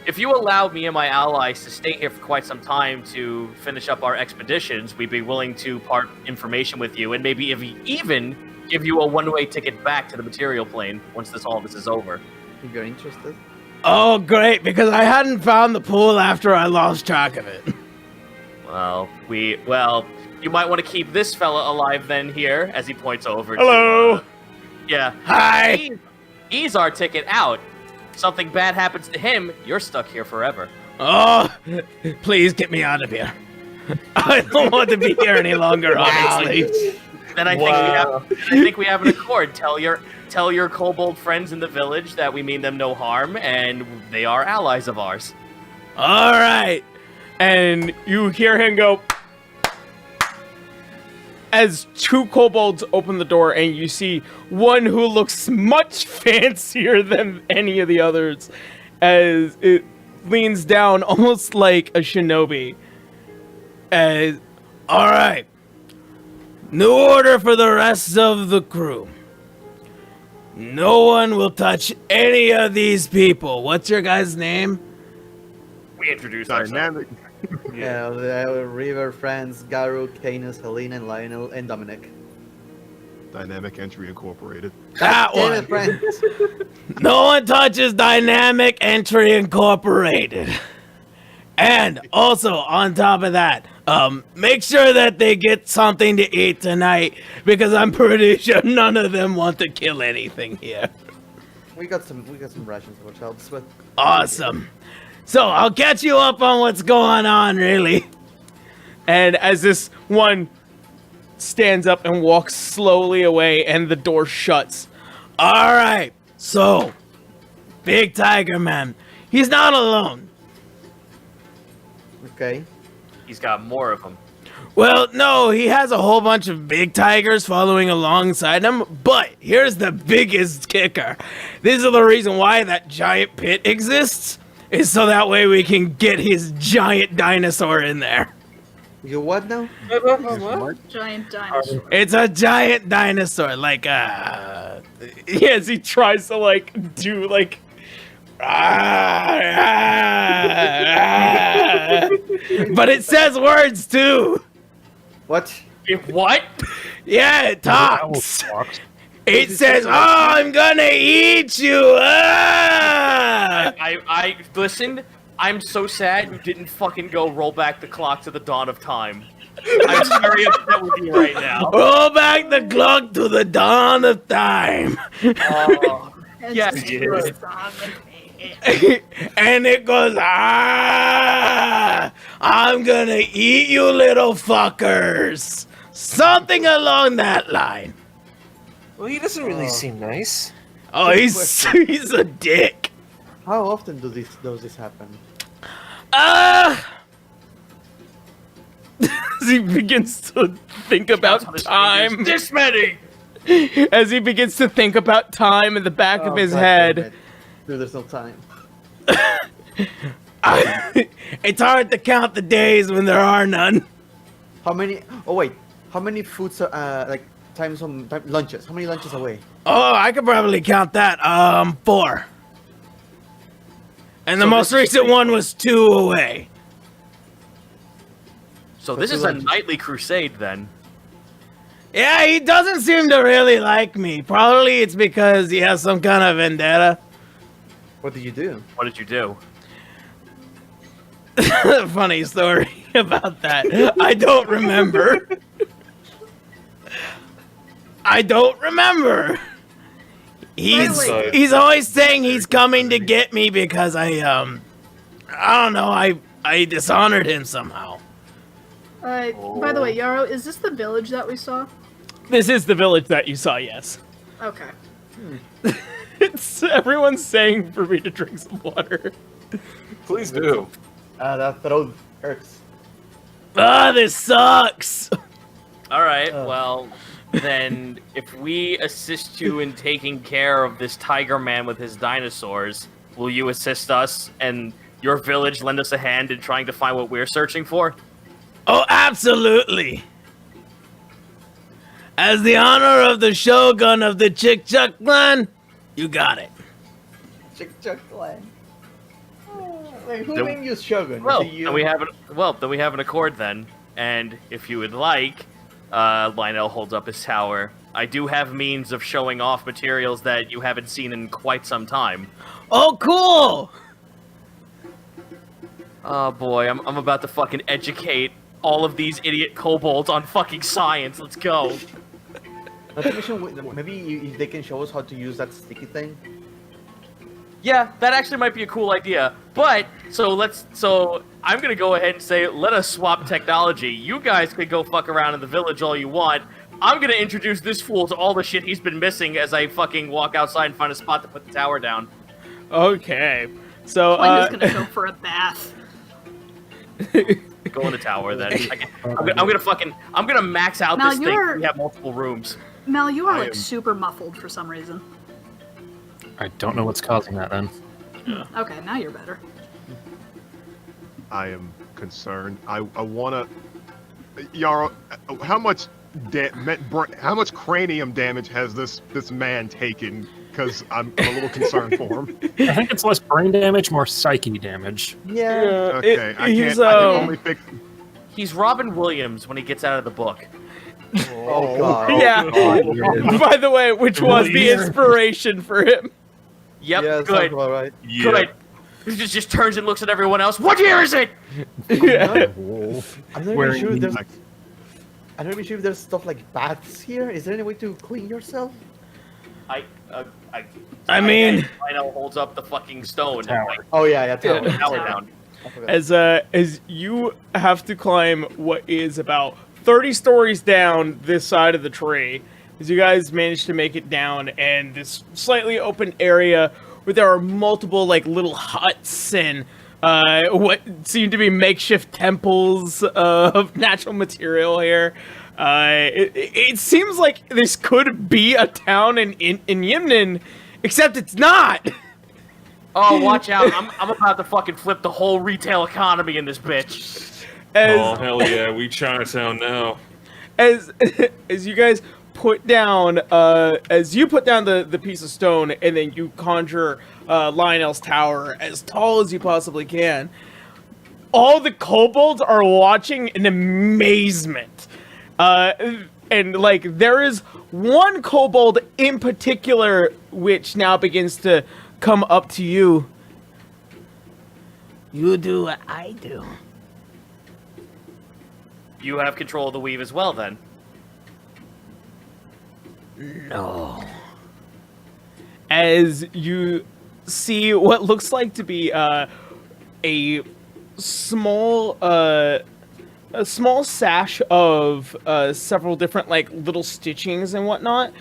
If you allow me and my allies to stay here for quite some time to finish up our expeditions, we'd be willing to part information with you, and maybe even give you a one-way ticket back to the material plane once all this is over. If you're interested. Oh, great, because I hadn't found the pool after I lost track of it. Well, you might want to keep this fella alive then here, as he points over Hello. to... yeah. Hi. He's our ticket out. Something bad happens to him, you're stuck here forever. Oh, please get me out of here. I don't want to be here any longer, honestly. Then I think we have an accord. Tell your kobold friends in the village that we mean them no harm, and they are allies of ours. All right. And you hear him go as two kobolds open the door, and you see one who looks much fancier than any of the others, as it leans down almost like a shinobi. All right. New order for the rest of the crew. No one will touch any of these people. What's your guy's name? We introduced ourselves. Dynamic. Yeah, the River friends, Garu, Canis, Helena, and Lionel, and Dominic. Dynamic Entry Incorporated. That Damn one. it, friends. No one touches Dynamic Entry Incorporated. And also, on top of that, make sure that they get something to eat tonight, because I'm pretty sure none of them want to kill anything here. we got some rations of ourselves, but Awesome. So I'll catch you up on what's going on, really. And as this one stands up and walks slowly away, and the door shuts. All right. So, Big Tiger Man, he's not alone. okay. He's got more of them. Well, no, he has a whole bunch of big tigers following alongside him, but here's the biggest kicker. This is the reason why that giant pit exists, is so that way we can get his giant dinosaur in there. You what now? Giant dinosaur. It's a giant dinosaur, like, Yes, he tries to, like, do, like... but it says words, too. What? What? Yeah, it talks. It says, "Oh, I'm gonna eat you." Ah! I listened. I'm so sad you didn't fucking go roll back the clock to the dawn of time. I'm very upset with you right now. Roll back the clock to the dawn of time. Oh, It's yes, just you did. song. And it goes, "Ah, I'm gonna eat you, little fuckers." Something along that line. Well, he doesn't really seem nice. Oh, he's a dick. How often does this happen? Ah. As he begins to think about time. This many. As he begins to think about time in the back of his God head. damn it. Dude, there's no time. It's hard to count the days when there are none. How many? Oh wait, how many foods are like lunches? How many lunches away? Oh, I could probably count that. 4. And the most recent one was 2 away. So this is a nightly crusade then. Yeah, he doesn't seem to really like me. Probably it's because he has some kind of vendetta. What did you do? What did you do? Funny story about that. I don't remember. I don't remember. Really? He's always saying he's coming to get me because I don't know, I dishonored him somehow. By the way, Yarrow, is this the village that we saw? This is the village that you saw, yes. Okay. It's everyone's saying for me to drink some water. Please do. That throat hurts. Ah, this sucks. All right, well, then if we assist you in taking care of this tiger man with his dinosaurs, will you assist us and your village lend us a hand in trying to find what we're searching for? Oh, absolutely. As the honor of the Shogun of the Chick-Chuck clan, you got it. Chick-Chuck clan. Wait, who Then- named you Shogun? Well, Is it you? then we have an accord then. And if you would like, Lionel holds up his tower. I do have means of showing off materials that you haven't seen in quite some time. Oh, cool. Oh boy, I'm about to fucking educate all of these idiot kobolds on fucking science. Let's go. Not to mention, maybe if they can show us how to use that sticky thing. Yeah, that actually might be a cool idea. But so I'm gonna go ahead and say let us swap technology. You guys could go fuck around in the village all you want. I'm gonna introduce this fool to all the shit he's been missing as I fucking walk outside and find a spot to put the tower down. Okay. So, Linda's gonna go for a bath. Go in the tower then. I'm gonna max out Now this thing. you're- We have multiple rooms. Mel, you are I like am- super muffled for some reason. I don't know what's causing that then. Okay, now you're better. I am concerned. I wanna. Yarrow, how much cranium damage has this man taken? Because I'm a little concerned for him. I think it's less brain damage, more psyche damage. Yeah. Okay, I he's, can only fix. He's Robin Williams when he gets out of the book. Oh god. Yeah. God. By the way, which was the Yeah. inspiration for him. Yep, Yeah, sounds good. about right. Yeah. Good. He just turns and looks at everyone else. What year is it? Yeah. I'm not Where even sure you- if there's. I'm not even sure if there's stuff like bats here. Is there any way to clean yourself? I mean, Lionel holds up the fucking stone and Tower. like Oh yeah, put the tower. tower down. I forgot. As you have to climb what is about 30 stories down this side of the tree, as you guys manage to make it down, and this slightly open area where there are multiple like little huts and what seem to be makeshift temples of natural material here. It seems like this could be a town in Yimnan, except it's not. Oh, watch out! I'm about to fucking flip the whole retail economy in this bitch. Oh hell yeah, we Chinatown now. as you guys put down as you put down the piece of stone and then you conjure Lionel's tower as tall as you possibly can, all the kobolds are watching in amazement, and like there is one kobold in particular which now begins to come up to you. you do what I do. You have control of the weave as well, then. No. As you see what looks like to be a small sash of several different like little stitchings and whatnot,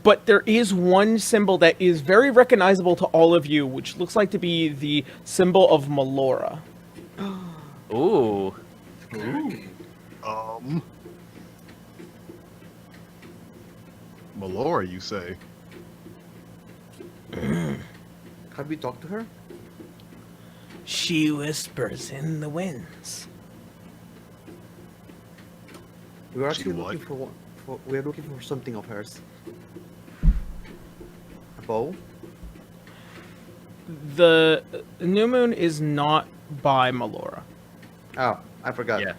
but there is one symbol that is very recognizable to all of you, which looks like to be the symbol of Melora. Ooh. Melora, you say? Have we talked to her? She whispers in the winds. We were actually what? looking for one. We are looking for something of hers. A bow? The new moon is not by Melora. Oh, I forgot. Yeah.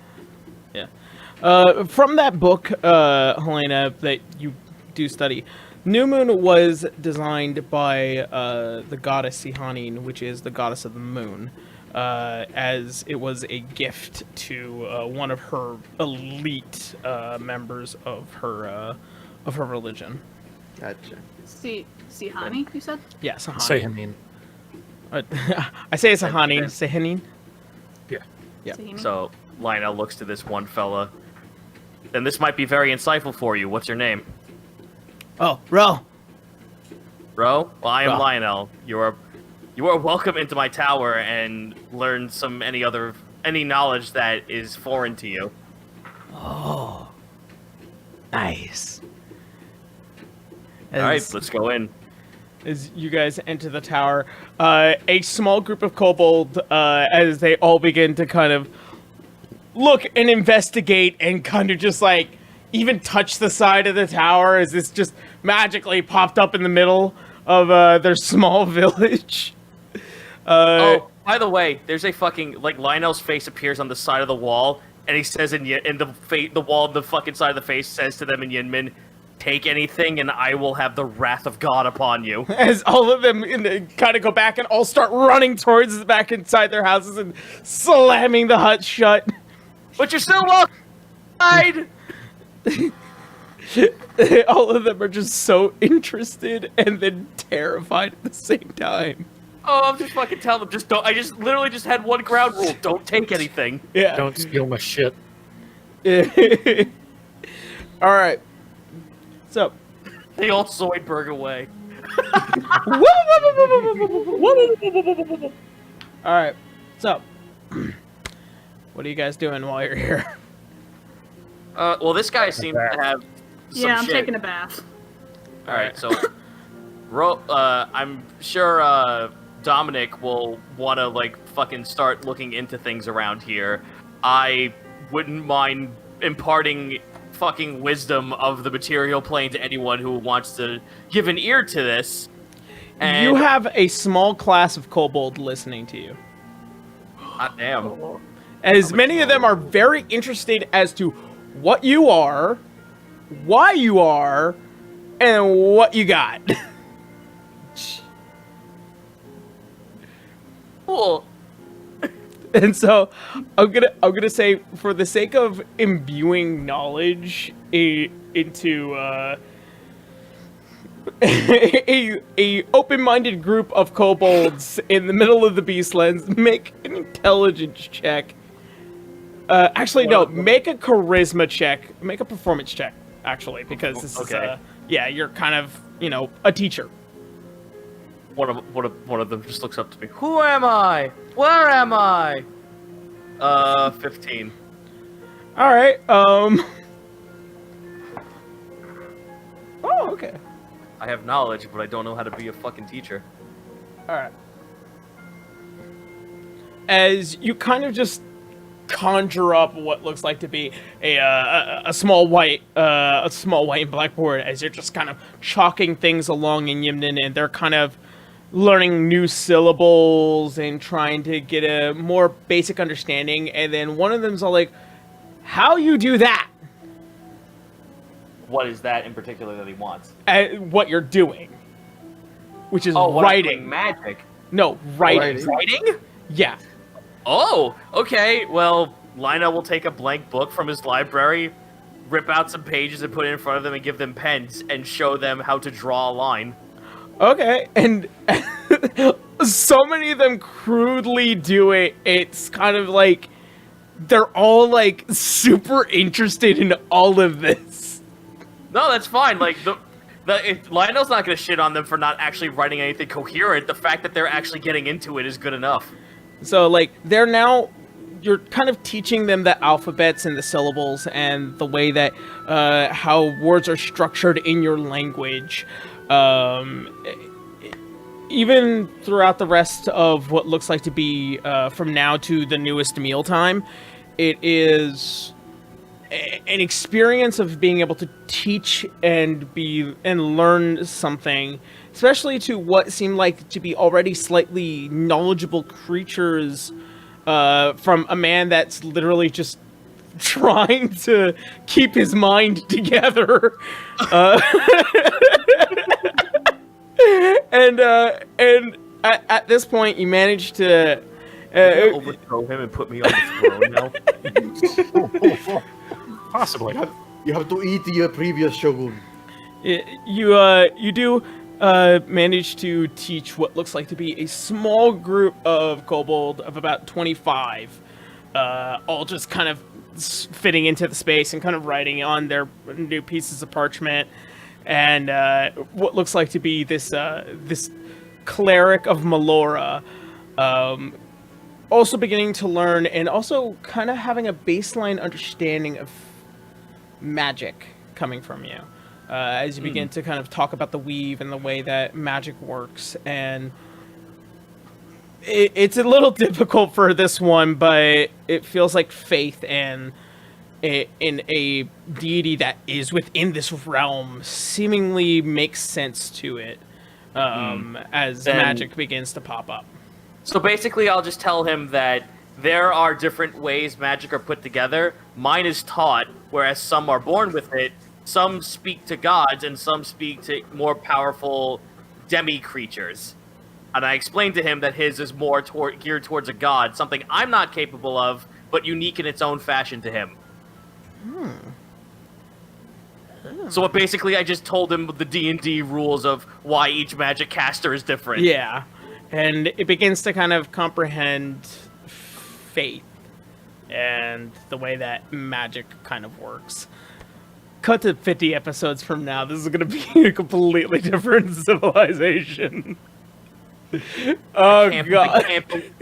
From that book, Helena, that you do study, New Moon was designed by the goddess Sihanin, which is the goddess of the moon, as it was a gift to one of her elite members of her religion. Gotcha. See honey, you said? Yeah, Sihanin. Say him mean. I say it's Sihanin. Sihanin. Yeah. Yeah. Sahini? So Lionel looks to this one fella. And this might be very insightful for you. What's your name? Oh, Ro. Ro? Well, I am Ro. Lionel. You are welcome into my tower and learn any knowledge that is foreign to you. Oh. Nice. All right, let's go in. As you guys enter the tower, a small group of kobolds, as they all begin to kind of look and investigate and kind of just like even touch the side of the tower as this just magically popped up in the middle of their small village. Oh, by the way, there's a fucking Lionel's face appears on the side of the wall, and he says in the wall of the fucking side of the face says to them in Yinmin, "Take anything, and I will have the wrath of God upon you." As all of them kind of go back and all start running towards the back inside their houses and slamming the hut shut. But you're still welcome. All of them are just so interested and then terrified at the same time. Oh, I'm just fucking telling them, just don't. I just literally just had one ground rule: don't take anything. Yeah. Don't steal my shit. All right. So They all Zoidberg away. all right. So what are you guys doing while you're here? Well, this guy seems to have some Yeah, I'm shit. taking a bath. All right, so I'm sure Dominic will want to fucking start looking into things around here. I wouldn't mind imparting fucking wisdom of the material plane to anyone who wants to give an ear to this. And You have a small class of kobold listening to you. God damn. As many of them are very interested as to what you are, why you are, and what you got. Cool. And so I'm gonna say, for the sake of imbuing knowledge into a open-minded group of kobolds in the middle of the Beastlands, make an intelligence check. Actually, no, make a charisma check. Make a performance check, actually, because this Okay. is you're kind of a teacher. One of them just looks up to me. Who am I? Where am I? 15. All right. Oh, okay. I have knowledge, but I don't know how to be a fucking teacher. All right. As you kind of just conjure up what looks like to be a small white and black board, as you're just kind of chalking things along in Yimnin, and they're kind of learning new syllables and trying to get a more basic understanding. And then one of them's all like, "How you do that?" What is that in particular that he wants? What you're doing, which is what I'm writing. doing, magic. No, writing. Writing? Yeah. Oh, okay. Well, Lionel will take a blank book from his library, rip out some pages and put it in front of them and give them pens and show them how to draw a line. Okay, and so many of them crudely do it. It's kind of like they're all like super interested in all of this. No, that's fine. Lionel's not going to shit on them for not actually writing anything coherent. The fact that they're actually getting into it is good enough. So you're kind of teaching them the alphabets and the syllables and the way that how words are structured in your language. Even throughout the rest of what looks like to be from now to the newest mealtime, it is an experience of being able to teach and learn something, especially to what seem like to be already slightly knowledgeable creatures from a man that's literally just trying to keep his mind together. And at this point, you manage to overthrow him and put me on the throne now. Possibly. You have to eat your previous shogun. You do manage to teach what looks like to be a small group of kobold of about 25 all just kind of fitting into the space and kind of writing on their new pieces of parchment. And what looks like to be this cleric of Melora, also beginning to learn and also kind of having a baseline understanding of magic coming from you. As you begin to kind of talk about the weave and the way that magic works. And it's a little difficult for this one, but it feels like faith in a deity that is within this realm seemingly makes sense to it as magic begins to pop up. So basically, I'll just tell him that there are different ways magic are put together. Mine is taught, whereas some are born with it. Some speak to gods, and some speak to more powerful demi-creatures. And I explained to him that his is more geared towards a god, something I'm not capable of, but unique in its own fashion to him. So basically, I just told him the D&D rules of why each magic caster is different. Yeah, and it begins to kind of comprehend faith and the way that magic kind of works. Cut to 50 episodes from now, this is going to be a completely different civilization. Oh, God.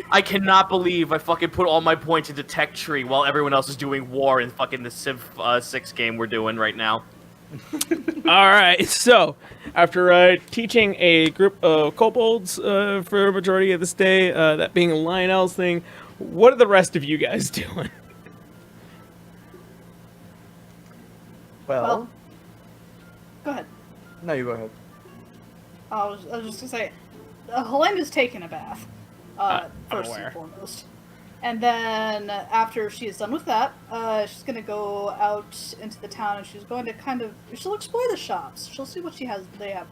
I cannot believe I fucking put all my points into Tech Tree while everyone else is doing war in fucking the Civ 6 game we're doing right now. All right, so after teaching a group of kobolds for a majority of this day, that being a Lionel's thing, what are the rest of you guys doing? Well, Go ahead. no, you go ahead. I was just gonna say, Helenda's taking a bath, first aware. and foremost. And then after she is done with that, she's gonna go out into the town and she's going to she'll explore the shops. She'll see what they have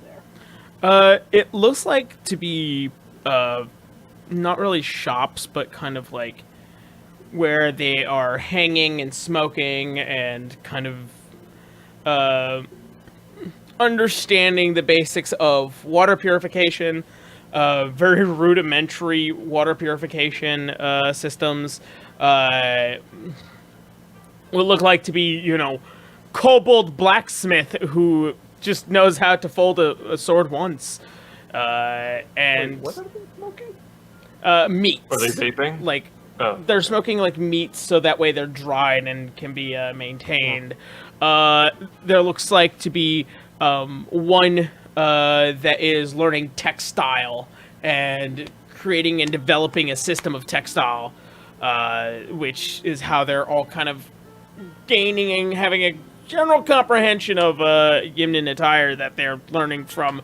there. It looks like to be not really shops, but kind of like where they are hanging and smoking and kind of understanding the basics of water purification, very rudimentary water purification systems. Would look like to be, kobold blacksmith who just knows how to fold a sword once. And Wait, what are they smoking? meats. Are they vaping? Like, Oh. they're smoking like meats so that way they're dried and can be maintained. There looks like to be one that is learning textile and creating and developing a system of textile, which is how they're all kind of gaining and having a general comprehension of Yimnin attire that they're learning from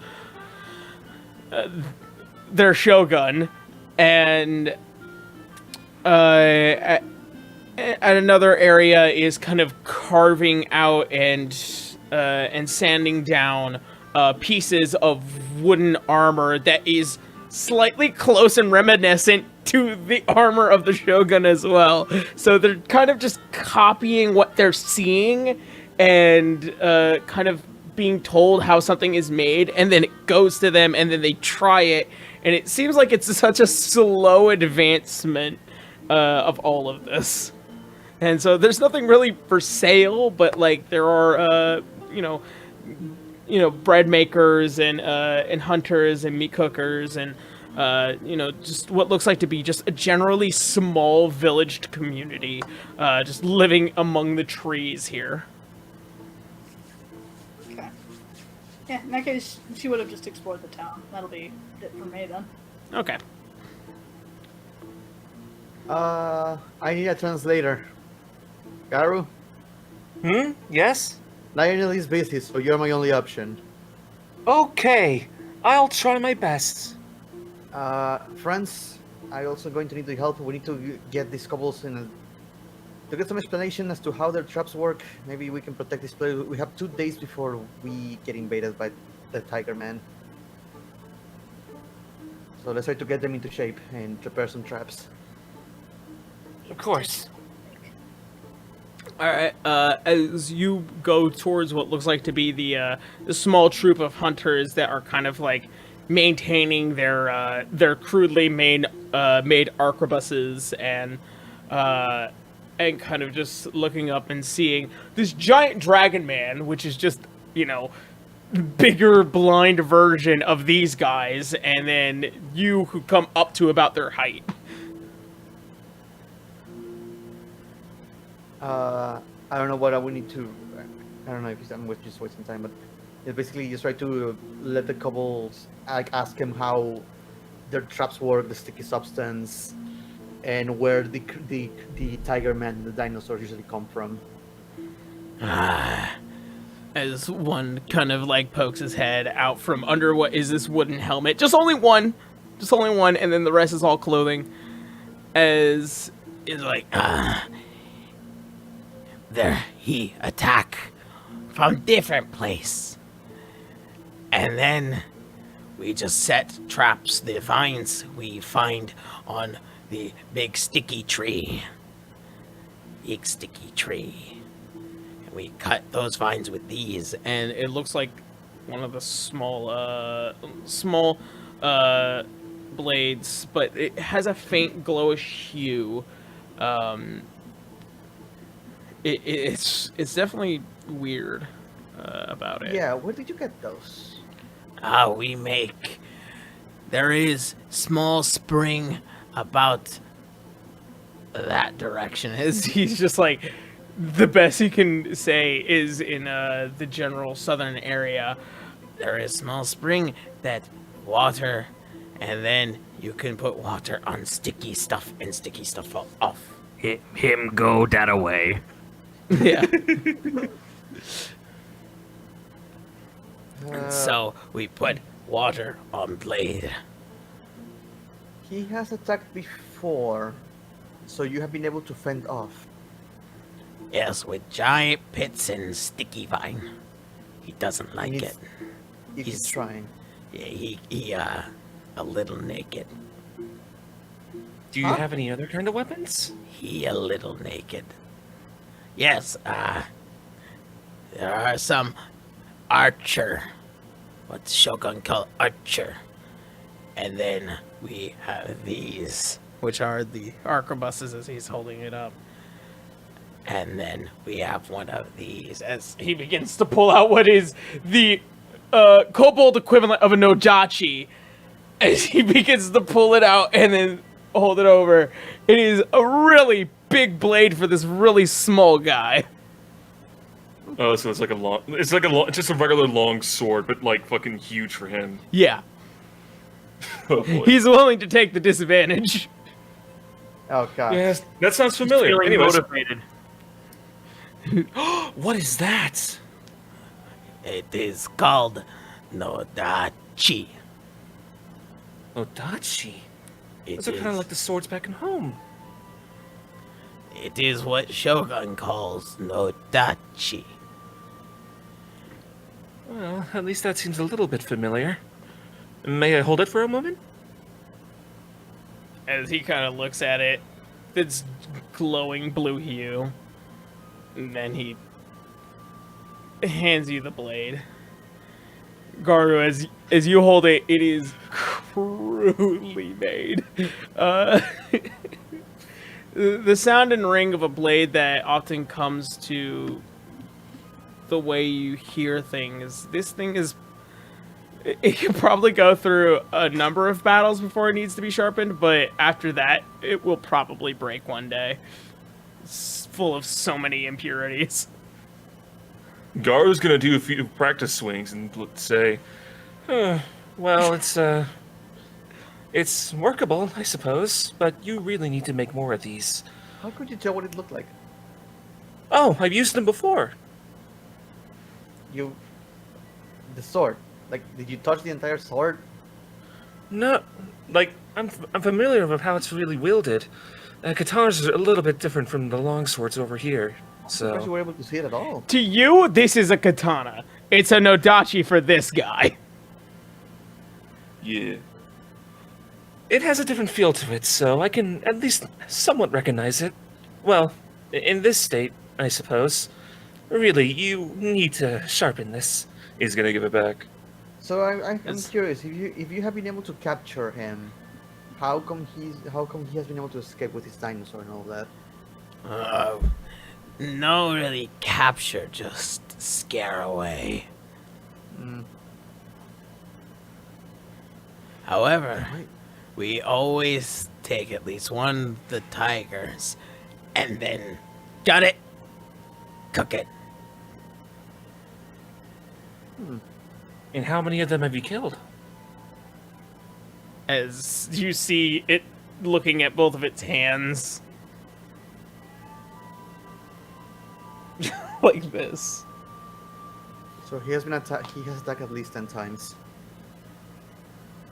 their shogun. And at another area is kind of carving out and sanding down pieces of wooden armor that is slightly close and reminiscent to the armor of the Shogun as well. So they're kind of just copying what they're seeing and kind of being told how something is made, and then it goes to them, and then they try it, and it seems like it's such a slow advancement of all of this. And so there's nothing really for sale, but like there are bread makers and hunters and meat cookers and just what looks like to be just a generally small villaged community, just living among the trees here. Okay. Yeah, in that case, she would have just explored the town. That'll be it for me then. Okay. I need a translator. Garu, Yes? Lionel is busy, so you're my only option. Okay. I'll try my best. Franz, I also going to need your help. We need to get these kobolds to get some explanation as to how their traps work. Maybe we can protect this place. We have 2 days before we get invaded by the Tiger Man. So let's try to get them into shape and prepare some traps. Of course. All right. As you go towards what looks like to be the small troop of hunters that are kind of like maintaining their crudely made arquebuses and and kind of just looking up and seeing this giant dragon man, which is just, bigger blind version of these guys, and then you who come up to about their height. I don't know what I would need to. I don't know if I'm just wasting time, but it's basically just try to let the kobolds ask him how their traps work, the sticky substance, and where the tiger man, the dinosaurs usually come from. As one kind of like pokes his head out from under what is this wooden helmet. Just only one, and then the rest is all clothing. As is like, There he attack from different place. And then we just set traps, the vines we find on the big sticky tree. Big sticky tree. And we cut those vines with these. and it looks like one of the small blades, but it has a faint glowish hue. It's definitely weird about it. Yeah, where did you get those? We make. There is small spring about that direction. As he's just like, the best he can say is in the general southern area. There is small spring that water, and then you can put water on sticky stuff and sticky stuff fall off. Him go that away. Yeah. And so we put water on blade. He has attacked before, so you have been able to fend off. Yes, with giant pits and sticky vine. He doesn't like needs- it. He's trying. Yeah, he a little naked. Do you have any other kind of weapons? He a little naked. Yes, there are some archer. What Shogun call archer. And then we have these. Which are the arquebuses as he's holding it up. And then we have one of these. As he begins to pull out what is the kobold equivalent of a nodachi. As he begins to pull it out and then hold it over. It is a really big blade for this really small guy. Oh, so it's like just a regular long sword, but like fucking huge for him. Yeah. Oh boy. He's willing to take the disadvantage. Oh god. Yes, that sounds familiar. Feeling Anyways, motivated. What is that? It is called Nodachi. Odachi. It Those are kind of like the swords back in home. It is what Shogun calls Nodachi. Well, at least that seems a little bit familiar. May I hold it for a moment? As he kind of looks at it, it's glowing blue hue. And then he hands you the blade. Garu, as you hold it, it is crudely made. The sound and ring of a blade that often comes to the way you hear things. This thing is... It can probably go through a number of battles before it needs to be sharpened, but after that, it will probably break one day. It's full of so many impurities. Garu's gonna do a few practice swings and say, Well, it's workable, I suppose, but you really need to make more of these. How could you tell what it looked like? Oh, I've used them before. The sword. Like, did you touch the entire sword? No, like, I'm familiar with how it's really wielded. Katanas are a little bit different from the longswords over here, Because you so... were able to see it at all. To you, this is a katana. It's a nodachi for this guy. yeah. It has a different feel to it, so I can at least somewhat recognize it. Well, in this state, I suppose. Really, you need to sharpen this. He's gonna give it back. So I'm curious, if you have been able to capture him, how come he has been able to escape with his dinosaur and all that? No, really capture, just scare away. However, we always take at least one of the tigers and then gut it, cook it. And how many of them have you killed? As you see it looking at both of its hands. Like this. So he has been attacked. He has attacked at least 10 times.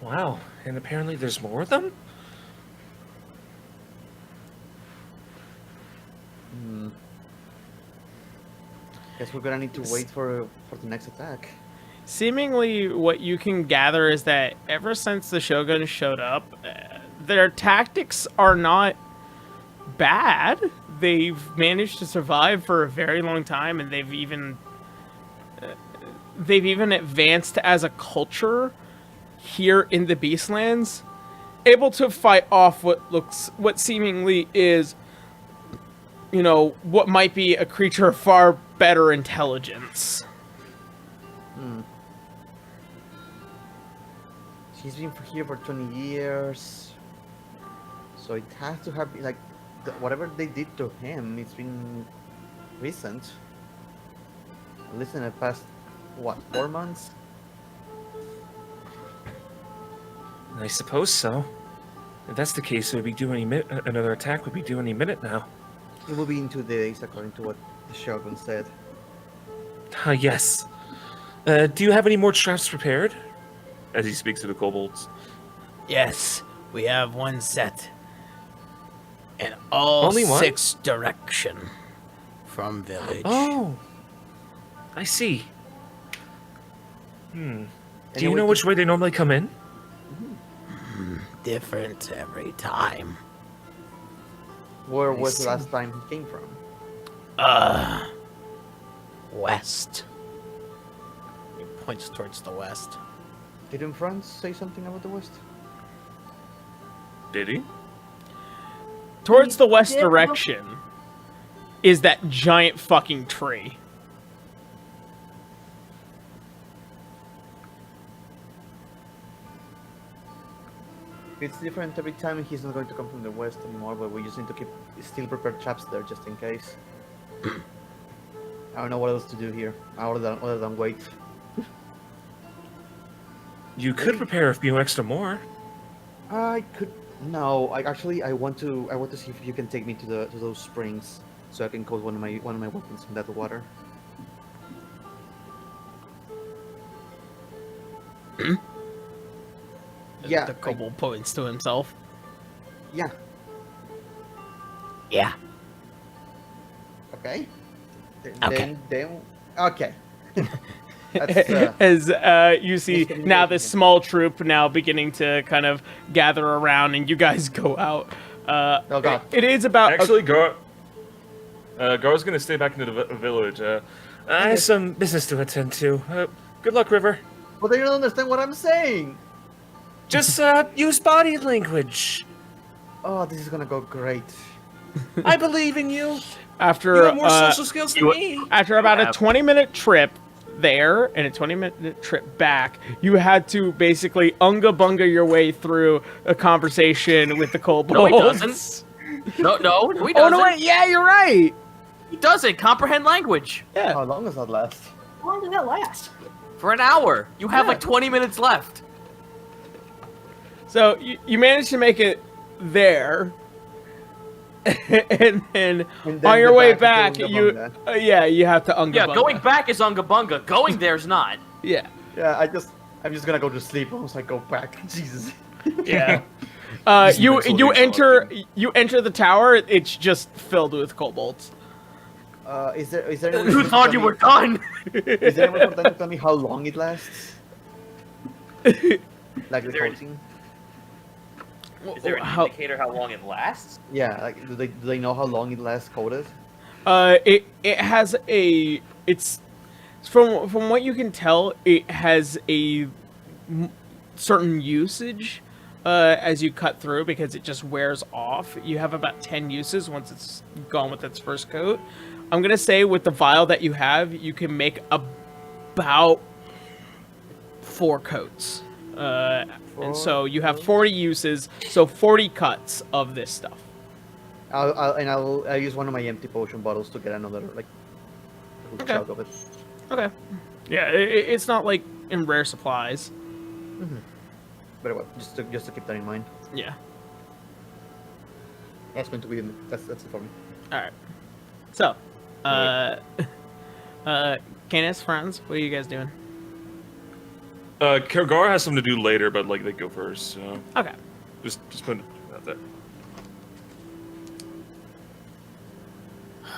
Wow, and apparently there's more of them? Guess we're gonna need to wait for the next attack. Seemingly, what you can gather is that ever since the Shogun showed up, their tactics are not bad. They've managed to survive for a very long time, and they've even advanced as a culture here in the Beastlands, able to fight off what seemingly is, you know, what might be a creature of far better intelligence. He's been here for 20 years, so it has to have been like whatever they did to him. It's been recent, at least in the past 4 months. I suppose so. If that's the case, it would be due another attack would be due any minute now. It will be in 2 days, according to what the Shogun said. Yes. Do you have any more traps prepared? As he speaks to the kobolds. Yes, we have one set. In all Only one? 6 direction from village. Oh, I see. Do you Anyway, know which way they normally come in? Different every time. Where was the last time he came from? West. He points towards the west. Didn't France say something about the West? Did he? Towards the west Yeah. direction is that giant fucking tree. It's different every time. He's not going to come from the West anymore, but we just need to keep still prepared traps there just in case. I don't know what else to do here other than wait. You could prepare a few extra more. I could. No, I want to see if you can take me to those springs so I can coat one of my weapons in that water. Yeah. The kobold points to himself. Yeah. Yeah. Okay. Okay. Then okay. That's, As you see He's now getting this small troop now beginning to kind of gather around, and you guys go out. Oh God. It is about Actually, Gar's gonna stay back into the village. I have some business to attend to. Good luck, River. But they don't understand what I'm saying. Just use body language. Oh, this is gonna go great. I believe in you. You after have more social skills than me. after about a 20-minute trip there and a 20-minute trip back, you had to basically unga bunga your way through a conversation with the kobolds. No, he doesn't. No, he doesn't. Oh no! Wait, yeah, you're right. He doesn't comprehend language Yeah. How long does that last? How long did that last? for an hour. You have like 20 minutes left. So you managed to make it there, and then on your way back, you have to unga Yeah, bunga. going back is Unga Bunga. Going there's not. Yeah, Yeah, I'm just gonna go to sleep once I go back. Jesus. yeah. Just You mentally enter the tower. It's just filled with kobolds. Is there anyone Who to thought tell you me- were done? Is there anyone to tell me how long it lasts? Like the there any- coating? Is there an indicator how long it lasts? Yeah, like do they know how long it lasts coated? It has a it's from what you can tell, it has a certain usage, as you cut through because it just wears off. You have about 10 uses once it's gone with its first coat. I'm going to say with the vial that you have, you can make about 4 coats. And so you have 40 uses, so 40 cuts of this stuff. I'll use one of my empty potion bottles to get another like chug of it. Okay. Yeah, it's not like in rare supplies. Mm-hmm. But well, just to keep that in mind. Yeah. That's going to be that's it for me. All right. So, Canis, Franz, what are you guys doing? Kergar has something to do later, but like they go first. So Okay. just put it out there.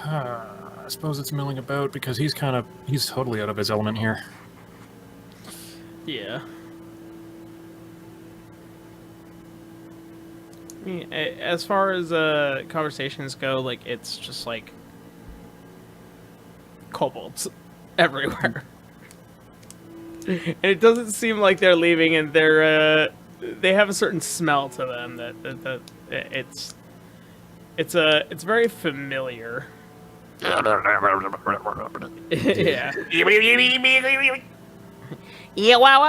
I suppose it's milling about because he's totally out of his element here. Yeah. I mean, as far as conversations go, like it's just like kobolds everywhere, and it doesn't seem like they're leaving, and they have a certain smell to them that it's very familiar. Yeah. Yeah, wow.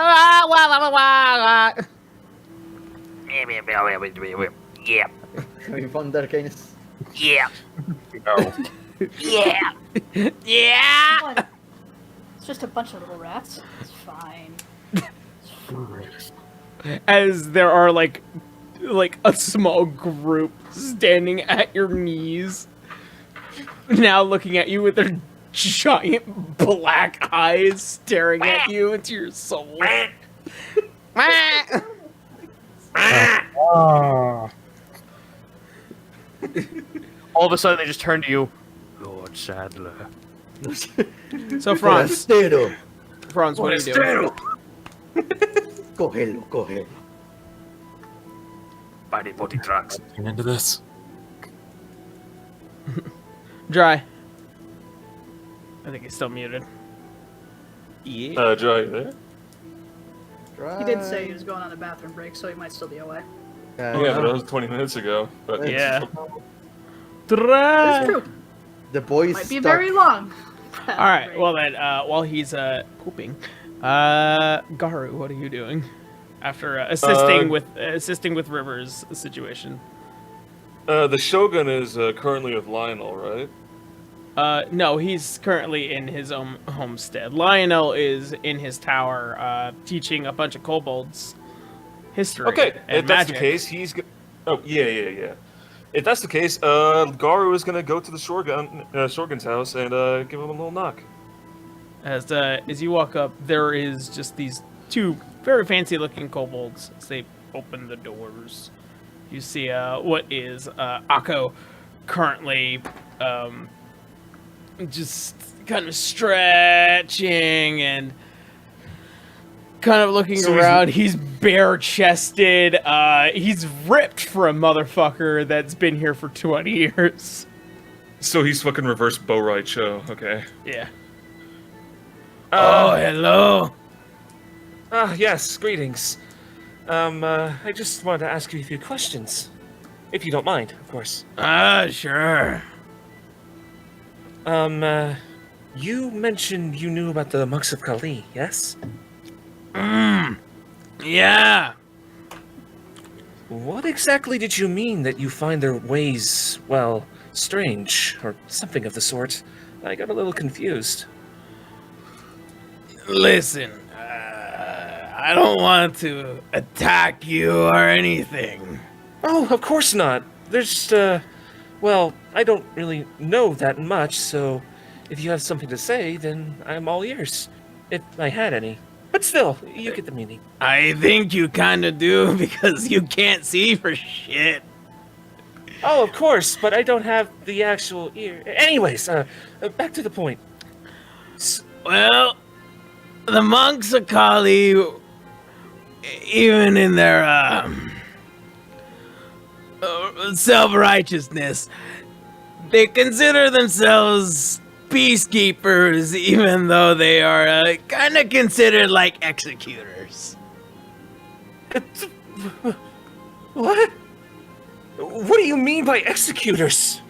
Yeah. Having fun there, Canis? Yeah. No. Yeah. Yeah. What? It's just a bunch of little rats. It's fine. As there are like a small group standing at your knees, now looking at you with their giant black eyes staring at you into your soul. All of a sudden, they just turn to you, Lord Sadler. So Franz, Forastero. what are you doing? Cógelo. Body body trucks. Getting into this. Dry. I think he's still muted. Dry there? He did say he was going on a bathroom break, so he might still be away. Yeah, but that was 20 minutes ago. But Yeah. It's Dry. true. The boys Might be very long. All right. Well then, while he's pooping, Garu, what are you doing after assisting with River's situation? The Shogun is currently with Lionel, right? No, he's currently in his own homestead. Lionel is in his tower, teaching a bunch of kobolds history. Okay, and if that's the magic. case, he's. Oh yeah. If that's the case, Garu is gonna go to the Shogun's house and give him a little knock. As you walk up, there is just these 2 very fancy-looking kobolds. As they open the doors, you see what is Akko currently just kind of stretching and kind of looking around. He's bare-chested. He's ripped for a motherfucker that's been here for 20 years. So he's fucking reverse Rite show. Okay. Yeah. Oh, hello. Yes, greetings. I just wanted to ask you a few questions. If you don't mind, of course. Sure. You mentioned you knew about the monks of Kali, yes? Yeah. What exactly did you mean that you find their ways, well, strange, or something of the sort? I got a little confused. Listen, I don't want to attack you or anything. Oh, of course not. There's, well, I don't really know that much, so if you have something to say, then I'm all ears. If I had any. But still, you get the meaning. I think you kind of do because you can't see for shit. Oh, of course, but I don't have the actual ear. Anyways, back to the point. Well, the monks of Kali, even in their self-righteousness, they consider themselves peacekeepers, even though they are kind of considered like executors. What? What do you mean by executors?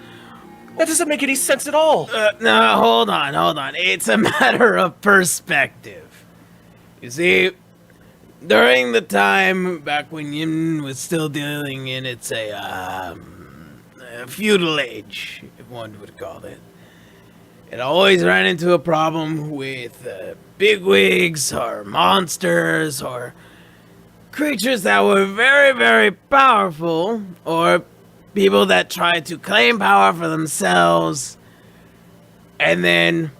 That doesn't make any sense at all. No, hold on. It's a matter of perspective. You see, during the time back when Yin was still dealing in its a feudal age, if one would call it, it always ran into a problem with bigwigs or monsters or creatures that were very, very powerful, or people that tried to claim power for themselves and then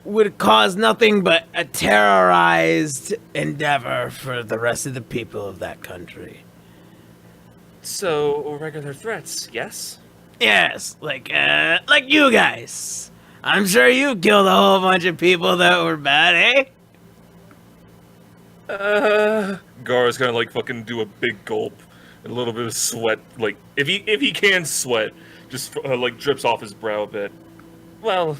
would cause nothing but a terrorized endeavor for the rest of the people of that country. So, regular threats, yes? Yes, like you guys. I'm sure you killed a whole bunch of people that were bad, eh? Gar's gonna like fucking do a big gulp and a little bit of sweat, like if he can sweat, just like drips off his brow a bit. Well,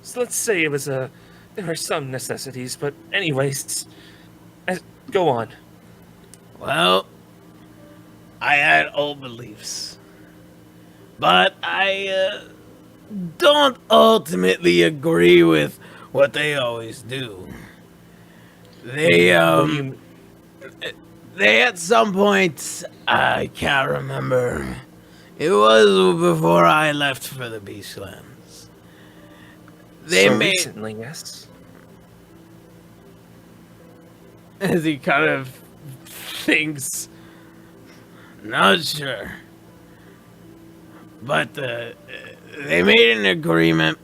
so let's say it was there are some necessities, but anyways, go on. Well, I had old beliefs, but I don't ultimately agree with what they always do. They at some point, I can't remember. It was before I left for the Beastlands. They so made recently, yes. as he kind of thinks. Not sure. But they made an agreement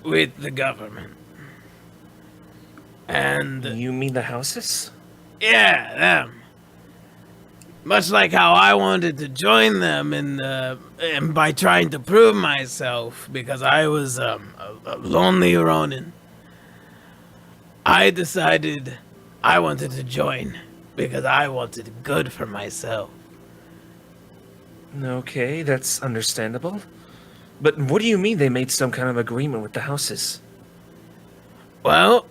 with the government. And You mean the houses? yeah, them. Much like how I wanted to join them and by trying to prove myself because I was a lonely Ronin. I decided I wanted to join because I wanted good for myself. Okay, that's understandable. But what do you mean they made some kind of agreement with the houses? Well,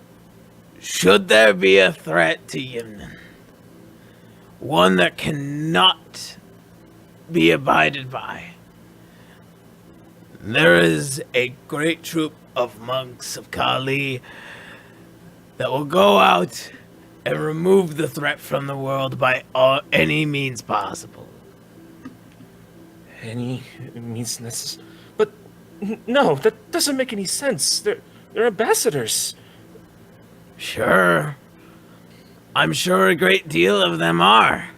should there be a threat to Yimnan, one that cannot be abided by, there is a great troop of monks of Kali that will go out and remove the threat from the world by any means possible. Any means necessary. But no, that doesn't make any sense. They're ambassadors. Sure, I'm sure a great deal of them are.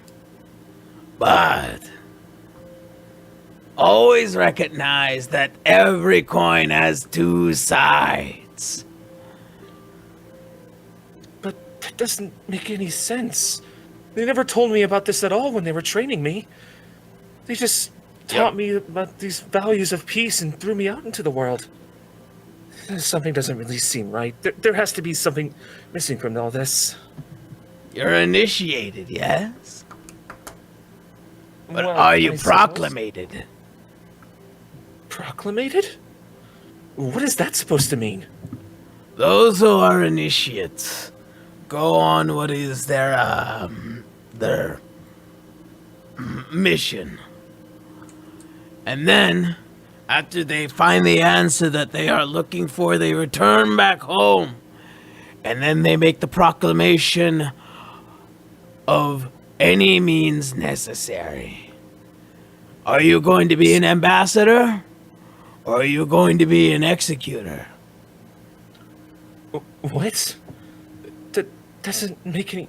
But always recognize that every coin has two sides. But that doesn't make any sense. They never told me about this at all when they were training me. They just taught me about these values of peace and threw me out into the world. Something doesn't really seem right. There has to be something missing from all this. You're initiated, yes? But Well, are you I suppose. proclamated? Proclamated? What is that supposed to mean? Those who are initiates go on what is their mission. And then, after they find the answer that they are looking for, they return back home. And then they make the proclamation of any means necessary. Are you going to be an ambassador? Or are you going to be an executor? What? That doesn't make any...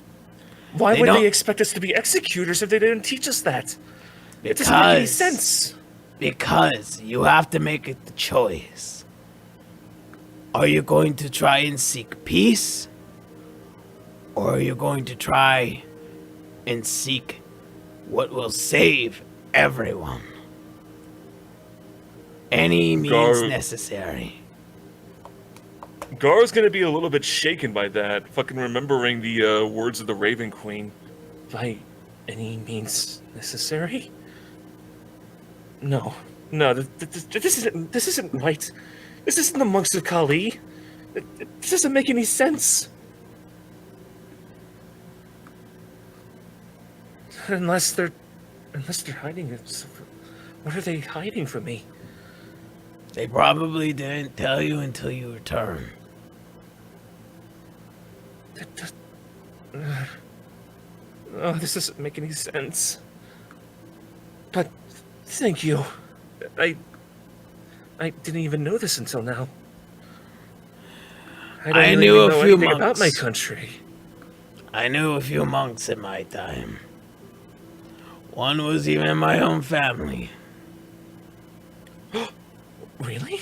Why They would don't- they expect us to be executors if they didn't teach us that? It doesn't make any sense. Because you have to make it the choice. Are you going to try and seek peace? Or are you going to try and seek what will save everyone? Any means necessary. Gar's gonna be a little bit shaken by that, fucking remembering the words of the Raven Queen. By any means necessary? No, this isn't right. This isn't the monks of Kali. This doesn't make any sense. Unless they're hiding it. What are they hiding from me? They probably didn't tell you until you return. Oh, this doesn't make any sense. But thank you. I didn't even know this until now. I don't I really knew a know few anything about my monks. country. I knew a few monks in my time. One was even in my own family. Really?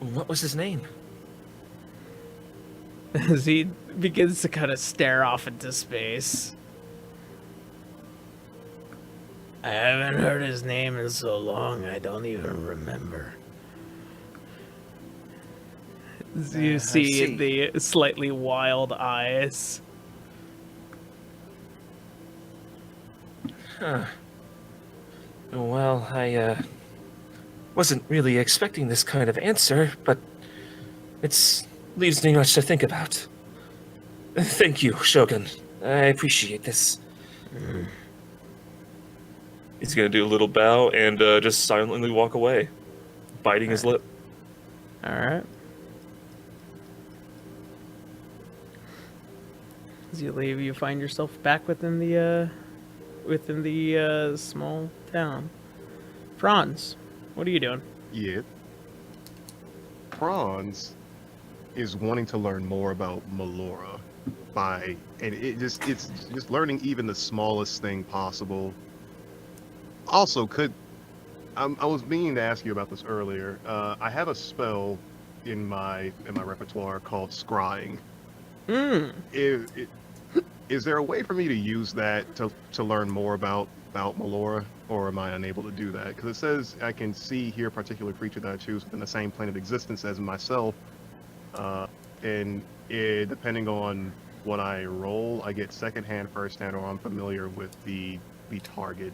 What was his name? As he begins to kind of stare off into space. I haven't heard his name in so long, I don't even remember. As you see the slightly wild eyes. Huh. Well, I wasn't really expecting this kind of answer, but it leaves me much to think about. Thank you, Shogun. I appreciate this. He's gonna do a little bow and just silently walk away, biting his lip. All right. As you leave, you find yourself back within the small town. Franz, what are you doing? Yeah. Franz is wanting to learn more about Melora it's just learning even the smallest thing possible. Also, I was meaning to ask you about this earlier. I have a spell in my repertoire called Scrying. Is there a way for me to use that to learn more about Melora, or am I unable to do that? Because it says I can see, hear a particular creature that I choose within the same plane of existence as myself, and depending on what I roll, I get second hand, first hand, or I'm familiar with the target.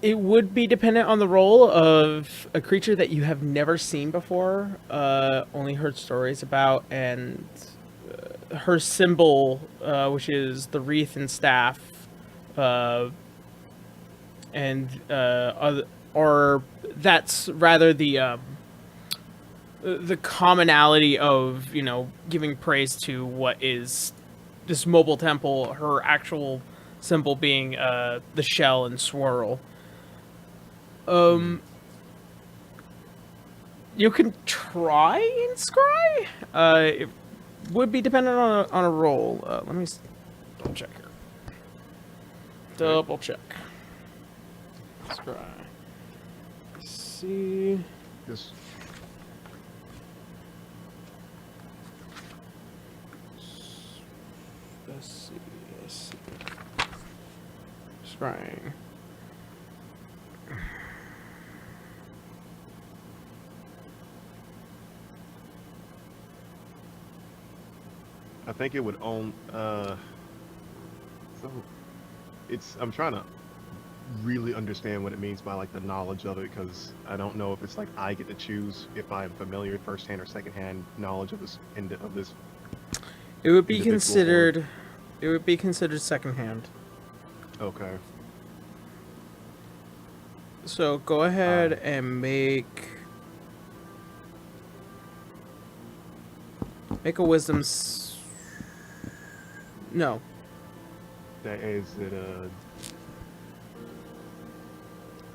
It would be dependent on the role of a creature that you have never seen before, only heard stories about, and her symbol, which is the wreath and staff, or that's rather the commonality of, giving praise to what is this mobile temple, her actual symbol being the shell and swirl. You can try and scry. It would be dependent on a roll. Let me double check here. Double check. Scry. Let's see. Just Let's see. Scrying. I think it would own. I'm trying to really understand what it means by like the knowledge of it, because I don't know if it's like I get to choose if I'm familiar with first-hand or second-hand knowledge of this It would be individual considered. It would be considered secondhand. Okay. So go ahead and make a wisdom. No. That is it.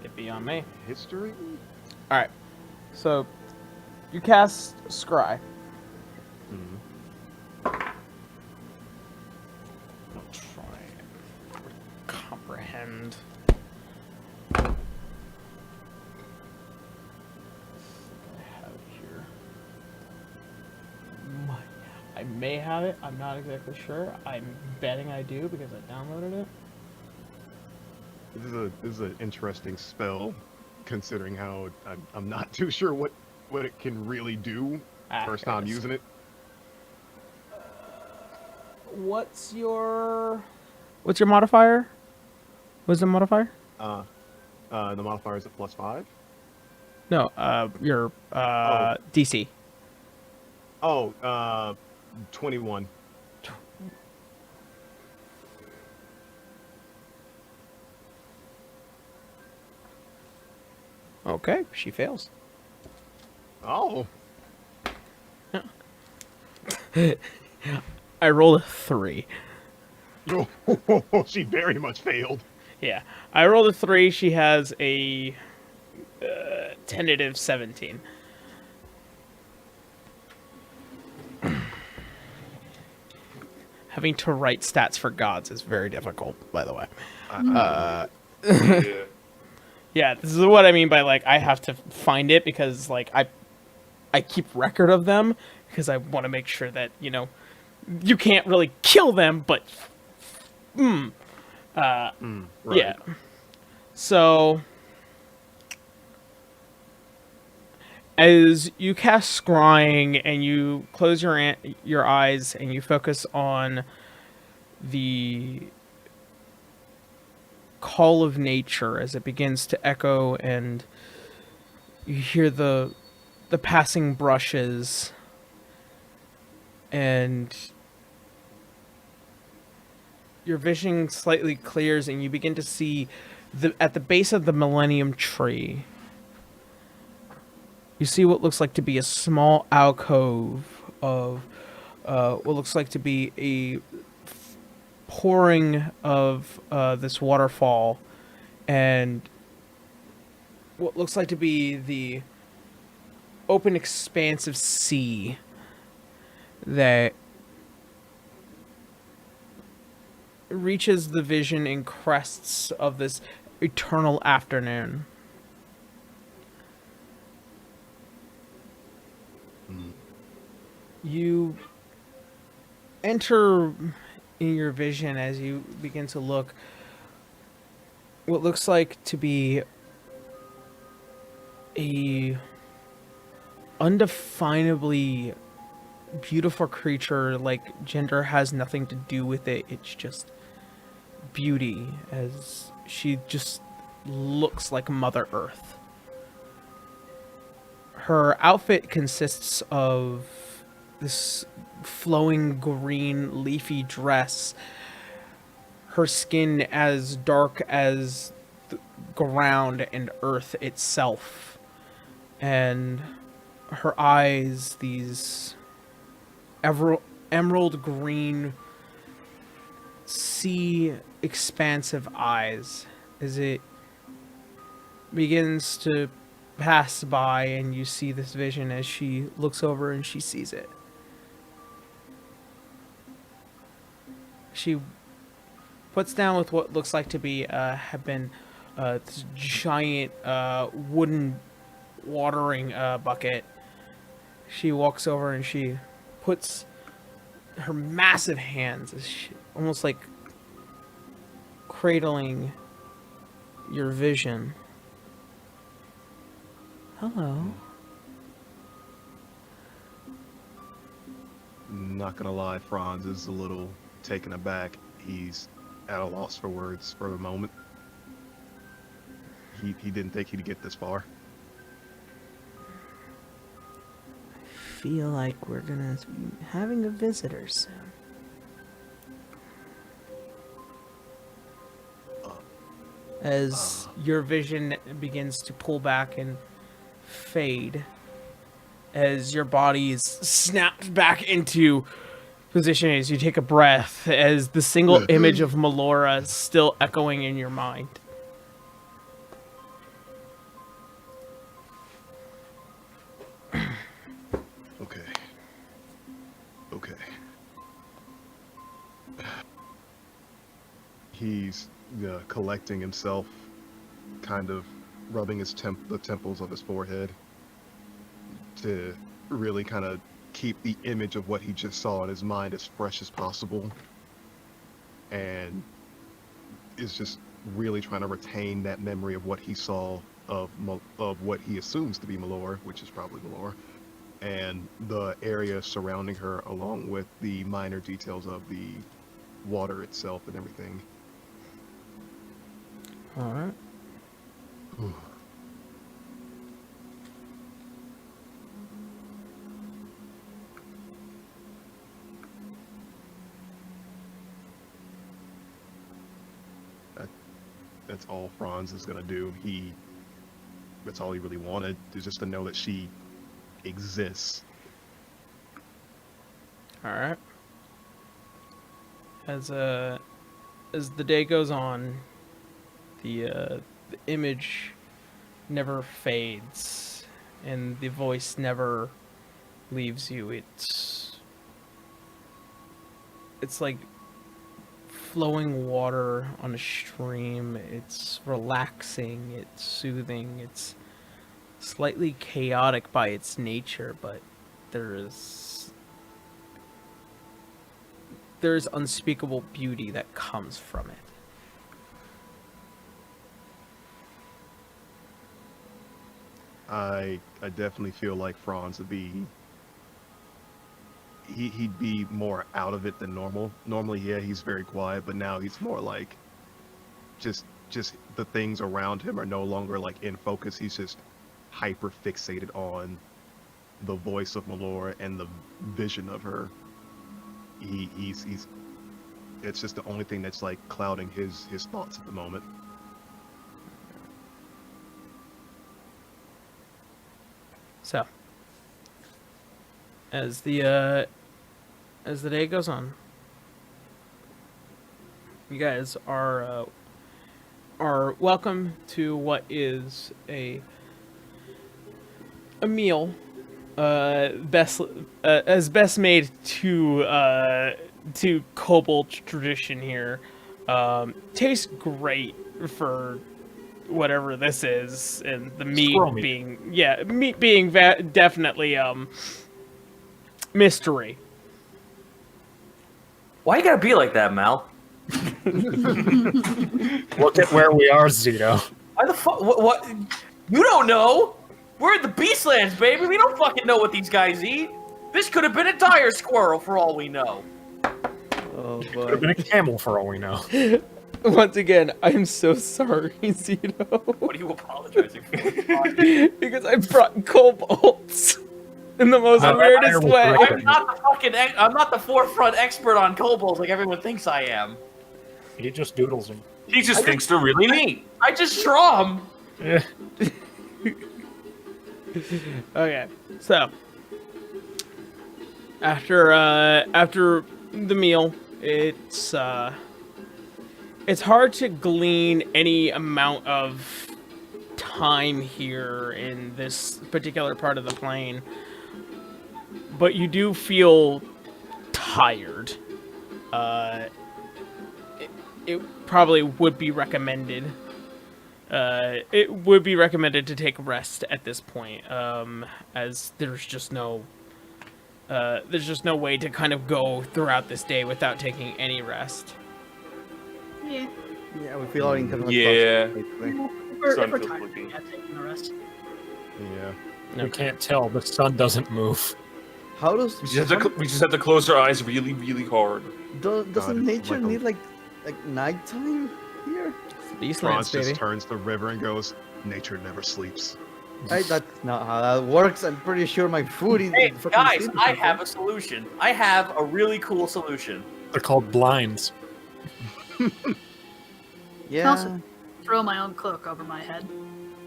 Get beyond me. History. All right. So you cast Scry. Mhm. I'll try and comprehend. I may have it. I'm not exactly sure. I'm betting I do because I downloaded it. This is an interesting spell, considering how I'm not too sure what it can really do first time using it. What's your modifier? Wisdom modifier? The modifier is at +5. No, your DC. Oh, 21. Okay, she fails. Oh. I rolled a 3. She very much failed. Yeah, I rolled a 3. She has a tentative 17. Having to write stats for gods is very difficult, by the way. Yeah. Yeah, this is what I mean by, like, I have to find it because, like, I keep record of them because I want to make sure that, you know, you can't really kill them, but Right. yeah. So as you cast scrying and you close your eyes and you focus on the call of nature as it begins to echo, and you hear the passing brushes, and your vision slightly clears and you begin to see at the base of the Millennium Tree, you see what looks like to be a small alcove of what looks like to be a pouring of this waterfall, and what looks like to be the open expanse of sea that reaches the vision in crests of this eternal afternoon. You enter in your vision as you begin to look what looks like to be a undefinably beautiful creature. Like, gender has nothing to do with it. It's just beauty, as she just looks like Mother Earth. Her outfit consists of this flowing green leafy dress, her skin as dark as the ground and earth itself, and her eyes, these emerald green sea expansive eyes, as it begins to pass by, and you see this vision as she looks over and she sees it. She puts down with what looks like to be have been this giant wooden watering bucket. She walks over and she puts her massive hands, as she, almost like cradling your vision. Hello. Not gonna lie, Franz is a little taken aback. He's at a loss for words for a moment. He didn't think he'd get this far. Feel like we're gonna be having a visitor soon. As your vision begins to pull back and fade, as your body is snapped back into position as you take a breath, as the single image of Melora is still echoing in your mind. Okay. He's collecting himself, kind of rubbing his the temples of his forehead to really kind of keep the image of what he just saw in his mind as fresh as possible, and is just really trying to retain that memory of what he saw of what he assumes to be Melora, which is probably Melora, and the area surrounding her, along with the minor details of the water itself and everything. All right. that's all Franz is gonna do. That's all he really wanted, is just to know that she exists. All right. As the day goes on, the image never fades, and the voice never leaves you. It's like flowing water on a stream. It's relaxing, it's soothing, it's slightly chaotic by its nature, but there's unspeakable beauty that comes from it. I definitely feel like Franz would be. He'd be more out of it than normal. Normally, yeah, he's very quiet, but now he's more like, just the things around him are no longer like in focus. He's just hyper fixated on the voice of Malora and the vision of her. He's it's just the only thing that's like clouding his thoughts at the moment. So, as the day goes on, you guys are welcome to what is a meal, best made to Kobold tradition here. Tastes great for whatever this is, and the meat being definitely mystery. Why you gotta be like that, Mal? Look at where we are, Zito. Why the fuck? What? You don't know? We're in the Beastlands, baby. We don't fucking know what these guys eat. This could have been a dire squirrel for all we know. Oh Could boy. have been a camel for all we know. Once again, I'm so sorry, Zito. What are you apologizing for? Because I brought kobolds in the most weirdest way. I'm not the forefront expert on kobolds like everyone thinks I am. He just doodles them. He just thinks they're really neat. I just draw them. Yeah. Okay, so after the meal, it's hard to glean any amount of time here in this particular part of the plane, but you do feel tired. It probably would be recommended. It would be recommended to take rest at this point, as there's just no way to kind of go throughout this day without taking any rest. Yeah. Yeah, we feel our income. Yeah. Basically. If we're Sun feels tired, sleepy. yeah, taking a rest. Yeah. We can't tell. The sun doesn't move. How does We just have to close our eyes really, really hard. doesn't God, nature like a- need like nighttime here? Beastlands, Franz baby. just turns to the river and goes, "Nature never sleeps." That's not how that works. I'm pretty sure my food is. Hey, fucking guys, sleeping I something. have a solution. I have a really cool solution. They're called blinds. Yeah. Also, throw my own cloak over my head.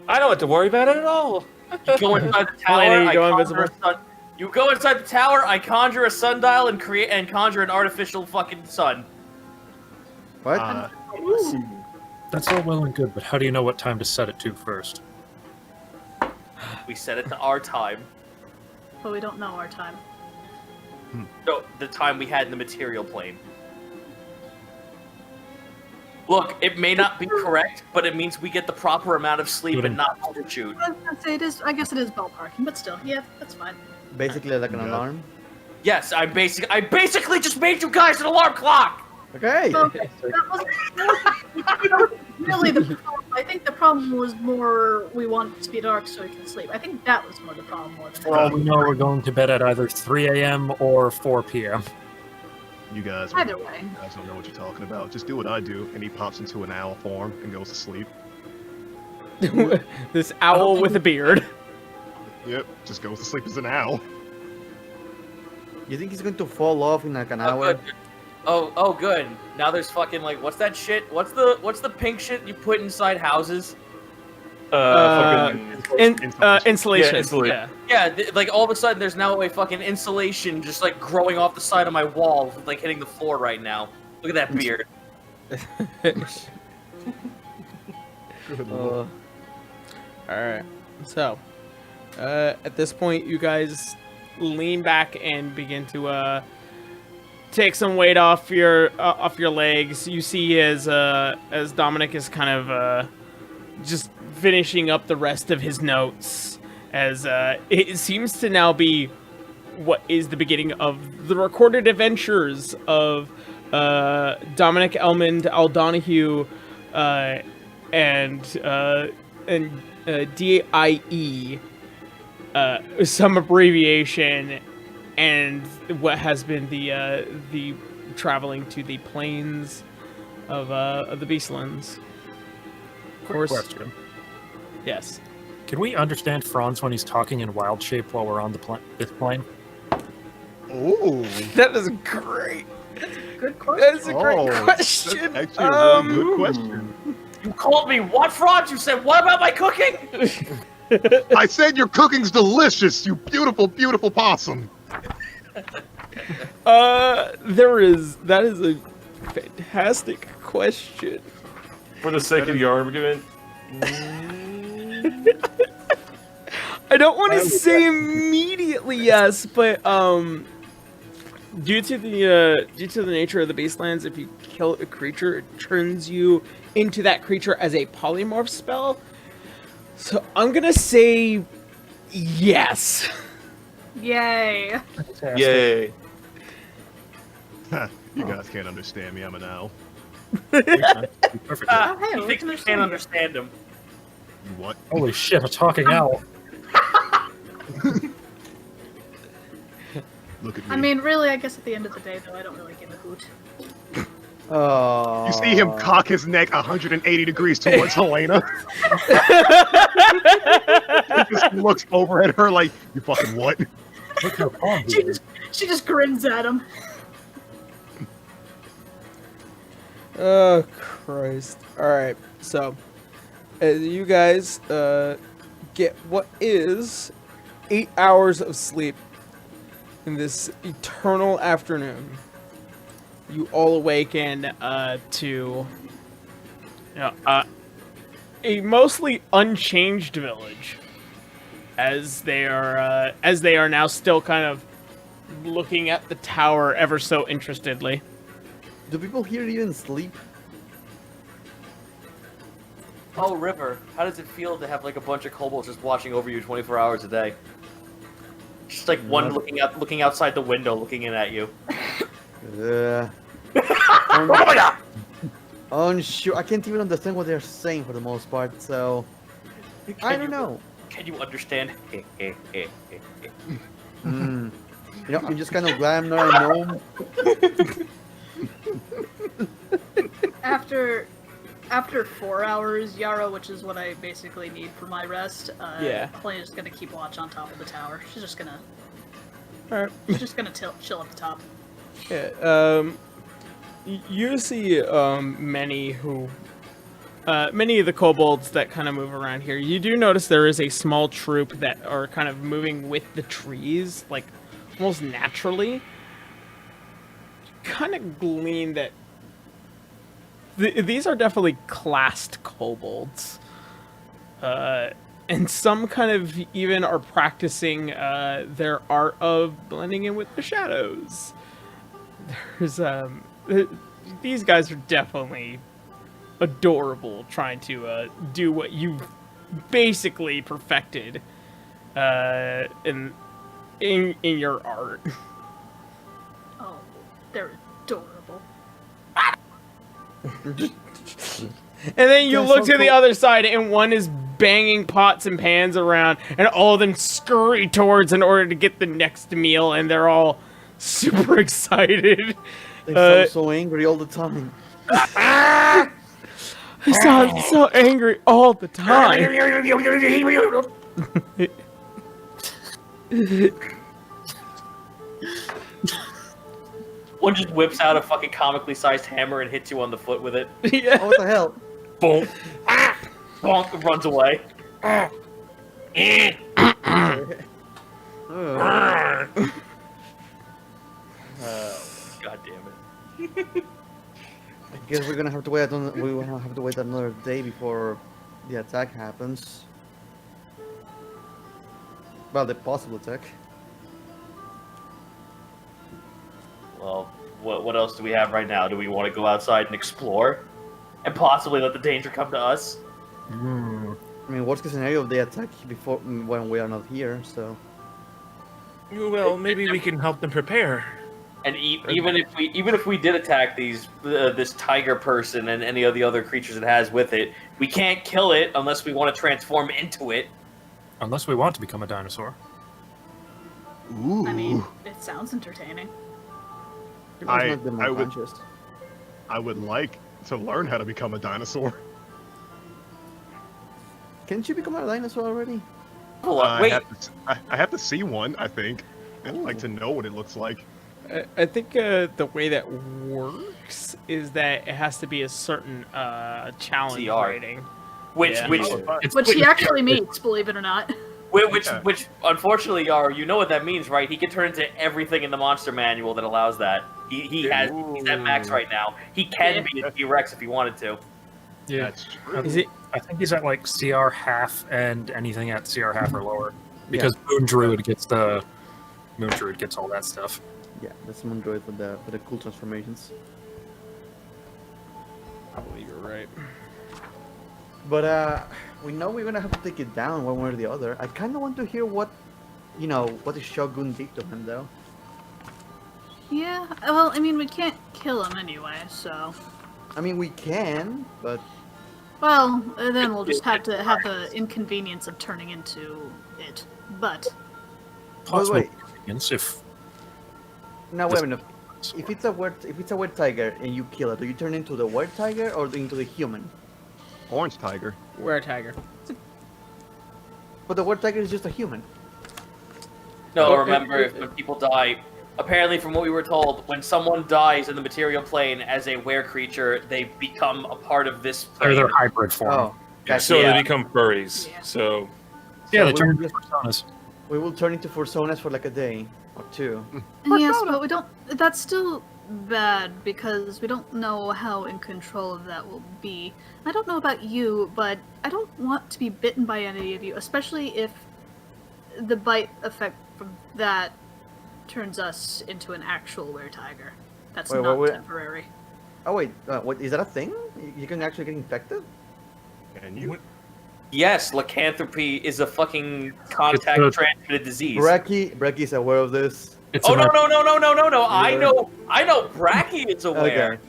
I don't have to worry about it at all. You go inside the tower, Pliny, I go conjure invisible. a sun. You go inside the tower, I conjure a sundial and conjure an artificial fucking sun. What? That's all well and good, but how do you know what time to set it to first? We set it to our time. But we don't know our time. No, the time we had in the material plane. Look, it may not be correct, but it means we get the proper amount of sleep and not overshoot. I was gonna say it is. I guess it is ballparking, but still, yeah, that's fine. Basically like an Yeah. alarm. Yes, I basically just made you guys an alarm clock! Okay. Okay, that wasn't really the problem. I think the problem was more we want it to be dark so we can sleep. I think that was more the problem more than For all we know, we're going to bed at either 3 a.m. or 4 p.m. You guys, Either way. you guys don't know what you're talking about. Just do what I do, and he pops into an owl form and goes to sleep. This owl with a beard. Yep, just goes to sleep as an owl. You think he's going to fall off in like an hour? Oh, good. Now there's fucking like, what's that shit? What's the pink shit you put inside houses? Insulation. Yeah, insulation. Yeah, like all of a sudden there's now a fucking insulation just like growing off the side of my wall, like hitting the floor right now. Look at that beard. Alright, so at this point you guys lean back and begin to take some weight off your legs. You see as Dominic is kind of just finishing up the rest of his notes, as it seems to now be what is the beginning of the recorded adventures of Dominic Elmond Aldonahue and DIE, some abbreviation, and what has been the traveling to the plains of the Beastlands. Of course. Question. Yes. Can we understand Franz when he's talking in wild shape while we're on this plane? Ooh. That is great. Good question. That is a great question. That's actually a really good question. You called me what, Franz? You said what about my cooking? I said your cooking's delicious, you beautiful, beautiful possum. That is a fantastic question. For the sake of the argument. I don't want to say immediately yes, but due to the nature of the Beastlands, if you kill a creature, it turns you into that creature as a polymorph spell. So I'm gonna say yes. Yay. Yay. You guys can't understand me, I'm an owl. Perfect. hey, He thinks we can't understand him. You what? Holy shit, a talking owl. Look at me. I mean, really, I guess at the end of the day, though, I don't really give a hoot. Oh. You see him cock his neck 180 degrees towards Helena. He just looks over at her like, you fucking what? Look how calm he She is. just grins at him. Oh Christ! All right, so as you guys get what is 8 hours of sleep in this eternal afternoon, you all awaken to a mostly unchanged village, as they are now still kind of looking at the tower ever so interestedly. Do people here even sleep? Oh, River, how does it feel to have like a bunch of kobolds just watching over you 24 hours a day? Just like one looking outside the window, looking in at you. Unsure. I can't even understand what they're saying for the most part, so I don't know. Can you understand? You know, I'm just kind of glad I'm not a gnome. After 4 hours, Yarrow, which is what I basically need for my rest, Yeah. Clay is gonna keep watch on top of the tower. She's just gonna Alright. chill at the top. Yeah, you see many of the kobolds that kind of move around here. You do notice there is a small troop that are kind of moving with the trees, like almost naturally. Kind of glean that these are definitely classed kobolds. And some kind of even are practicing their art of blending in with the shadows. There's these guys are definitely adorable, trying to do what you've basically perfected in your art. Oh, they're adorable. And then you look to the other side, and one is banging pots and pans around, and all of them scurry towards in order to get the next meal, and they're all super excited. They sound so angry all the time. I sound so angry all the time. One just whips out a fucking comically sized hammer and hits you on the foot with it. Yeah. Oh, what the hell? Boom. Bonk, runs away. God damn it. I guess we're gonna have to wait. We will have to wait another day before the attack happens. Well, the possible attack. Well, what else do we have right now? Do we want to go outside and explore? And possibly let the danger come to us? I mean, worst case scenario, they attack before when we are not here. So. Well, maybe we can help them prepare. And even if we did attack this tiger person and any of the other creatures it has with it, we can't kill it unless we want to transform into it. Unless we want to become a dinosaur. Ooh. I mean, it sounds entertaining. I would. I would like to learn how to become a dinosaur. Can't you become a dinosaur already? Wait, I have to see one, I think. I'd like to know what it looks like. I think the way that works is that it has to be a certain challenge CR. rating. which Yeah. Which he actually meets, believe it or not. which unfortunately, Yar, you know what that means, right? He can turn into everything in the monster manual that allows that. He's at max right now. He can be a T-Rex if he wanted to. Yeah. That's true. Is it? I think he's at like CR half and anything at CR half or lower. Because Moon Druid gets all that stuff. Yeah, that's Moon Druid for the cool transformations. Probably you're right. But we know we're gonna have to take it down one way or the other. I kind of want to hear what the Shogun did to him, though. Yeah, well, I mean, we can't kill him anyway, so... I mean, we can, but Well, then we'll just have to have the inconvenience of turning into it. But... Possible wait. inconvenience if now wait a minute. If it's a were tiger and you kill it, do you turn into the were tiger or into the human? Orange tiger. We're a tiger. But the were tiger is just a human. No, remember, when people die, apparently from what we were told, when someone dies in the material plane as a were creature, they become a part of this or plane. their hybrid form. Oh, gotcha. So Yeah. they become furries. Yeah. So Yeah, they So turn we'll into personas. We will turn into Fursonas for like a day or two. Yes, but we don't... That's still bad, because we don't know how in control of that will be. I don't know about you, but I don't want to be bitten by any of you, especially if the bite effect from that turns us into an actual were-tiger. That's Wait, not wait. temporary. Oh wait, what is that a thing? You can actually get infected? And you Yes, lycanthropy is a fucking contact It's transmitted disease. Brekkie is aware of this. It's Oh an no ar- no! I Yeah. know Bracky is aware, Okay.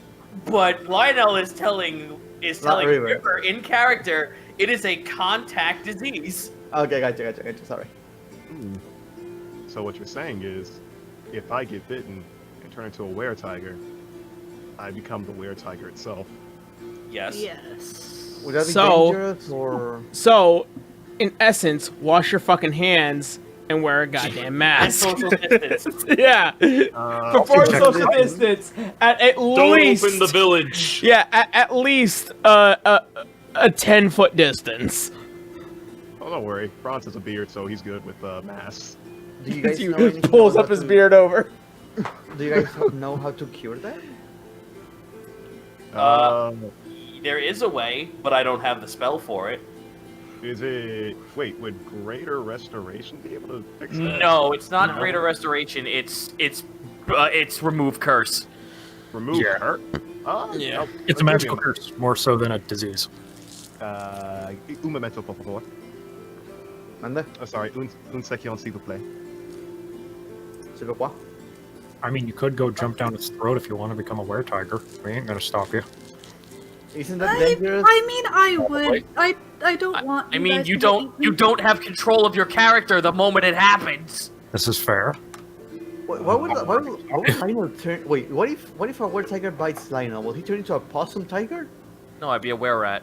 but Lionel is telling River. River in character it is a contact disease. Okay, gotcha. Sorry. So what you're saying is, if I get bitten and turn into a were tiger, I become the were tiger itself. Yes. Yes. Would that be So- dangerous or? So, in essence, wash your fucking hands and wear a goddamn And mask. social distance. Yeah. Perform check social this. distance at don't least. open the village. Yeah, at least a 10-foot distance. Oh, don't worry. Franz has a beard, so he's good with masks. Do you guys He know anything pulls about up his how to- beard over. Do you guys know how to cure that? There is a way, but I don't have the spell for it. Is it? Wait, would Greater Restoration be able to fix that? No, it's not Greater Restoration. It's Remove Curse. Remove Yeah. hurt? Yeah. It's a magical curse, more so than a disease. Un momento, por favor. Manda, Oh, sorry, un seconde, s'il vous plaît. s'il vous plaît. I mean, you could go jump down its throat if you want to become a were-tiger. We ain't gonna stop you. Isn't that dangerous? I mean, I would. I don't want. I mean, guys you to get don't eaten. have control of your character the moment it happens. This is fair. What would Lionel turn? Wait, what if a were tiger bites Lionel? Will he turn into a possum tiger? No, I'd be a were-rat.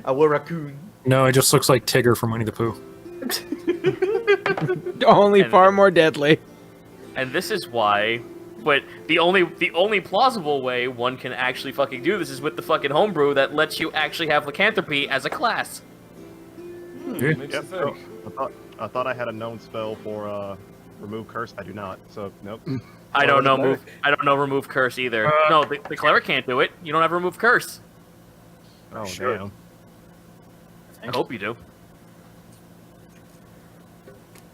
A were raccoon? No, it just looks like Tigger from Winnie the Pooh. Only And- far more deadly. And this is why. But the only plausible way one can actually fucking do this is with the fucking homebrew that lets you actually have lycanthropy as a class. Makes you Yep. think. I thought I had a known spell for remove curse. I do not. So nope. I don't know cleric. remove curse either. No, the cleric can't do it. You don't have remove curse. Oh Sure. damn. I hope you do.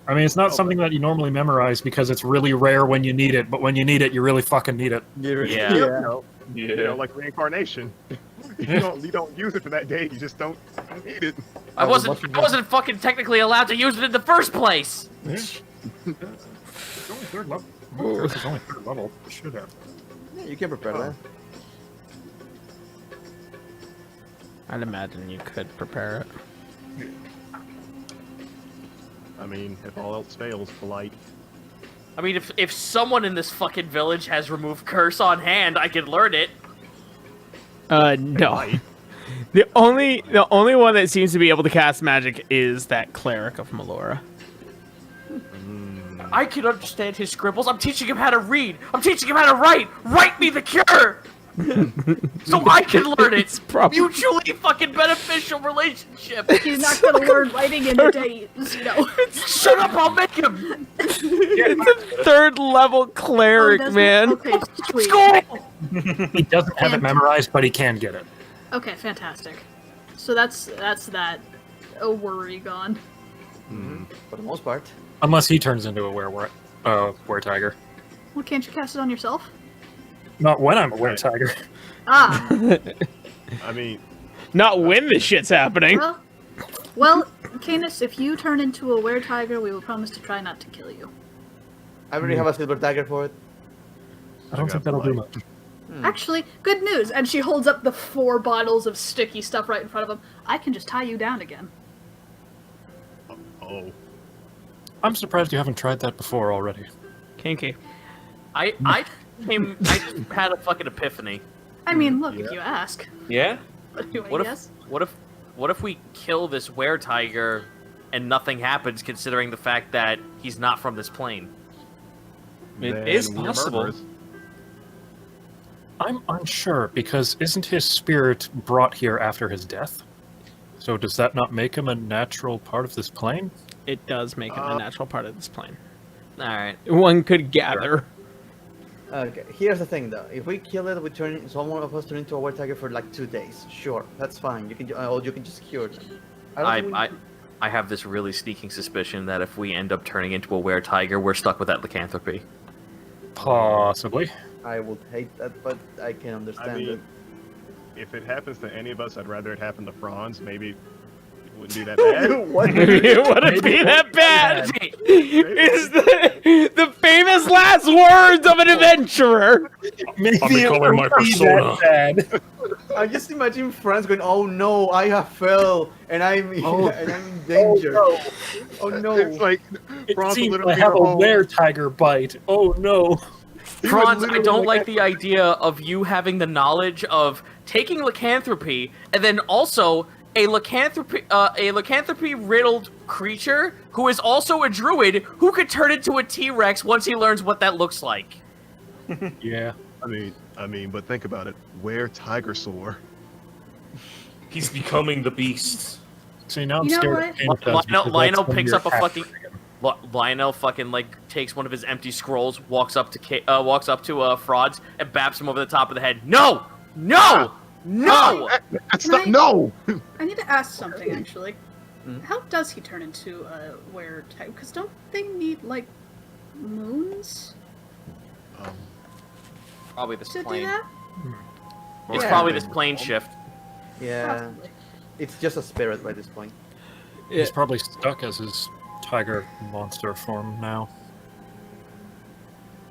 I mean, it's not something that you normally memorize because it's really rare when you need it, but when you need it, you really fucking need it. Yeah. You know, like reincarnation. you don't use it for that day. You just don't need it. I wasn't fucking technically allowed to use it in the first place. It's only third level. Curse is only third level. Should have. Yeah, you can prepare that. I'd imagine you could prepare it. I mean, if all else fails, polite. I mean, if someone in this fucking village has remove curse on hand, I could learn it. No. Polite. The only one that seems to be able to cast magic is that cleric of Melora. I can understand his scribbles. I'm teaching him how to read. I'm teaching him how to write. Write me the cure. So I can learn it. Mutually fucking beneficial relationship. He's not gonna learn writing in the days. No. Shut up! I'll make him. It's a third level cleric, that's man. Okay, sweet. School. He doesn't have it memorized, but he can get it. Okay, fantastic. So that's that. A worry gone. For the most part. Unless he turns into a were-tiger. Well, can't you cast it on yourself? Not when I'm a were-tiger. Ah. I mean, Not when this shit's happening. Well, Canis, if you turn into a were-tiger, we will promise to try not to kill you. I already have a silver dagger for it. I don't think that'll do much. Actually, good news. And she holds up the 4 bottles of sticky stuff right in front of him. I can just tie you down again. oh. I'm surprised you haven't tried that before already. Kinky. I just had a fucking epiphany. I mean, look, if you ask. Yeah. Anyway, What yes? if we kill this were-tiger and nothing happens, considering the fact that he's not from this plane? Then It is we're possible. murderers. I'm unsure, because isn't his spirit brought here after his death? So does that not make him a natural part of this plane? It does make him a natural part of this plane. All right. One could gather. Okay, here's the thing though. If we kill it, we turn someone of us turn into a war tiger for like 2 days. Sure, that's fine. You can, or you can just cure them. I have this really sneaking suspicion that if we end up turning into a were-tiger, we're stuck with that lycanthropy. Possibly. I would hate that, but I can understand it. If it happens to any of us, I'd rather it happen to Franz. Maybe it wouldn't be that bad. It wouldn't be that bad. Is the famous last words of an adventurer. Maybe I'm becoming my persona. I just imagine Franz going, "Oh no, I have fell, and I'm and I'm in danger. Oh no." It's like It Franz would seems literally I have be a the whole- were-tiger bite. Oh no. he would Franz, I literally don't like the idea of you having the knowledge of taking lycanthropy and then also a lycanthropy riddled creature who is also a druid who could turn into a T-Rex once he learns what that looks like. Yeah. I mean, but think about it. Where Tiger Sore? He's becoming the beast. See, now I'm You know scared. what? of Pain Test because Lionel that's when picks you're up a capturing fucking. him. Lionel fucking takes one of his empty scrolls, walks up to Frauds and baps him over the top of the head. No, no, no! That's Can not, I- no! I need to ask something, actually. How does he turn into a were-tiger? Because don't they need, like, moons Probably this to do plane. that? It's Yeah. probably this plane shift. Yeah, Possibly. it's just a spirit by this point. He's probably stuck as his tiger monster form now.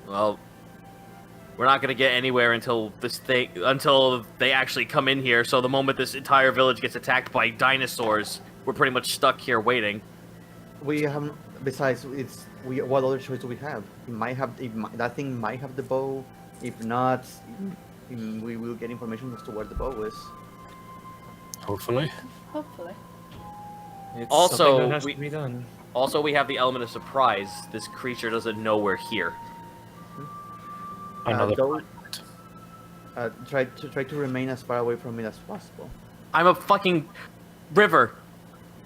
Well, we're not gonna get anywhere until they actually come in here. So the moment this entire village gets attacked by dinosaurs, we're pretty much stuck here waiting. We have, besides, what other choice do we have? That thing might have the bow. If not, we will get information as to where the bow is. Hopefully. Hopefully. It's Also, something that has we- to be done. Also, we have the element of surprise. This creature doesn't know we're here. Another Don't try to remain as far away from it as possible. I'm a fucking river.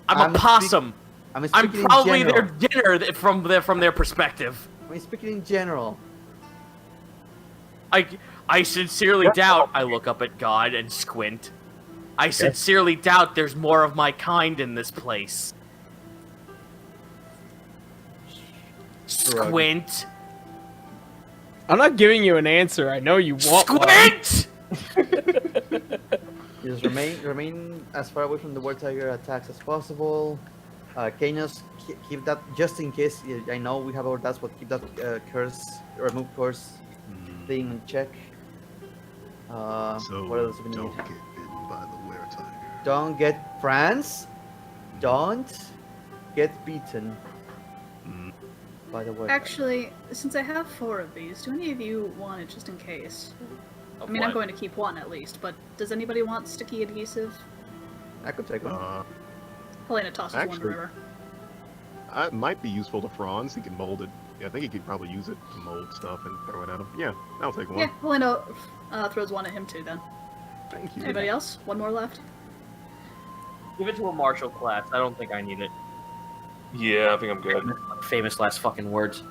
I'm I'm a possum. I'm I'm speaking probably in their general. dinner from their perspective. I'm speaking in general. I sincerely doubt. I look up at God and squint. I sincerely doubt there's more of my kind in this place. Squint. I'm not giving you an answer. I know you want one. Squint. Just remain as far away from the War Tiger attacks as possible. Canos, keep that just in case. I know we have our that's what keep that remove curse thing in check. So What else do we don't need? get bitten by the were-tiger. Don't get France. Don't get beaten by the War Tiger. Actually, since I have 4 of these, do any of you want it just in case? I mean, I'm going to keep 1 at least, but does anybody want sticky adhesive? I could take one. Helena tosses one to Actually- River. It might be useful to Franz. He can mold it. Yeah, I think he could probably use it to mold stuff and throw it at him. Yeah, I'll take one. Yeah, Helena throws one at him too then. Thank you. Anybody else? One more left? Give it to a martial class. I don't think I need it. Yeah, I think I'm good. Famous last fucking words.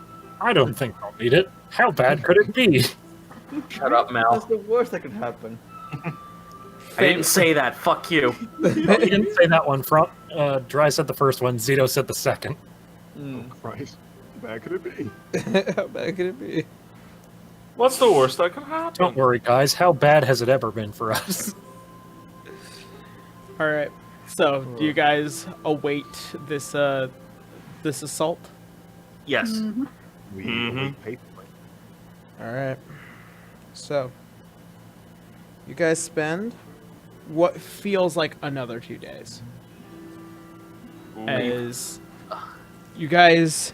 I don't think I'll need it. How bad could it be? Shut up, Mal. That's the worst that could happen. I didn't say that. Fuck you. You didn't say that one. Front. Dry said the first one. Zito said the second. Christ. How bad could it be? How bad could it be? What's the worst that could happen? Don't worry, guys. How bad has it ever been for us? All right. So, do you guys await this this assault? Yes. Mm-hmm. We Mhm. patiently. All right. So, you guys spend what feels like another 2 days. As you guys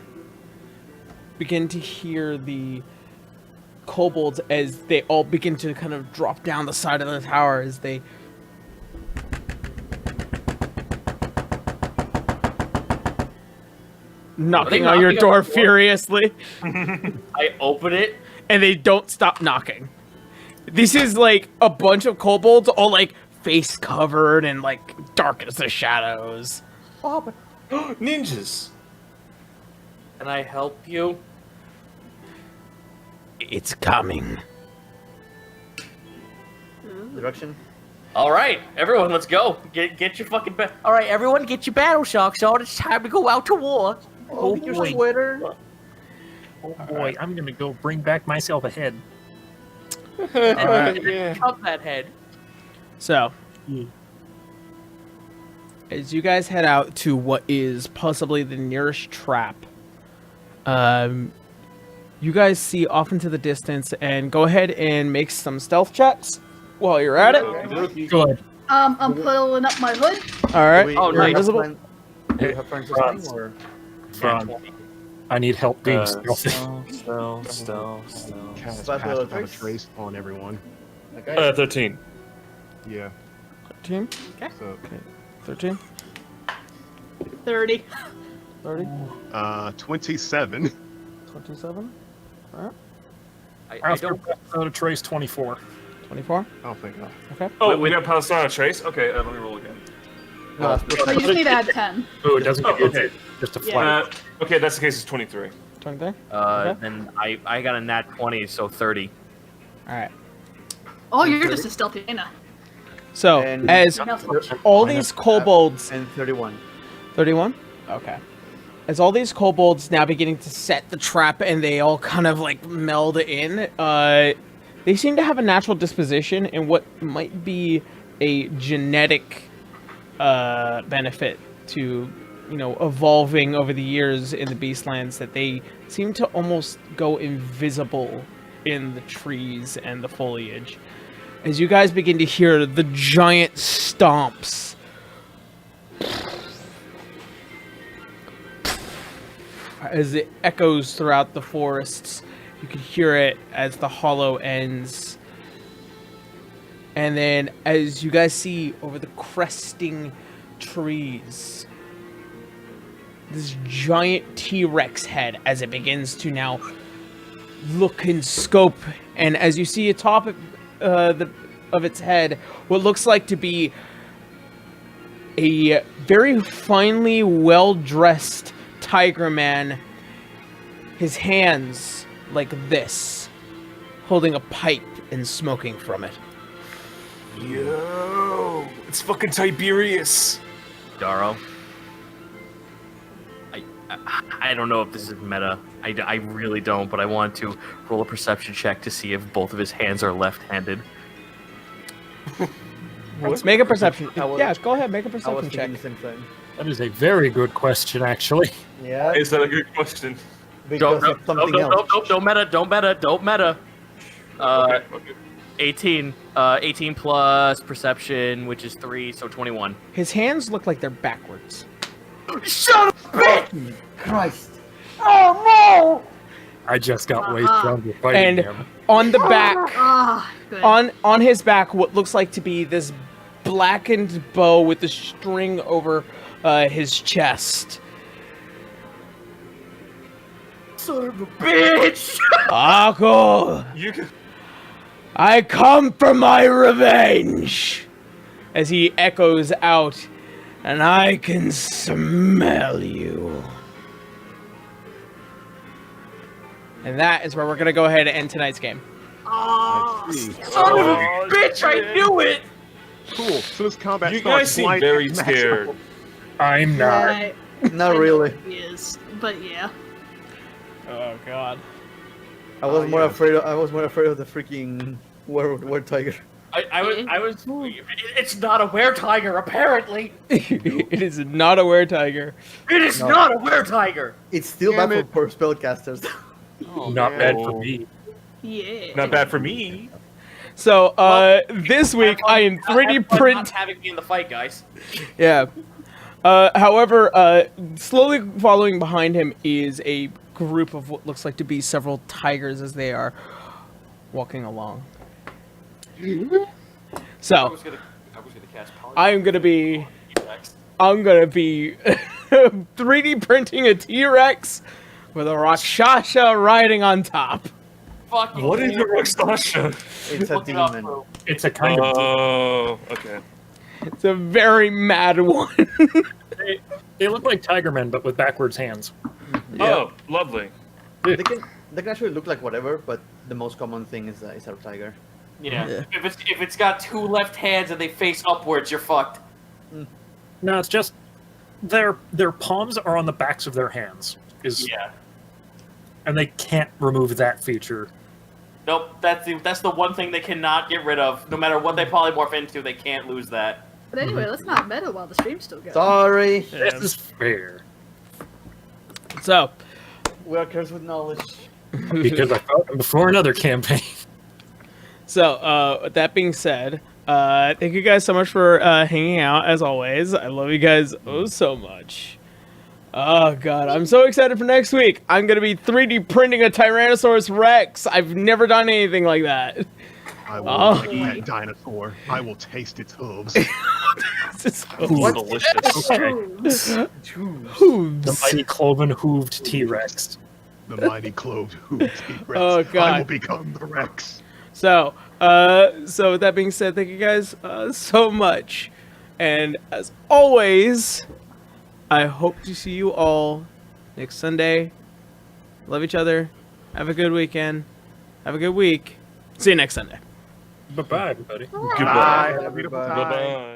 begin to hear the kobolds as they all begin to kind of drop down the side of the tower as they knocking on your knocking on door the door? furiously. I open it. And they don't stop knocking. This is like a bunch of kobolds all like face covered and like dark as the shadows. Ninjas. Can I help you? It's coming. Direction. All right, everyone, let's go. Get your fucking All right, everyone, get your battle shocks on. It's time to go out to war. Oh, get your sweater. Oh boy, I'm gonna go bring back myself a head. Cut that head. So, as you guys head out to what is possibly the nearest trap, you guys see off into the distance, and go ahead and make some stealth checks while you're at it. Good. I'm pulling up my hood. All right, Do we- Oh, do we nice. have invisible. friend- Do we have friends listening, or? I need help being Stealth, stealthy. stealth. Cast About Pass the Without a trace? Trace on everyone. Okay. 13. Yeah. 13, So, 13, 30. 30, 27. 27, I After don't. a trace 24. 24. I'll think of. Okay. Oh, we got passed on a trace? Okay, let me roll again. No, that's So you just need to add 10. Oh, it doesn't give you Okay. just a Yeah. flat. Okay, that's the case, it's 23. 23. Then I got a nat 20, so 30. All right. Oh, you're just a stealthy Dana. So, And- as all these kobolds And 31. 31? Okay. As all these kobolds now beginning to set the trap and they all kind of like meld in, they seem to have a natural disposition in what might be a genetic benefit to, you know, evolving over the years in the Beastlands, that they seem to almost go invisible in the trees and the foliage. As you guys begin to hear the giant stomps as it echoes throughout the forests, you can hear it as the hollow ends. And then as you guys see over the cresting trees, this giant T-Rex head as it begins to now look and scope And as you see atop of its head, what looks like to be a very finely well-dressed tiger man, his hands like this, holding a pipe and smoking from it. Yo, it's fucking Tiberius. Darrow. I don't know if this is meta. I really don't, but I want to roll a perception check to see if both of his hands are left-handed. Let's make a perception. I was- Yeah, go ahead, make a I was perception check. thinking the same thing. That is a very good question, actually. Yeah, Is that a good question? because it's something else. Don't meta. Okay. 18. 18 plus perception, which is 3, so 21. His hands look like they're backwards. Shut up, bitch! Christ. Oh I just got way Uh-huh. stronger fighting And him. on the back, Ah, good. on his back, what looks like to be this blackened bow with the string over his chest. no! Son of a bitch! Ako, You can. I come for my revenge! As he echoes out, and I can smell you. And that is where we're going to go ahead and end tonight's game. Oh, Son of a bitch! I knew it! Cool. So this combat You starts guys seem blind very and scared. magical. I'm not. right. Not really. He is, but yeah. Oh, God. I was more afraid. I was more afraid of the freaking were tiger. I was. It's not a were-tiger, apparently! It is not a were-tiger. It is No. not a were-tiger! It's still Damn bad it. for spellcasters. Not bad for me. Yeah. Not bad for me. So, this week I am 3D Not print. having me in the fight, guys. Yeah. However, slowly following behind him is a group of what looks like to be several tigers as they are walking along. So, I was gonna cast I'm gonna be 3D printing a T-Rex with a Rakshasa riding on top. Fucking What is the Rakshasa? It's a Look it up, demon. bro. It's a kind of. Oh, okay. It's a very mad one. They look like tiger men, but with backwards hands. Oh, lovely. They can actually look like whatever, but the most common thing is a tiger. Yeah. If it's got 2 left hands and they face upwards, you're fucked. No, it's just their palms are on the backs of their hands. Yeah. And they can't remove that feature. Nope. That's the one thing they cannot get rid of. No matter what they polymorph into, they can't lose that. But anyway, let's not meta while the stream's still going. Sorry, This is fair. So, we are cursed with knowledge. Because I fought them before another campaign. So, with that being said, thank you guys so much for hanging out, as always. I love you guys oh so much. Oh, God. I'm so excited for next week. I'm going to be 3D printing a Tyrannosaurus Rex. I've never done anything like that. I will Oh. like that dinosaur. I will taste its hooves. This is so Delicious. Okay. hooves. The mighty cloven hooved T-Rex. The mighty clothed hooved T-Rex. Oh, God. I will become the Rex. So, with that being said, thank you guys so much. And as always, I hope to see you all next Sunday. Love each other. Have a good weekend. Have a good week. See you next Sunday. Bye-bye, everybody. Goodbye. Have a beautiful Everybody. time. Bye-bye.